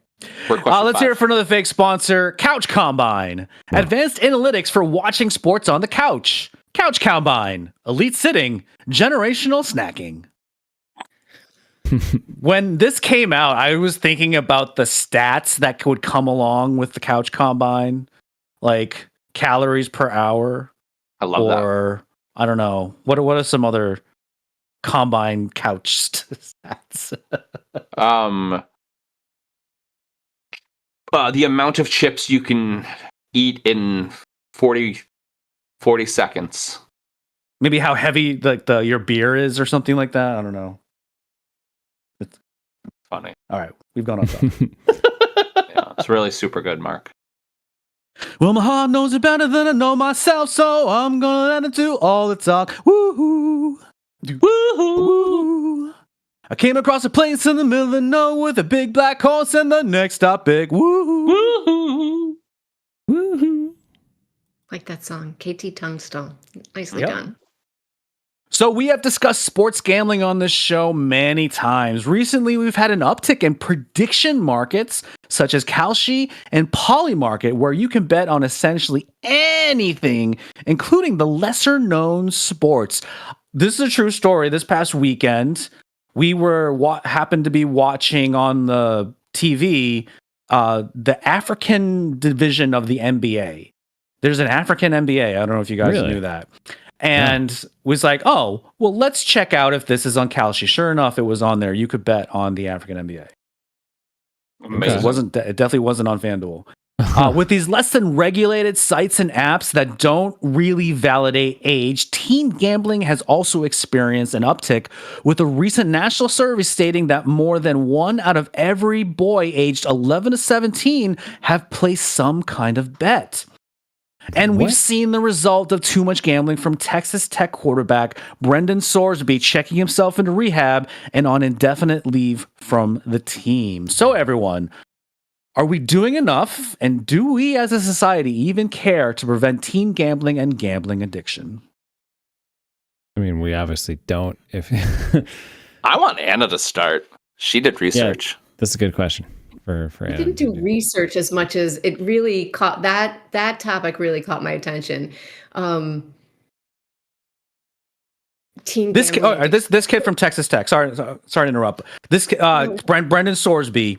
We're at question Let's 5. hear it for another fake sponsor, Couch Combine. Advanced analytics for watching sports on the couch. Couch Combine. Elite sitting. Generational snacking. When this came out, I was thinking about the stats that would come along with the Couch Combine, like calories per hour, I love that. or I don't know. What are some other combine couch stats? The amount of chips you can eat in 40 seconds. Maybe how heavy your beer is, or something like that. I don't know. Funny. All right, we've gone off topic. Yeah, it's really super good, Mark. Well, my heart knows it better than I know myself, so I'm gonna let it do all the talk. Woohoo! Woohoo! I came across a place in the middle of nowhere with a big black horse and the next stop big. Woohoo! Woohoo. Like that song, KT Tungstone. Nicely Yep. done. So we have discussed sports gambling on this show many times. Recently, we've had an uptick in prediction markets such as Kalshi and Polymarket, where you can bet on essentially anything, including the lesser known sports. This is a true story. This past weekend, we were happened to be watching on the TV the African division of the NBA. There's an African NBA. I don't know if you guys Really? knew that. And was like, oh, well, let's check out if this is on Kalshi. Sure enough, it was on there. You could bet on the African NBA. Amazing. It definitely wasn't on FanDuel. With these less than regulated sites and apps that don't really validate age, teen gambling has also experienced an uptick, with a recent national survey stating that more than 1 out of every boy aged 11 to 17 have placed some kind of bet. And we've What? seen the result of too much gambling from Texas Tech quarterback Brendan Sorsby checking himself into rehab and on indefinite leave from the team. So everyone, are we doing enough? And do we as a society even care to prevent teen gambling and gambling addiction? I mean, we obviously don't. If I want Anna to start. She did research. That's a good question. for I Anna didn't to do research as much as it really caught that topic really caught my attention. Um, teen This gambling this kid from Texas Tech. Sorry to interrupt. This Brendan Sorsby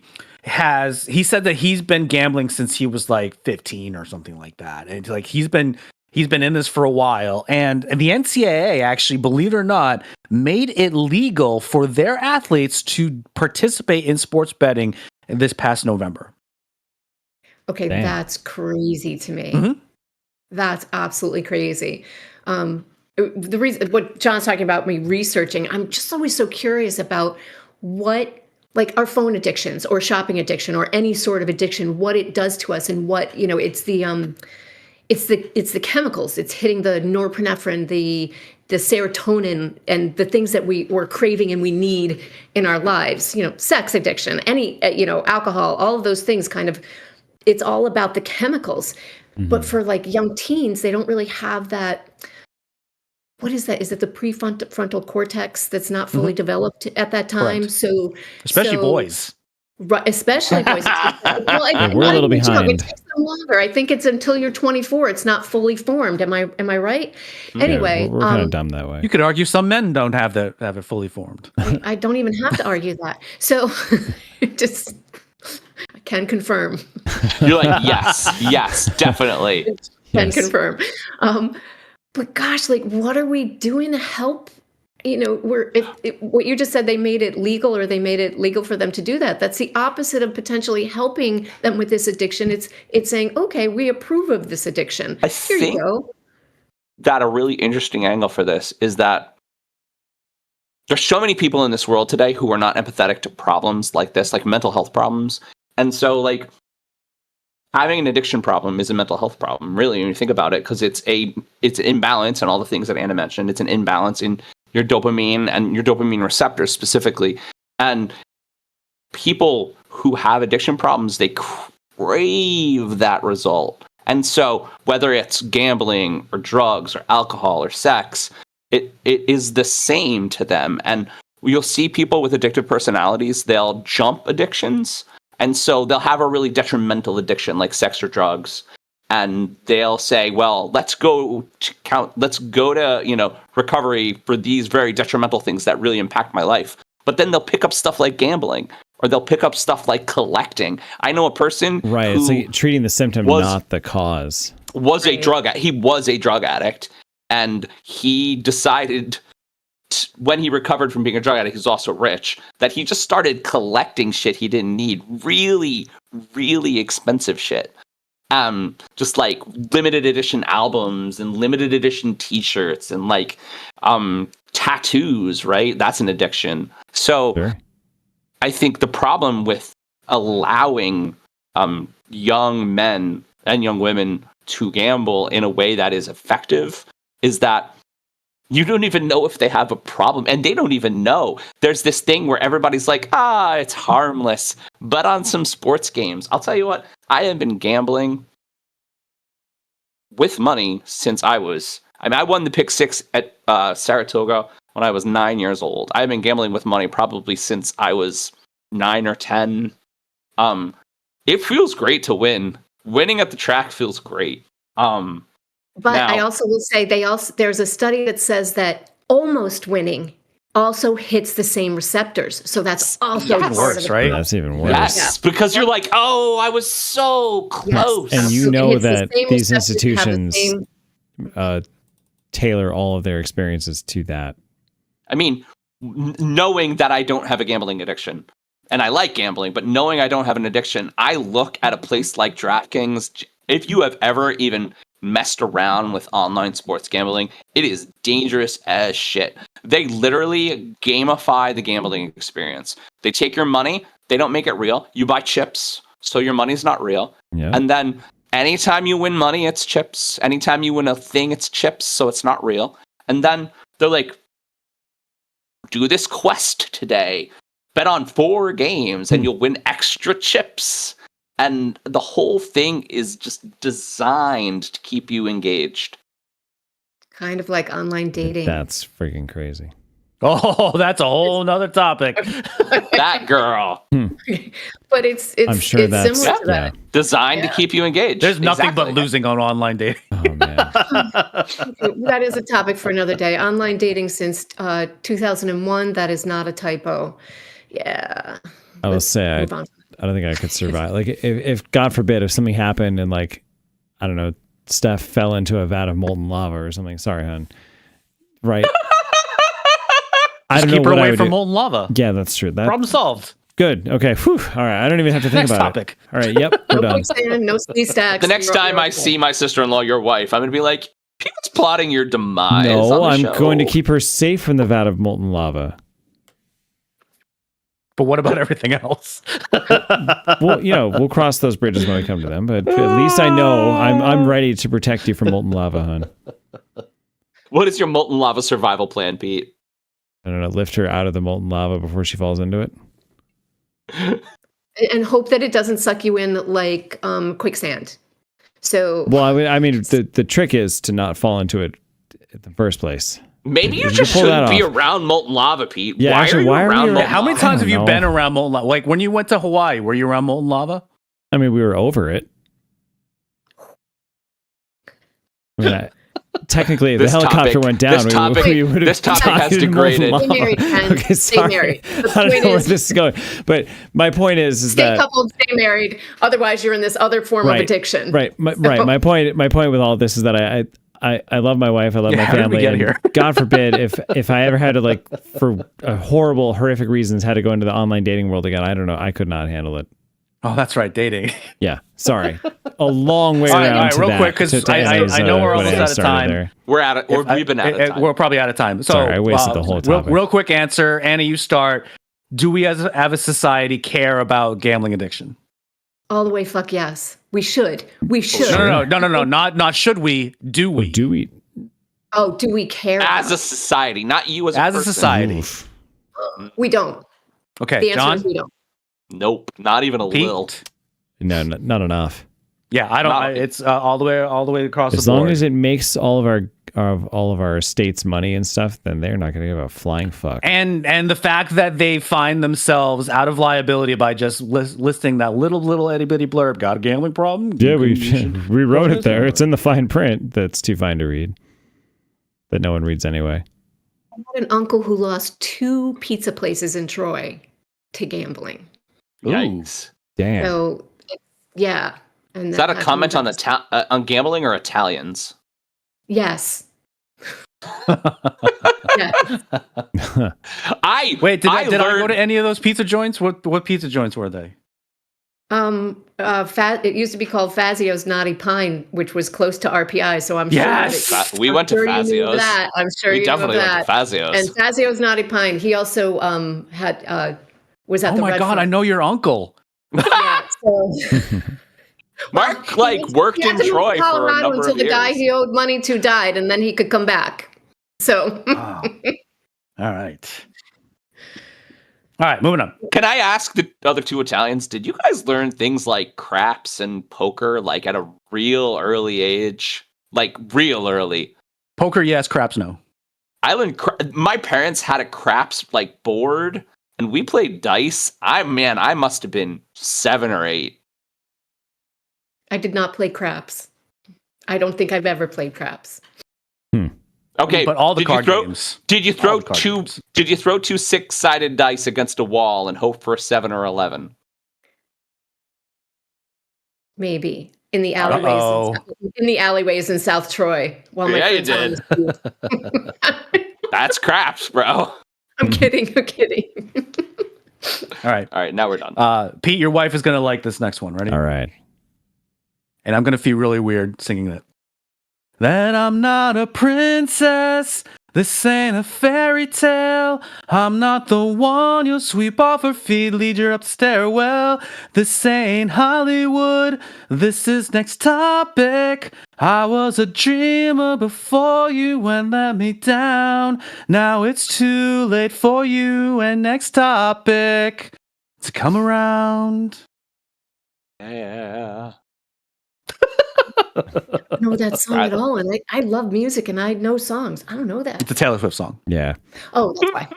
he said that he's been gambling since he was like 15 or something like that, and like he's been in this for a while. And the NCAA actually, believe it or not, made it legal for their athletes to participate in sports betting this past November. Okay, Damn. that's crazy to me. Mhm. That's absolutely crazy. The reason what John's talking about me researching, I'm just always so curious about what like our phone addictions or shopping addiction or any sort of addiction, what it does to us and what, it's the chemicals. It's hitting the norepinephrine, the serotonin, and the things that we're craving and we need in our lives. Sex addiction, any alcohol, all of those things. Kind of, it's all about the chemicals. But for like young teens, they don't really have that. What is that? Is it the prefrontal cortex that's not fully developed at that time? Correct. So, Especially so- boys. Right, especially boys. Well, Yeah, we're a little behind. It takes them longer. I think it's until you're 24. It's not fully formed. Am I right? Anyway, we're kind of dumb that way. You could argue some men don't have it fully formed. I don't even have to argue that. So, just I can confirm. You're like, yes, definitely. Can Yes. confirm. But gosh, like, what are we doing to help? What you just said, they made it legal or they made it legal for them to do that. That's the opposite of potentially helping them with this addiction. It's saying, okay, we approve of this addiction. I Here you think go. that a really interesting angle for this is that there's so many people in this world today who are not empathetic to problems like this, like mental health problems. And so, like, having an addiction problem is a mental health problem, really, when you think about it, because it's an imbalance and all the things that Anna mentioned. It's an imbalance in your dopamine and your dopamine receptors specifically. And people who have addiction problems, they crave that result. And so whether it's gambling or drugs or alcohol or sex, it is the same to them. And you'll see people with addictive personalities, they'll jump addictions. And so they'll have a really detrimental addiction like sex or drugs. And they'll say, well, let's go to recovery for these very detrimental things that really impact my life. But then they'll pick up stuff like gambling, or they'll pick up stuff like collecting. I know a person Right. who It's like treating the symptom, not the cause. was a drug addict, and he decided when he recovered from being a drug addict, he's also rich, that he just started collecting shit he didn't need, really, really expensive shit. Just like limited edition albums and limited edition t-shirts and like tattoos, right? That's an addiction. So Sure. I think the problem with allowing young men and young women to gamble in a way that is effective is that you don't even know if they have a problem, and they don't even know. There's this thing where everybody's like, it's harmless. But on some sports games, I'll tell you what, I have been gambling with money since I won the pick six at Saratoga when I was 9 years old. I've been gambling with money probably since I was 9 or 10. It feels great to win. Winning at the track feels great. But Now- I also will say there's a study that says that almost winning also hits the same receptors. So that's also Yes. part of the Right? That's even worse. Yes, because you're like, I was so close. And you So it know hits the that same these receptors, have the institutions same- tailor all of their experiences to that. I mean, knowing that I don't have a gambling addiction, and I like gambling, but knowing I don't have an addiction, I look at a place like DraftKings. If you have ever even messed around with online sports gambling, it is dangerous as shit. They literally gamify the gambling experience. They take your money, they don't make it real. You buy chips, so your money's not real. Yeah. And then anytime you win money, it's chips. Anytime you win a thing, it's chips, so it's not real. And then they're like, do this quest today. Bet on 4 games and you'll win extra chips. And the whole thing is just designed to keep you engaged. kind of like online dating. That's freaking crazy. Oh, that's a whole nother topic. That girl. But it's I'm sure it's that's similar to that. Designed to keep you engaged. There's nothing Exactly. but losing on online dating. Oh man. That is a topic for another day. Online dating since 2001. That is not a typo. Yeah. I will Let's say I move on. don't think I could survive. Like if God forbid if something happened and like I don't know, Steph fell into a vat of molten lava or something. Sorry, hon. Right. I Just don't keep know her what I away would from do. molten lava. Yeah, that's true. That Problem solved. good. Okay. Whew. All right. I don't even have to think Next about topic. it. All right. Yep. We're No done. quicksand, no ski stacks. The next You're time I okay. see my sister-in-law, your wife, I'm gonna be like, "People's plotting your demise." No, on the I'm show. going to keep her safe from the vat of molten lava. But what about everything else? Well, we'll cross those bridges when we come to them. But at least I know I'm ready to protect you from molten lava, hon. What is your molten lava survival plan, Pete? I don't know. Lift her out of the molten lava before she falls into it. And hope that it doesn't suck you in like quicksand. So Well, I mean, the trick is to not fall into it in the first place. Maybe you If you just pull that shouldn't be off. around molten lava, Pete. Yeah, why actually, are you why are we around around- molten How many lava? times have you know. been around molten lava? Like when you went to Hawaii, were you around molten lava? I mean, we were over it. I mean, technically, if the This helicopter topic- went down, this topic- we would have this topic has died in molten degraded. lava. Stay married, Ken. Okay, Stay sorry. married. The I don't point know where is- this is going, but my point is stay that coupled, stay married. Otherwise, you're in this other form of addiction. Right. Right. My point with all this is that I love my wife. I love Yeah, my how did we family. get And here? God forbid if I ever had to like for horrible, horrific reasons had to go into the online dating world again. I don't know. I could not handle it. Oh, that's right, dating. Yeah. Sorry. A long way All right, around all right, to real that. quick, 'cause to I Anna's, know we're what almost Anna out of started time. there. We're at it. We've been out of time. We're probably out of time. So Sorry, I wasted the whole topic. Real quick answer, Anna, you start. Do we as a society care about gambling addiction? All the way, fuck yes. We should. We should. No. Not should we? Do we? Do we? Oh, do we care? As about a society, not you as As a person. society. Oof. it? We don't. Okay, The answer John. is we don't. Nope, not even a Pete? little. No, not enough. Yeah, I don't. Not- It's all the way across As the board. long as it makes all of our states money and stuff, then they're not going to give a flying fuck. and the fact that they find themselves out of liability by just listing that little itty bitty blurb, got a gambling problem? Yeah, You should- we wrote it there. It's in the fine print. That's too fine to read. That no one reads anyway. I had an uncle who lost 2 pizza places in Troy to gambling. Ooh. Yikes. Damn. So, yeah. And Is that a that's comment on what- on gambling or Italians? Yes. Yeah. Wait, did I go learned- to any of those pizza joints? What pizza joints were they? It used to be called Fazio's Naughty Pine, which was close to RPI. So I'm Yes! sure We went to you knew Fazio's. that. I'm sure We you definitely know went that. to Fazio's. And Fazio's Naughty Pine. He also had was at Oh the my Red god, Front. I know your uncle. Yeah, so Mark worked he had in to move to Troy for a Colorado number until of the years. guy he owed money to died, and then he could come back. So Oh. All right. All right, moving on. Can I ask the other 2 Italians, did you guys learn things like craps and poker like at a real early age? Like real early? Poker, yes. Craps, no. I learned my parents had a craps like board and we played dice. I must have been 7 or 8. I did not play craps. I don't think I've ever played craps. Okay, But all the did you card throw- games. Did you throw All the card two? games. Did you throw 2 6-sided dice against a wall and hope for a 7 or 11? Maybe in the alleyways. Uh-oh. In the alleyways in South Troy. While my Yeah, you friends were on the street. That's craps, bro. I'm kidding. I'm kidding. All right. All right, now we're done. Pete, your wife is going to like this next one. Ready? All right. And I'm going to feel really weird singing that. That I'm not a princess. This ain't a fairy tale. I'm not the one you'll sweep off her feet, lead her up the stairwell. This ain't Hollywood. This is next topic. I was a dreamer before you went let me down. Now it's too late for you and next topic to come around. Yeah. don't know that song at all, and I love music, and I know songs. I don't know that. It's a Taylor Swift song. Yeah, Oh, that's why.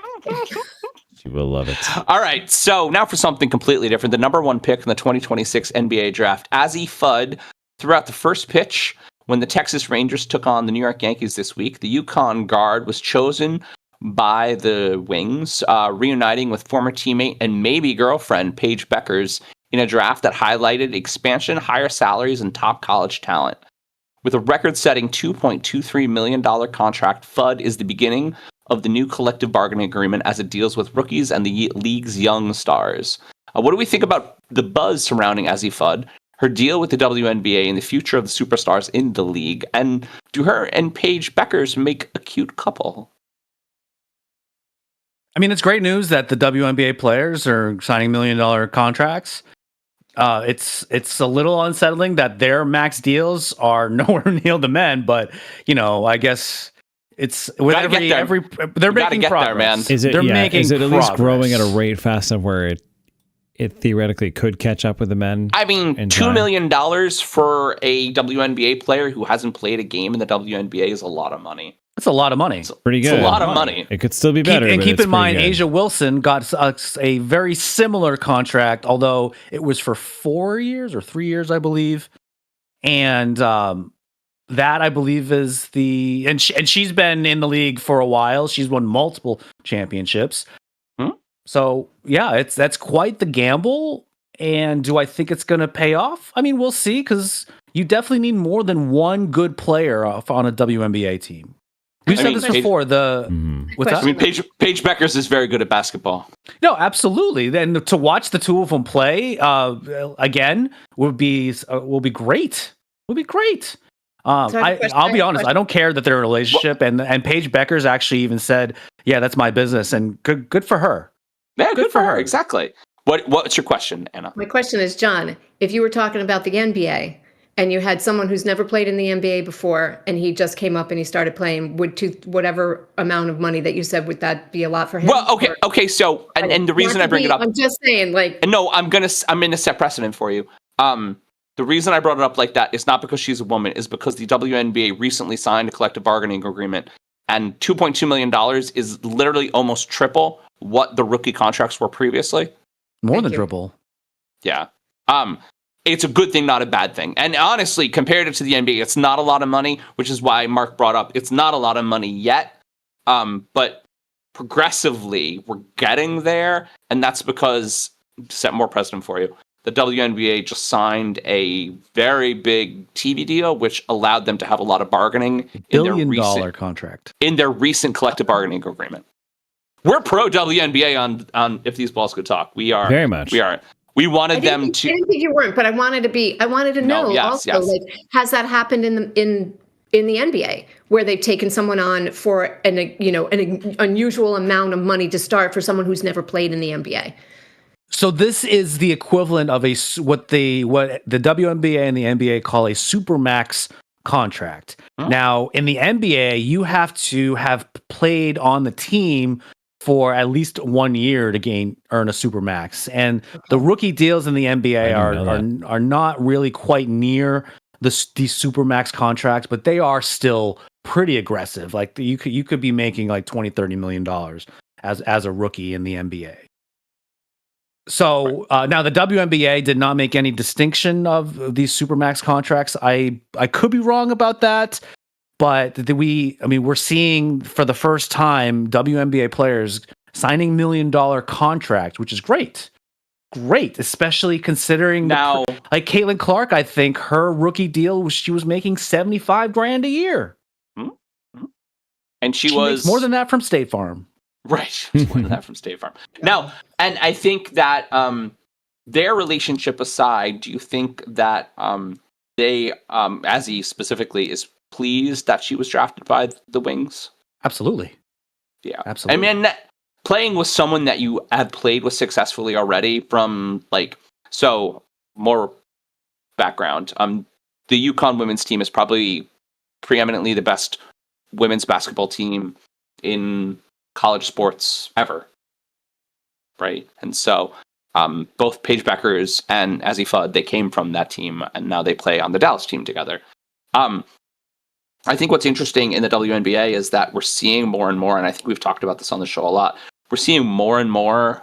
you will love it. All right, so now for something completely different. The number one pick in the 2026 NBA draft, Azzy Fudd, threw out the first pitch when the Texas Rangers took on the New York Yankees this week. The UConn guard was chosen by the Wings, reuniting with former teammate and maybe girlfriend Paige Beckers in a draft that highlighted expansion, higher salaries, and top college talent. With a record-setting $2.23 million contract, Fudd is the beginning of the new collective bargaining agreement as it deals with rookies and the league's young stars. What do we think about the buzz surrounding Azzy Fudd, her deal with the WNBA, and the future of the superstars in the league? And do her and Paige Beckers make a cute couple? I mean, it's great news that the WNBA players are signing $1 million contracts. It's a little unsettling that their max deals are nowhere near the men, but I guess it's with Gotta get there. they're You gotta making get there, progress. man. Is it? They're Yeah, making is it at least progress. growing at a rate fast enough where it theoretically could catch up with the men? I mean, in $2 time? million for a WNBA player who hasn't played a game in the WNBA is a lot of money. It's a lot of money. Pretty good. It's a lot of money. It could still be better. but Keep it's in mind, pretty good. Asia Wilson got a very similar contract, although it was for 4 years or 3 years, I believe. And that, I believe, is and she's been in the league for a while. She's won multiple championships. So yeah, that's quite the gamble. And do I think it's going to pay off? I mean, we'll see, because you definitely need more than one good player on a WNBA team. We've said this before. What's that? I mean, Paige Beckers is very good at basketball. No, absolutely. Then to watch the two of them play again will be great. Will be great. I'll be honest. I don't care that they're in a relationship, and Paige Beckers actually even said, "Yeah, that's my business," and good for her. Yeah, good for her. Exactly. What's your question, Anna? My question is, John, if you were talking about the NBA and you had someone who's never played in the NBA before and he just came up and he started playing, whatever amount of money that you said, would that be a lot for him? Well, okay. So, and the reason I bring it up, I'm just saying, no, I'm going to set precedent for you. The reason I brought it up like that is not because she's a woman, is because the WNBA recently signed a collective bargaining agreement, and $2.2 million is literally almost triple what the rookie contracts were previously. More than triple. Yeah. It's a good thing, not a bad thing. And honestly, compared it to the NBA, it's not a lot of money, which is why Mark brought up it's not a lot of money yet. But progressively, we're getting there. And that's because, to set more precedent for you, the WNBA just signed a very big TV deal, which allowed them to have a lot of bargaining $1 billion contract in their recent collective bargaining agreement. We're pro WNBA on If These Balls Could Talk. We are very much. We are. We wanted them to. I didn't think you weren't, but I wanted to know yes. has that happened in the NBA where they've taken someone on for an unusual amount of money to start for someone who's never played in the NBA? So this is the equivalent of what the WNBA and the NBA call a supermax contract. Now, in the NBA, you have to have played on the team for at least 1 year to earn a supermax, and the rookie deals in the NBA are not really quite near these supermax contracts, but they are still pretty aggressive. Like you could be making like $20-30 million as a rookie in the NBA. So now the WNBA did not make any distinction of these supermax contracts. I could be wrong about that, but we're seeing for the first time WNBA players signing $1 million contract, which is great, especially considering now, like Caitlin Clark. I think her rookie deal she was making $75,000 a year, and she makes more than that from State Farm. Right, more than that from State Farm. Now, and I think that their relationship aside, do you think that Azzy specifically is pleased that she was drafted by the Wings? Absolutely. Yeah, absolutely. I mean, playing with someone that you have played with successfully already from more background. The UConn women's team is probably preeminently the best women's basketball team in college sports ever. Right. And so both Paige Beckers and Azzy Fudd, they came from that team, and now they play on the Dallas team together. I think what's interesting in the WNBA is that we're seeing more and more, and I think we've talked about this on the show a lot. We're seeing more and more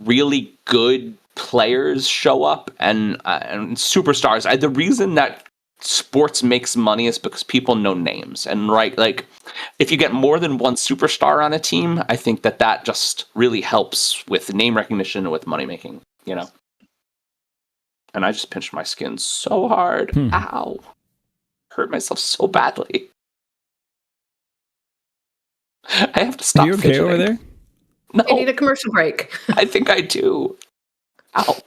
really good players show up and superstars. The reason that sports makes money is because people know names, and right, like if you get more than one superstar on a team, I think that just really helps with name recognition and with money making. And I just pinched my skin so hard. Ow. Hurt myself so badly. I have to stop. Are you okay fidgeting. over there? No, I need a commercial break. I think I do. Ow.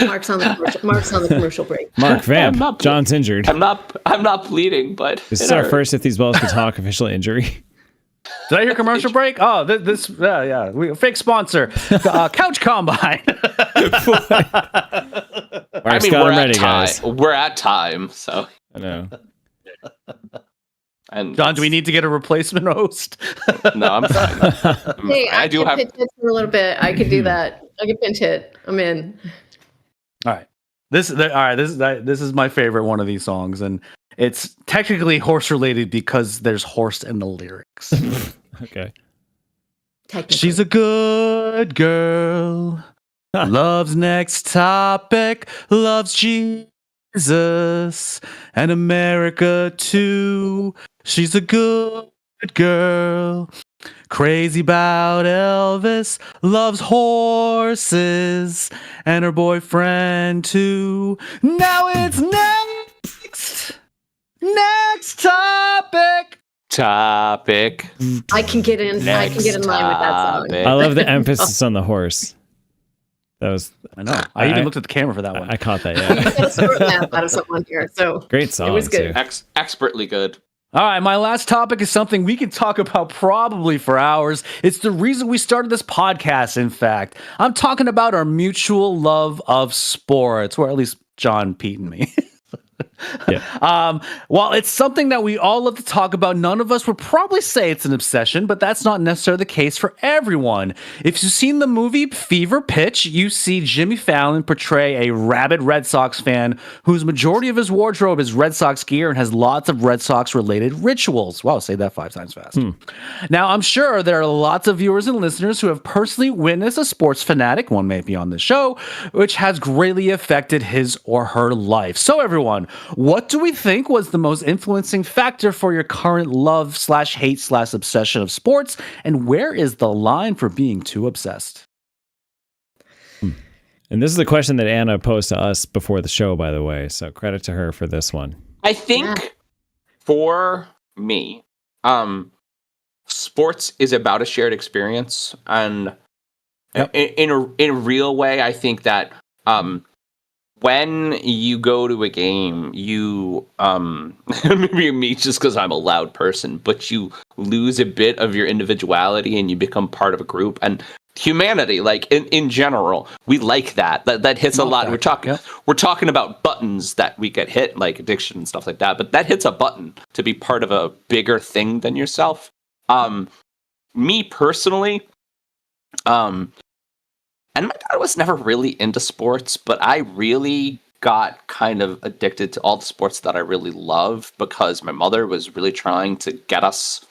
Mark's on the commercial break. Mark I'm Vamp. not- John's injured. I'm not bleeding, but This it is our hurt. first If These Balls Could Talk official injury. Did I hear commercial break? Oh, fake sponsor, Couch Combine. Mark's I mean, got we're him at ready, time. guys. We're at time, so. I know. And John, do we need to get a replacement host? No, I'm fine. Hey, I do can have. pinch hit for a little bit. I could do that. I can pinch hit. I'm in. All right. This is my favorite one of these songs, and it's technically horse related because there's horse in the lyrics. Okay. Technically. She's a good girl, loves next topic, loves Jesus and America too. She's a good girl, crazy about Elvis, loves horses and her boyfriend too. Now it's next topic. Topic. I can get in. I can get in line with that song. Topic. I love the emphasis on the horse. That was I know. I even looked at the camera for that one. I caught that, yeah. I got a short laugh out of someone here. So Great song. It was good. Too. Expertly good. All right, my last topic is something we can talk about probably for hours. It's the reason we started this podcast, in fact. I'm talking about our mutual love of sports, or at least John, Pete, and me. Yeah. While it's something that we all love to talk about, none of us would probably say it's an obsession, but that's not necessarily the case for everyone. If you've seen the movie Fever Pitch, you see Jimmy Fallon portray a rabid Red Sox fan whose majority of his wardrobe is Red Sox gear and has lots of Red Sox related rituals. Wow, say that 5 times fast. Now, I'm sure there are lots of viewers and listeners who have personally witnessed a sports fanatic, one may be on the show, which has greatly affected his or her life. So everyone, what do we think was the most influencing factor for your current love/hate/obsession of sports? And where is the line for being too obsessed? And this is a question that Anna posed to us before the show, by the way. So credit to her for this one. I think for me, sports is about a shared experience, and in a real way, I think that when you go to a game, you maybe me just because I'm a loud person, but you lose a bit of your individuality and you become part of a group. And humanity, like in general, we like that hits a lot. We're talking about buttons that we get hit, like addiction and stuff like that, but that hits a button to be part of a bigger thing than yourself. Me personally, and my dad was never really into sports, but I really got kind of addicted to all the sports that I really love because my mother was really trying to get us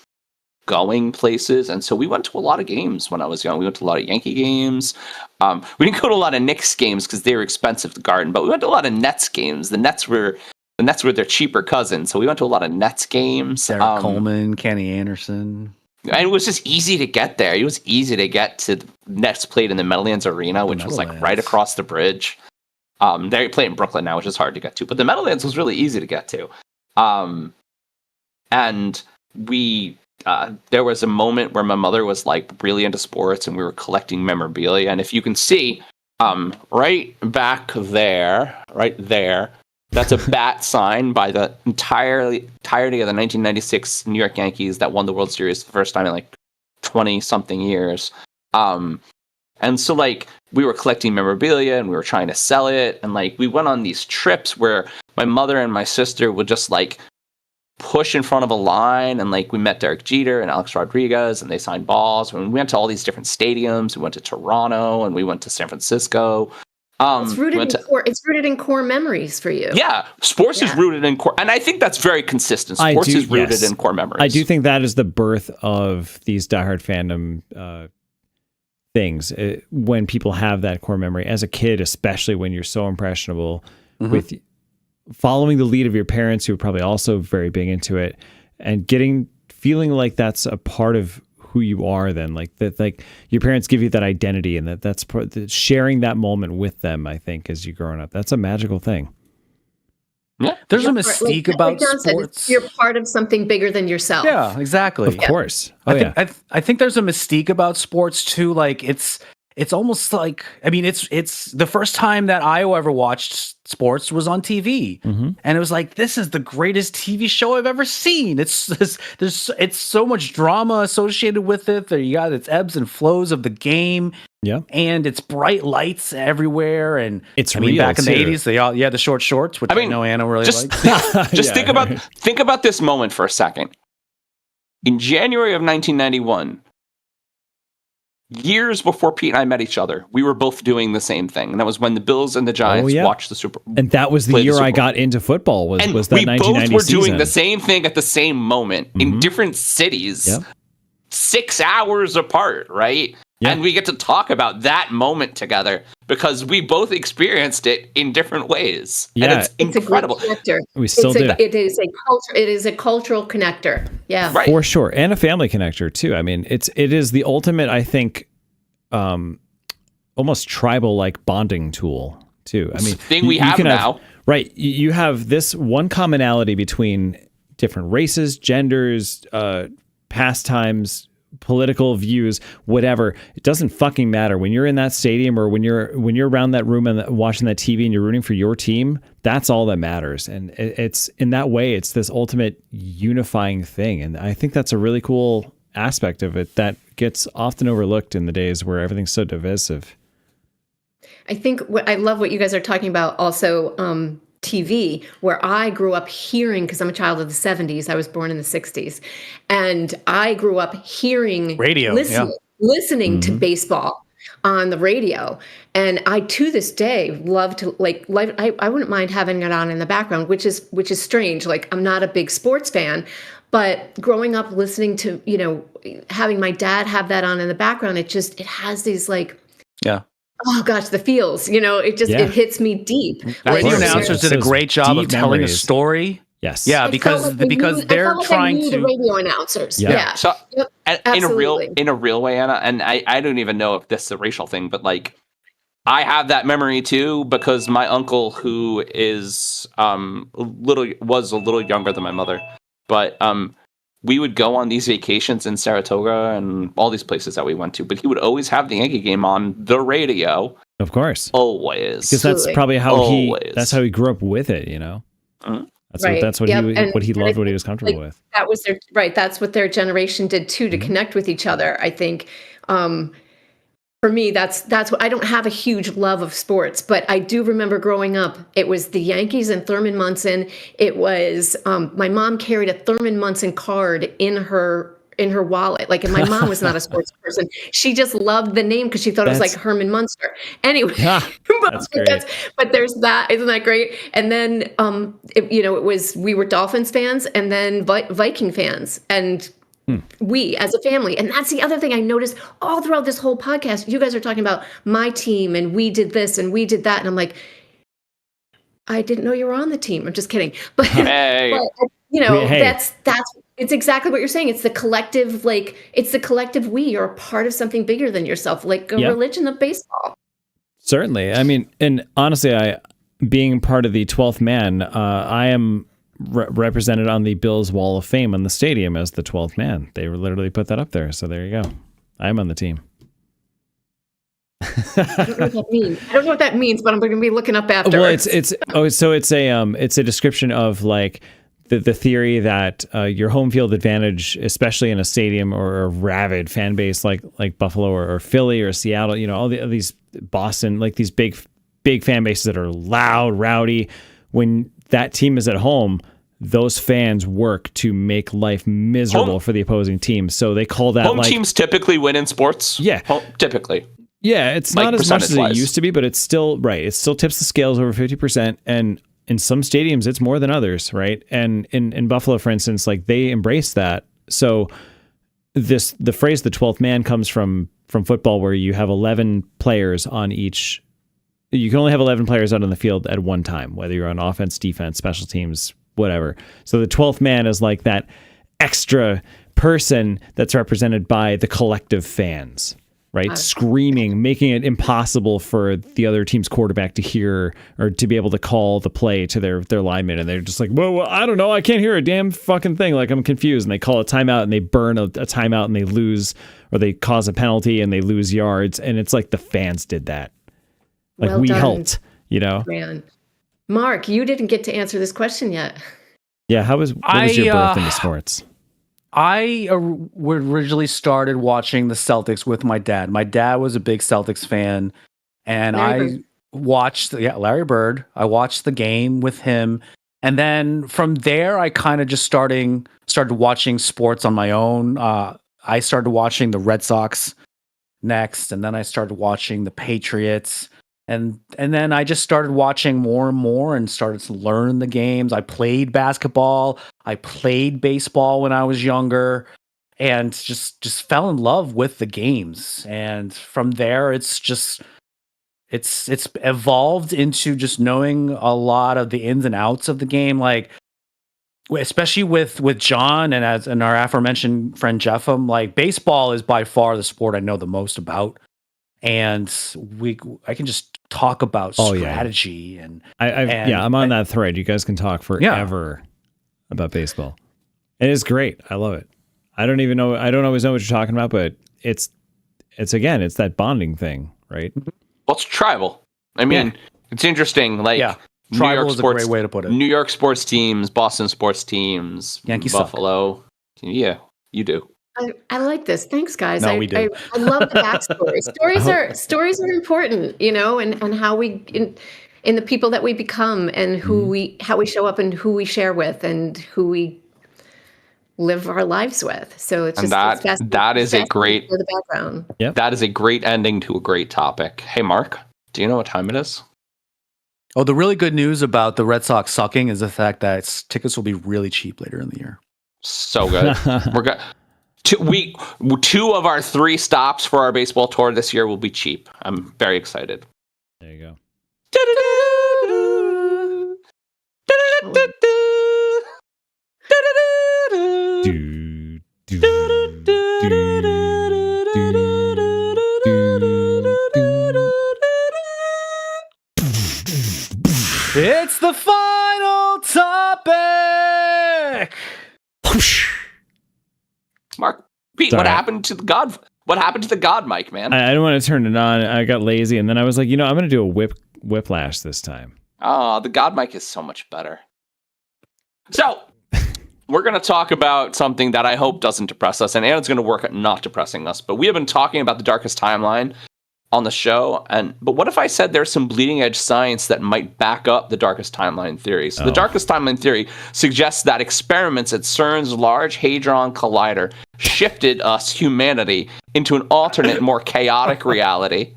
going places. And so we went to a lot of games when I was young. We went to a lot of Yankee games. We didn't go to a lot of Knicks games because they were expensive to garden, but we went to a lot of Nets games. The Nets were their cheaper cousins. So we went to a lot of Nets games. Derek Coleman, Kenny Anderson. And it was just easy to get there. It was easy to get to the Nets played in the Meadowlands Arena, which was like right across the bridge. They play in Brooklyn now, which is hard to get to, but the Meadowlands was really easy to get to. And we there was a moment where my mother was like really into sports, and we were collecting memorabilia. And if you can see, right back there, right there. That's a bat sign by the entirety of the 1996 New York Yankees that won the World Series the first time in like 20-something years. And so like we were collecting memorabilia and we were trying to sell it. And like we went on these trips where my mother and my sister would just like push in front of a line. And like we met Derek Jeter and Alex Rodriguez and they signed balls. And we went to all these different stadiums. We went to Toronto and we went to San Francisco. It's rooted in core memories for you. Yeah, sports is rooted in core, and I think that's very consistent. Sports is rooted in core memories. I do think that is the birth of these diehard fandom things. When people have that core memory as a kid, especially when you're so impressionable with following the lead of your parents, who are probably also very big into it, and feeling like that's a part of who you are. Then, like that, like your parents give you that identity, and that's sharing that moment with them. I think as you're growing up, that's a magical thing. Yeah, there's a mystique about sports. You're part of something bigger than yourself. Yeah, exactly. Of course. I think there's a mystique about sports too. Like it's almost like, I mean, it's the first time that I ever watched sports was on TV, and it was like, this is the greatest TV show I've ever seen. It's so much drama associated with it. There you got its ebbs and flows of the game. Yeah, and it's bright lights everywhere, and it's real back in the 80s. They all the short shorts, which I know Anna really likes. Just think about this moment for a second. In January of 1991. Years before Pete and I met each other, we were both doing the same thing, and that was when the Bills and the Giants watched the Super Bowl. And that was the year I got into football. Was that 1990 we both were season. doing the same thing at the same moment in different cities, 6 hours apart, right? And we get to talk about that moment together because we both experienced it in different ways. Yeah, and it's incredible. A great connector. We still do. It is a cultural connector. Yeah, right. For sure, and a family connector too. I mean, it is the ultimate, I think, almost tribal like bonding tool too. I mean, thing we have now, right? You have this one commonality between different races, genders, pastimes, political views, whatever. It doesn't fucking matter when you're in that stadium or when you're around that room and watching that TV and you're rooting for your team. That's all that matters, and it's in that way. It's this ultimate unifying thing, and I think that's a really cool aspect of it that gets often overlooked in the days where everything's so divisive. I think I love what you guys are talking about. Also, TV, where I grew up hearing, because I'm a child of the 70s, I was born in the 60s, and I grew up hearing radio, listening to baseball on the radio. And I, to this day, love to I wouldn't mind having it on in the background, which is strange. Like, I'm not a big sports fan, but growing up listening to, having my dad have that on in the background, it has these oh gosh, the feels, it hits me deep. Radio announcers did a great job of telling a story. Yes. Yeah, because they're trying to. The radio announcers. Yeah. So in a real way, Anna, and I don't even know if this is a racial thing, but like, I have that memory too because my uncle, who is was a little younger than my mother, but we would go on these vacations in Saratoga and all these places that we went to, but he would always have the Yankee game on the radio. Of course. Always. Because that's probably how he grew up with it, That's what he loved, what he was comfortable with. That was that's what their generation did too, to connect with each other. I think for me, that's what I don't have a huge love of sports, but I do remember growing up, it was the Yankees and Thurman Munson. It was my mom carried a Thurman Munson card in her wallet. Like, and my mom was not a sports person. She just loved the name because she thought it was like Herman Munster. Anyway, that's great. But there's that. Isn't that great? And then, we were Dolphins fans and then Viking fans, and we as a family. And that's the other thing I noticed all throughout this whole podcast. You guys are talking about my team and we did this and we did that. And I'm like, I didn't know you were on the team. I'm just kidding. But, hey. That's it's exactly what you're saying. It's the collective, we. You're a part of something bigger than yourself, like a religion of baseball. Certainly. I mean, and honestly, being part of the 12th man, I am represented on the Bills Wall of Fame in the stadium as the 12th man. They literally put that up there. So there you go. I'm on the team. I don't know what that means. I don't know what that means, but I'm going to be looking up after. Well, it's a description of like the theory that your home field advantage, especially in a stadium or a rabid fan base like Buffalo or Philly or Seattle, all these Boston, like these big fan bases that are loud, rowdy. When that team is at home, those fans work to make life miserable for the opposing team. So they call that home teams typically win in sports. Yeah, typically. Yeah, it's Like, not as much as it percentage-wise. used to be, but it's still right. It still tips the scales over 50%, and in some stadiums, it's more than others, right? And in Buffalo, for instance, like they embrace that. So the phrase "the 12th man" comes from football, where you have 11 players on each. You can only have 11 players out on the field at one time, whether you're on offense, defense, special teams, whatever. So the 12th man is like that extra person that's represented by the collective fans, right? Screaming, making it impossible for the other team's quarterback to hear or to be able to call the play to their lineman. And they're just like, well, I don't know. I can't hear a damn fucking thing. Like, I'm confused. And they call a timeout and they burn a timeout and they lose, or they cause a penalty and they lose yards. And it's like the fans did that. Like, Well we done. helped, you know? Man. Mark, you didn't get to answer this question yet. Yeah. What was your birth into sports? I originally started watching the Celtics with my dad. My dad was a big Celtics fan, and Larry watched Larry Bird. I watched the game with him, and then from there, I kind of just started watching sports on my own. I started watching the Red Sox next, and then I started watching the Patriots. And then I just started watching more and more and started to learn the games. I played basketball. I played baseball when I was younger, and just fell in love with the games. And from there, it's evolved into just knowing a lot of the ins and outs of the game. Like, especially with John and our aforementioned friend Jeffem, like, baseball is by far the sport I know the most about. And I can just talk about strategy and I'm on that thread. You guys can talk forever about baseball. It is great. I love it. I don't always know what you're talking about, but it's that bonding thing, right? Well, it's tribal. I mean, it's interesting. Like, New tribal York is sports, a great way to put it. New York sports teams, Boston sports teams, Yankee suck. Buffalo. Yeah, you do. I like this. Thanks, guys. No, we do. I love the backstory. Stories are important, you know, and how we in the people that we become and how we show up and who we share with and who we live our lives with. So it's And just it's that is a great for the background. Yep. That is a great ending to a great topic. Hey, Mark, do you know what time it is? Oh, the really good news about the Red Sox sucking is the fact that tickets will be really cheap later in the year. So good. We're good. Two of our 3 stops for our baseball tour this year will be cheap. I'm very excited. There you go. It's the final topic. Mark, Pete, Sorry. what happened to the God? What happened to the God mic, man? I didn't want to turn it on. I got lazy, and then I was like, I'm going to do a whiplash this time. Oh, the God mic is so much better. So, we're going to talk about something that I hope doesn't depress us, and Anna's going to work at not depressing us. But we have been talking about the darkest timeline on the show, but what if I said there's some bleeding edge science that might back up the darkest timeline theory? So the darkest timeline theory suggests that experiments at CERN's Large Hadron Collider shifted us, humanity, into an alternate, more chaotic reality.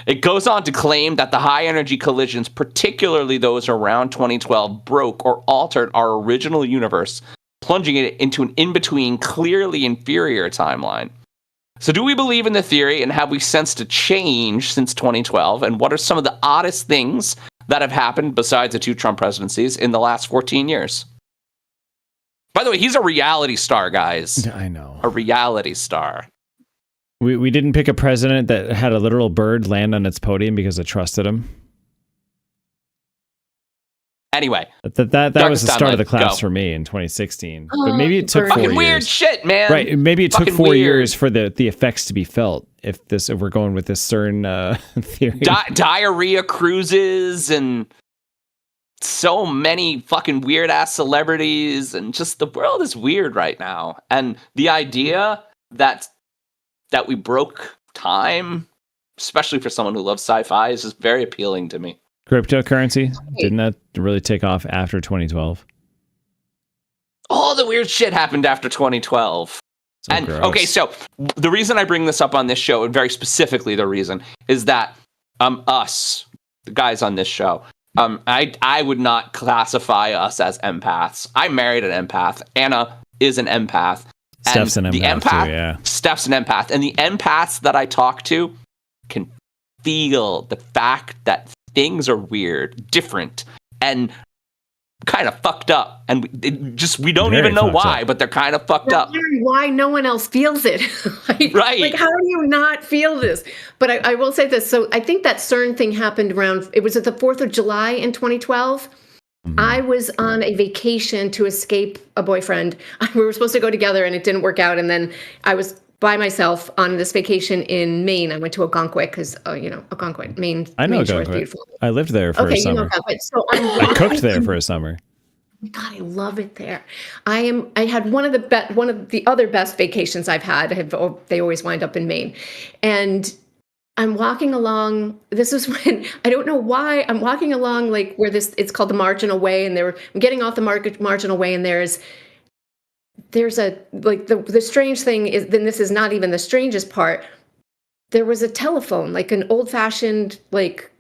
It goes on to claim that the high energy collisions, particularly those around 2012, broke or altered our original universe, plunging it into an in-between, clearly inferior timeline. So do we believe in the theory, and have we sensed a change since 2012? And what are some of the oddest things that have happened besides the 2 Trump presidencies in the last 14 years? By the way, he's a reality star, guys. I know. A reality star. We didn't pick a president that had a literal bird land on its podium because it trusted him. Anyway. That was the start of the timeline, class go. for me in 2016. But maybe it took 4 Fucking years. weird shit, man. Right. Maybe it took Fucking 4 weird. years for the effects to be felt. If we're going with this CERN theory. Diarrhea cruises and so many fucking weird ass celebrities, and just the world is weird right now. And the idea that we broke time, especially for someone who loves sci-fi, is just very appealing to me. Cryptocurrency, didn't that really take off after 2012? All the weird shit happened after 2012. And gross. okay, so the reason I bring this up on this show, and very specifically the reason, is that us, the guys on this show, I would not classify us as empaths. I married an empath. Anna is an empath. Steph's an empath too, yeah. Steph's an empath. And the empaths that I talk to can feel the fact that things are weird, different, and kind of fucked up. And we don't Very even know fucked why, up. but they're kind of fucked up. Why no one else feels it? Right. Like, how do you not feel this? But I will say this. So I think that CERN thing happened around, it was at the 4th of July in 2012. I was on a vacation to escape a boyfriend. We were supposed to go together and it didn't work out. And then I was by myself on this vacation in Maine. I went to Algonquin because, Algonquin, Maine. I know Maine Shore is Algonquin. beautiful. I lived there for a Okay, you summer. know Algonquin. So I cooked there for a summer. God, I love it there. I had one of the other best vacations I've had. They always wind up in Maine, and I'm walking along. This is when I don't know why I'm walking along like where it's called the Marginal Way, and I'm getting off the Marginal Way, and there's a like the strange thing is, then this is not even the strangest part. There was a telephone, like an old fashioned like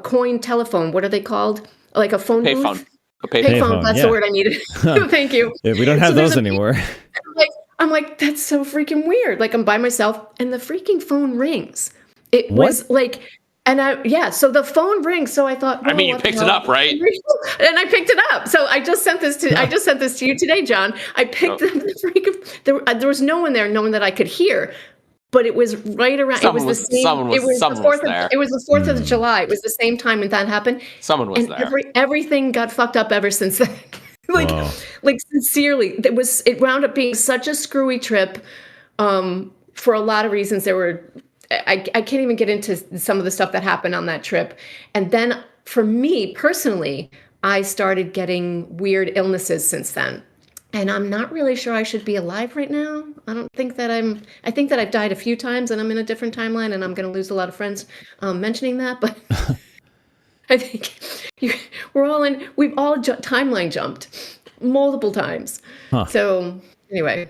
coin telephone. What are they called? Like a phone booth? Payphone. A Payphone, that's yeah. the word I needed. Thank you. Yeah, we don't have there's those anymore. I'm like, that's so freaking weird. Like, I'm by myself and the freaking phone rings. It was like, so the phone rings. So I thought, I mean, you what the picked it hell? up, right? And I picked it up. So I just sent this to you today, John. I picked the freaking, there was no one there, no one that I could hear. But it was right around. Someone it was- was the same. someone was- it was someone the fourth. was there. It was the 4th of July. It was the same time when that happened. Someone was And there. everything got fucked up ever since then. Whoa. like sincerely, it wound up being such a screwy trip. For a lot of reasons, I can't even get into some of the stuff that happened on that trip. And then for me personally, I started getting weird illnesses since then. And I'm not really sure I should be alive right now. I think that I've died a few times and I'm in a different timeline and I'm going to lose a lot of friends mentioning that. But I think we've all timeline jumped multiple times. Huh. So anyway,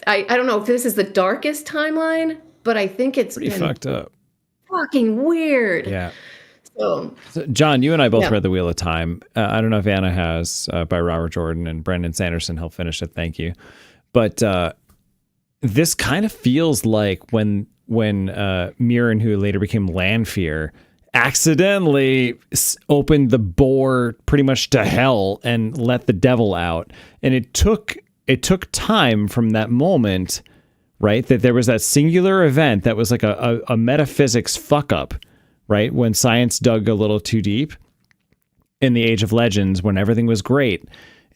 I don't know if this is the darkest timeline, but I think it's Pretty been fucked up. fucking weird. Yeah. So John, you and I both Yeah. read The Wheel of Time. I don't know if Anna has, by Robert Jordan, and Brendan Sanderson helped finish it. Thank you. But this kind of feels like when Mirren, who later became Lanfear, accidentally opened the door pretty much to hell and let the devil out. And it took time from that moment, right? That there was that singular event that was like a metaphysics fuck up. Right? When science dug a little too deep in the Age of Legends, when everything was great.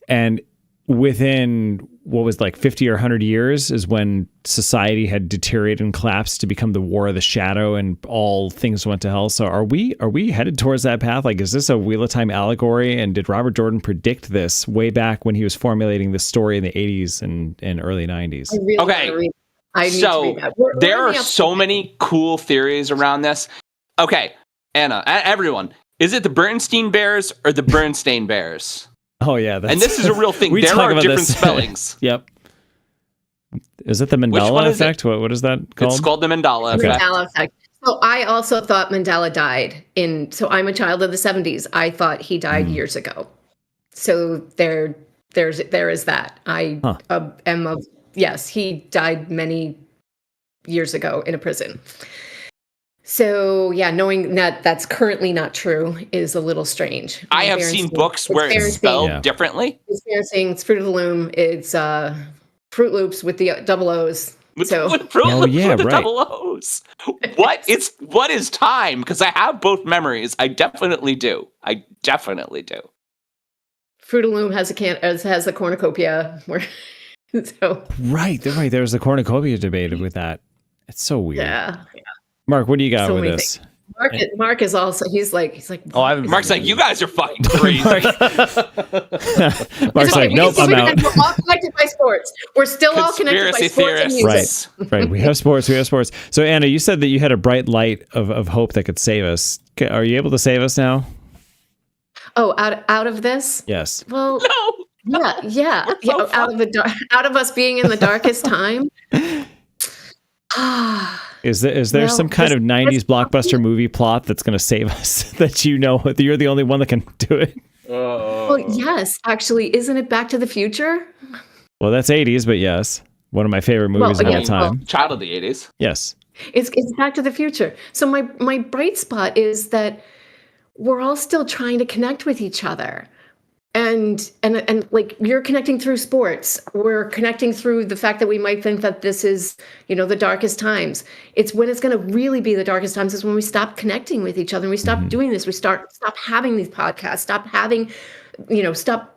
And within what was like 50 or 100 years is when society had deteriorated and collapsed to become the War of the Shadow and all things went to hell. So are we headed towards that path? Like, is this a Wheel of Time allegory? And did Robert Jordan predict this way back when he was formulating this story in the 80s and early 90s? I really Okay. wanna read. I need to So read that. there We're are in the so many cool theories around this. Okay, Anna, everyone, is it the Bernstein Bears or the Bernstein Bears? Oh yeah, And this is a real thing. We There talk are about different this. spellings. Yep. Is it the one Mandela is it? effect? What is that called? It's called the Mandela Okay. effect. Mandela effect. So I also thought Mandela died so I'm a child of the 70s. I thought he died years ago. So there is that. I am of, yes, he died many years ago in a prison. So yeah, knowing that that's currently not true is a little strange. I have seen books where it's spelled differently. It's Berenstain, it's Fruit of the Loom, it's Fruit Loops with the double O's. With So Fruit Loops yeah, with the right. double O's. What is time? Because I have both memories. I definitely do. Fruit of the Loom has a cornucopia where so Right. There was the cornucopia debate with that. It's so weird. yeah. Mark, what do you got So with many this? Mark is also he's like Mark's like, you guys are fucking crazy. Mark's like, nope, I'm out. We're all connected by sports. We're still all connected by Conspiracy sports and theorists. music. Right. We have sports. So Anna, you said that you had a bright light of hope that could save us. Are you able to save us now? Oh, out of this? Yes. Well, No. Yeah. We're so Out of us being in the darkest time. Is there Well, some kind of this- 90s blockbuster movie plot that's going to save us that you're the only one that can do it? Well, yes, actually, isn't it Back to the Future? Well, that's 80s, but yes. One of my favorite movies of yeah, all time. Child of the 80s. Yes. It's Back to the Future. So my bright spot is that we're all still trying to connect with each other. And like you're connecting through sports. We're connecting through the fact that we might think that this is, the darkest times. It's when it's going to really be the darkest times is when we stop connecting with each other and we stop doing this. We stop having these podcasts, stop having, stop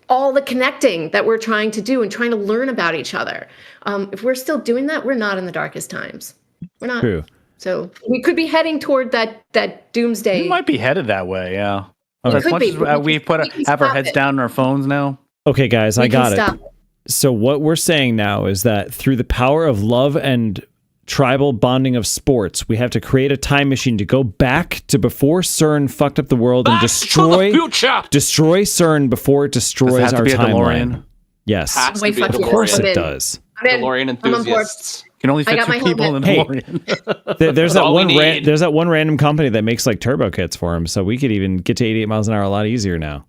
all the connecting that we're trying to do and trying to learn about each other. If we're still doing that, we're not in the darkest times. We're not. True. So we could be heading toward that doomsday. We might be headed that way, yeah. It As could much be, as but we we can have our stop heads it. down on our phones now. Okay, guys, I We can got stop it. So what we're saying now is that through the power of love and tribal bonding of sports, we have to create a time machine to go back to before CERN fucked up the world and Back to destroy the future. CERN before it Does destroys it have to our be a timeline. DeLorean? Yes. Has to Wait, be a fuck Of yes, course I'm DeLorean. it in. does. I'm in. DeLorean I'm on board. enthusiasts. You can only I fit got two my people in the helmet. DeLorean. There's that all we one need. there's that one random company that makes like turbo kits for them, so we could even get to 88 miles an hour a lot easier now.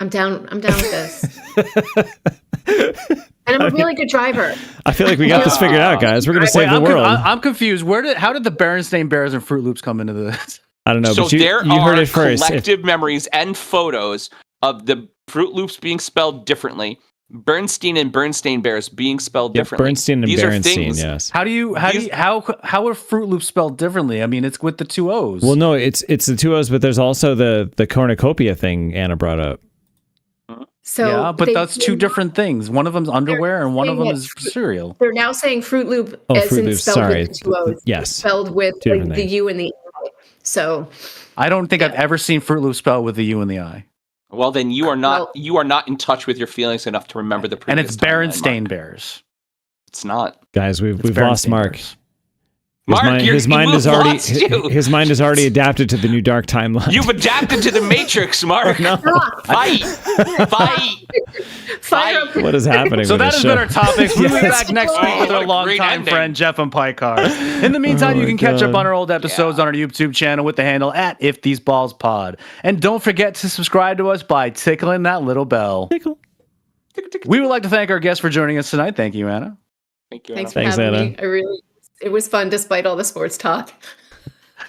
I'm down with this. And I'm a really good driver. I feel like we got this figured out, guys. We're gonna Wait, save the world. I'm confused. How did the Berenstain Bears and Fruit Loops come into this? I don't know, So but you there you are heard it first. collective memories and photos of the Fruit Loops being spelled differently. Bernstein and Bernstein Bears being spelled Yeah, differently. Bernstein and These are Berenstein, things- yes. How are Fruit Loops spelled differently? I mean, it's with the two O's. Well, no, it's the two O's, but there's also the cornucopia thing Anna brought up. So yeah, but that's two different things. One of them's underwear and one of them saying is cereal. They're now saying Fruit Loop Oh, as Fruit in Loops, spelled sorry. with the two O's. Yes. Spelled with Two like, different the things. U and the I. So I don't think I've ever seen Fruit Loops spelled with the U and the I. Well, then you are not Well- you are not in touch with your feelings enough to remember the And previous it's timeline, Berenstain Mark. Bears. It's not. Guys, we've It's lost Berenstain Mark. Bears. Mark, his mind we've is already lost you. his mind is already adapted to the new dark timeline. You've adapted to the Matrix, Mark. Fight. Fight. fire up. What is happening? So with that this has show? been our topics. We'll be Yes. back next week Oh, with what our a longtime great ending. friend Jeff and Pykar. In the meantime, you my can catch up God. on our old episodes on our YouTube channel with the handle at If These Balls Pod. And don't forget to subscribe to us by tickling that little bell. Tickle. We would like to thank our guests for joining us tonight. Thank you, Anna. Thank you. Thanks Anna. for Thanks, having Anna. me. It was fun despite all the sports talk.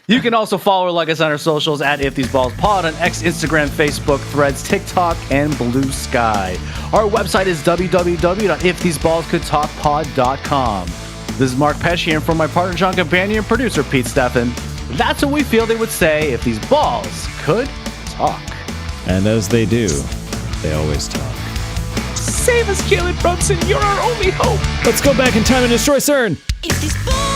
You can also follow or like us on our socials at If These Balls Pod on X, Instagram, Facebook, Threads, TikTok, and Blue Sky. Our website is www.iftheseballscouldtalkpod.com. This is Mark Pesci, and from my partner John Campagna and producer Pete Steffen, that's what we feel they would say if these balls could talk. And as they do, they always talk. Save us, Caleb Brunson. You're our only hope. Let's go back in time and destroy CERN. If these balls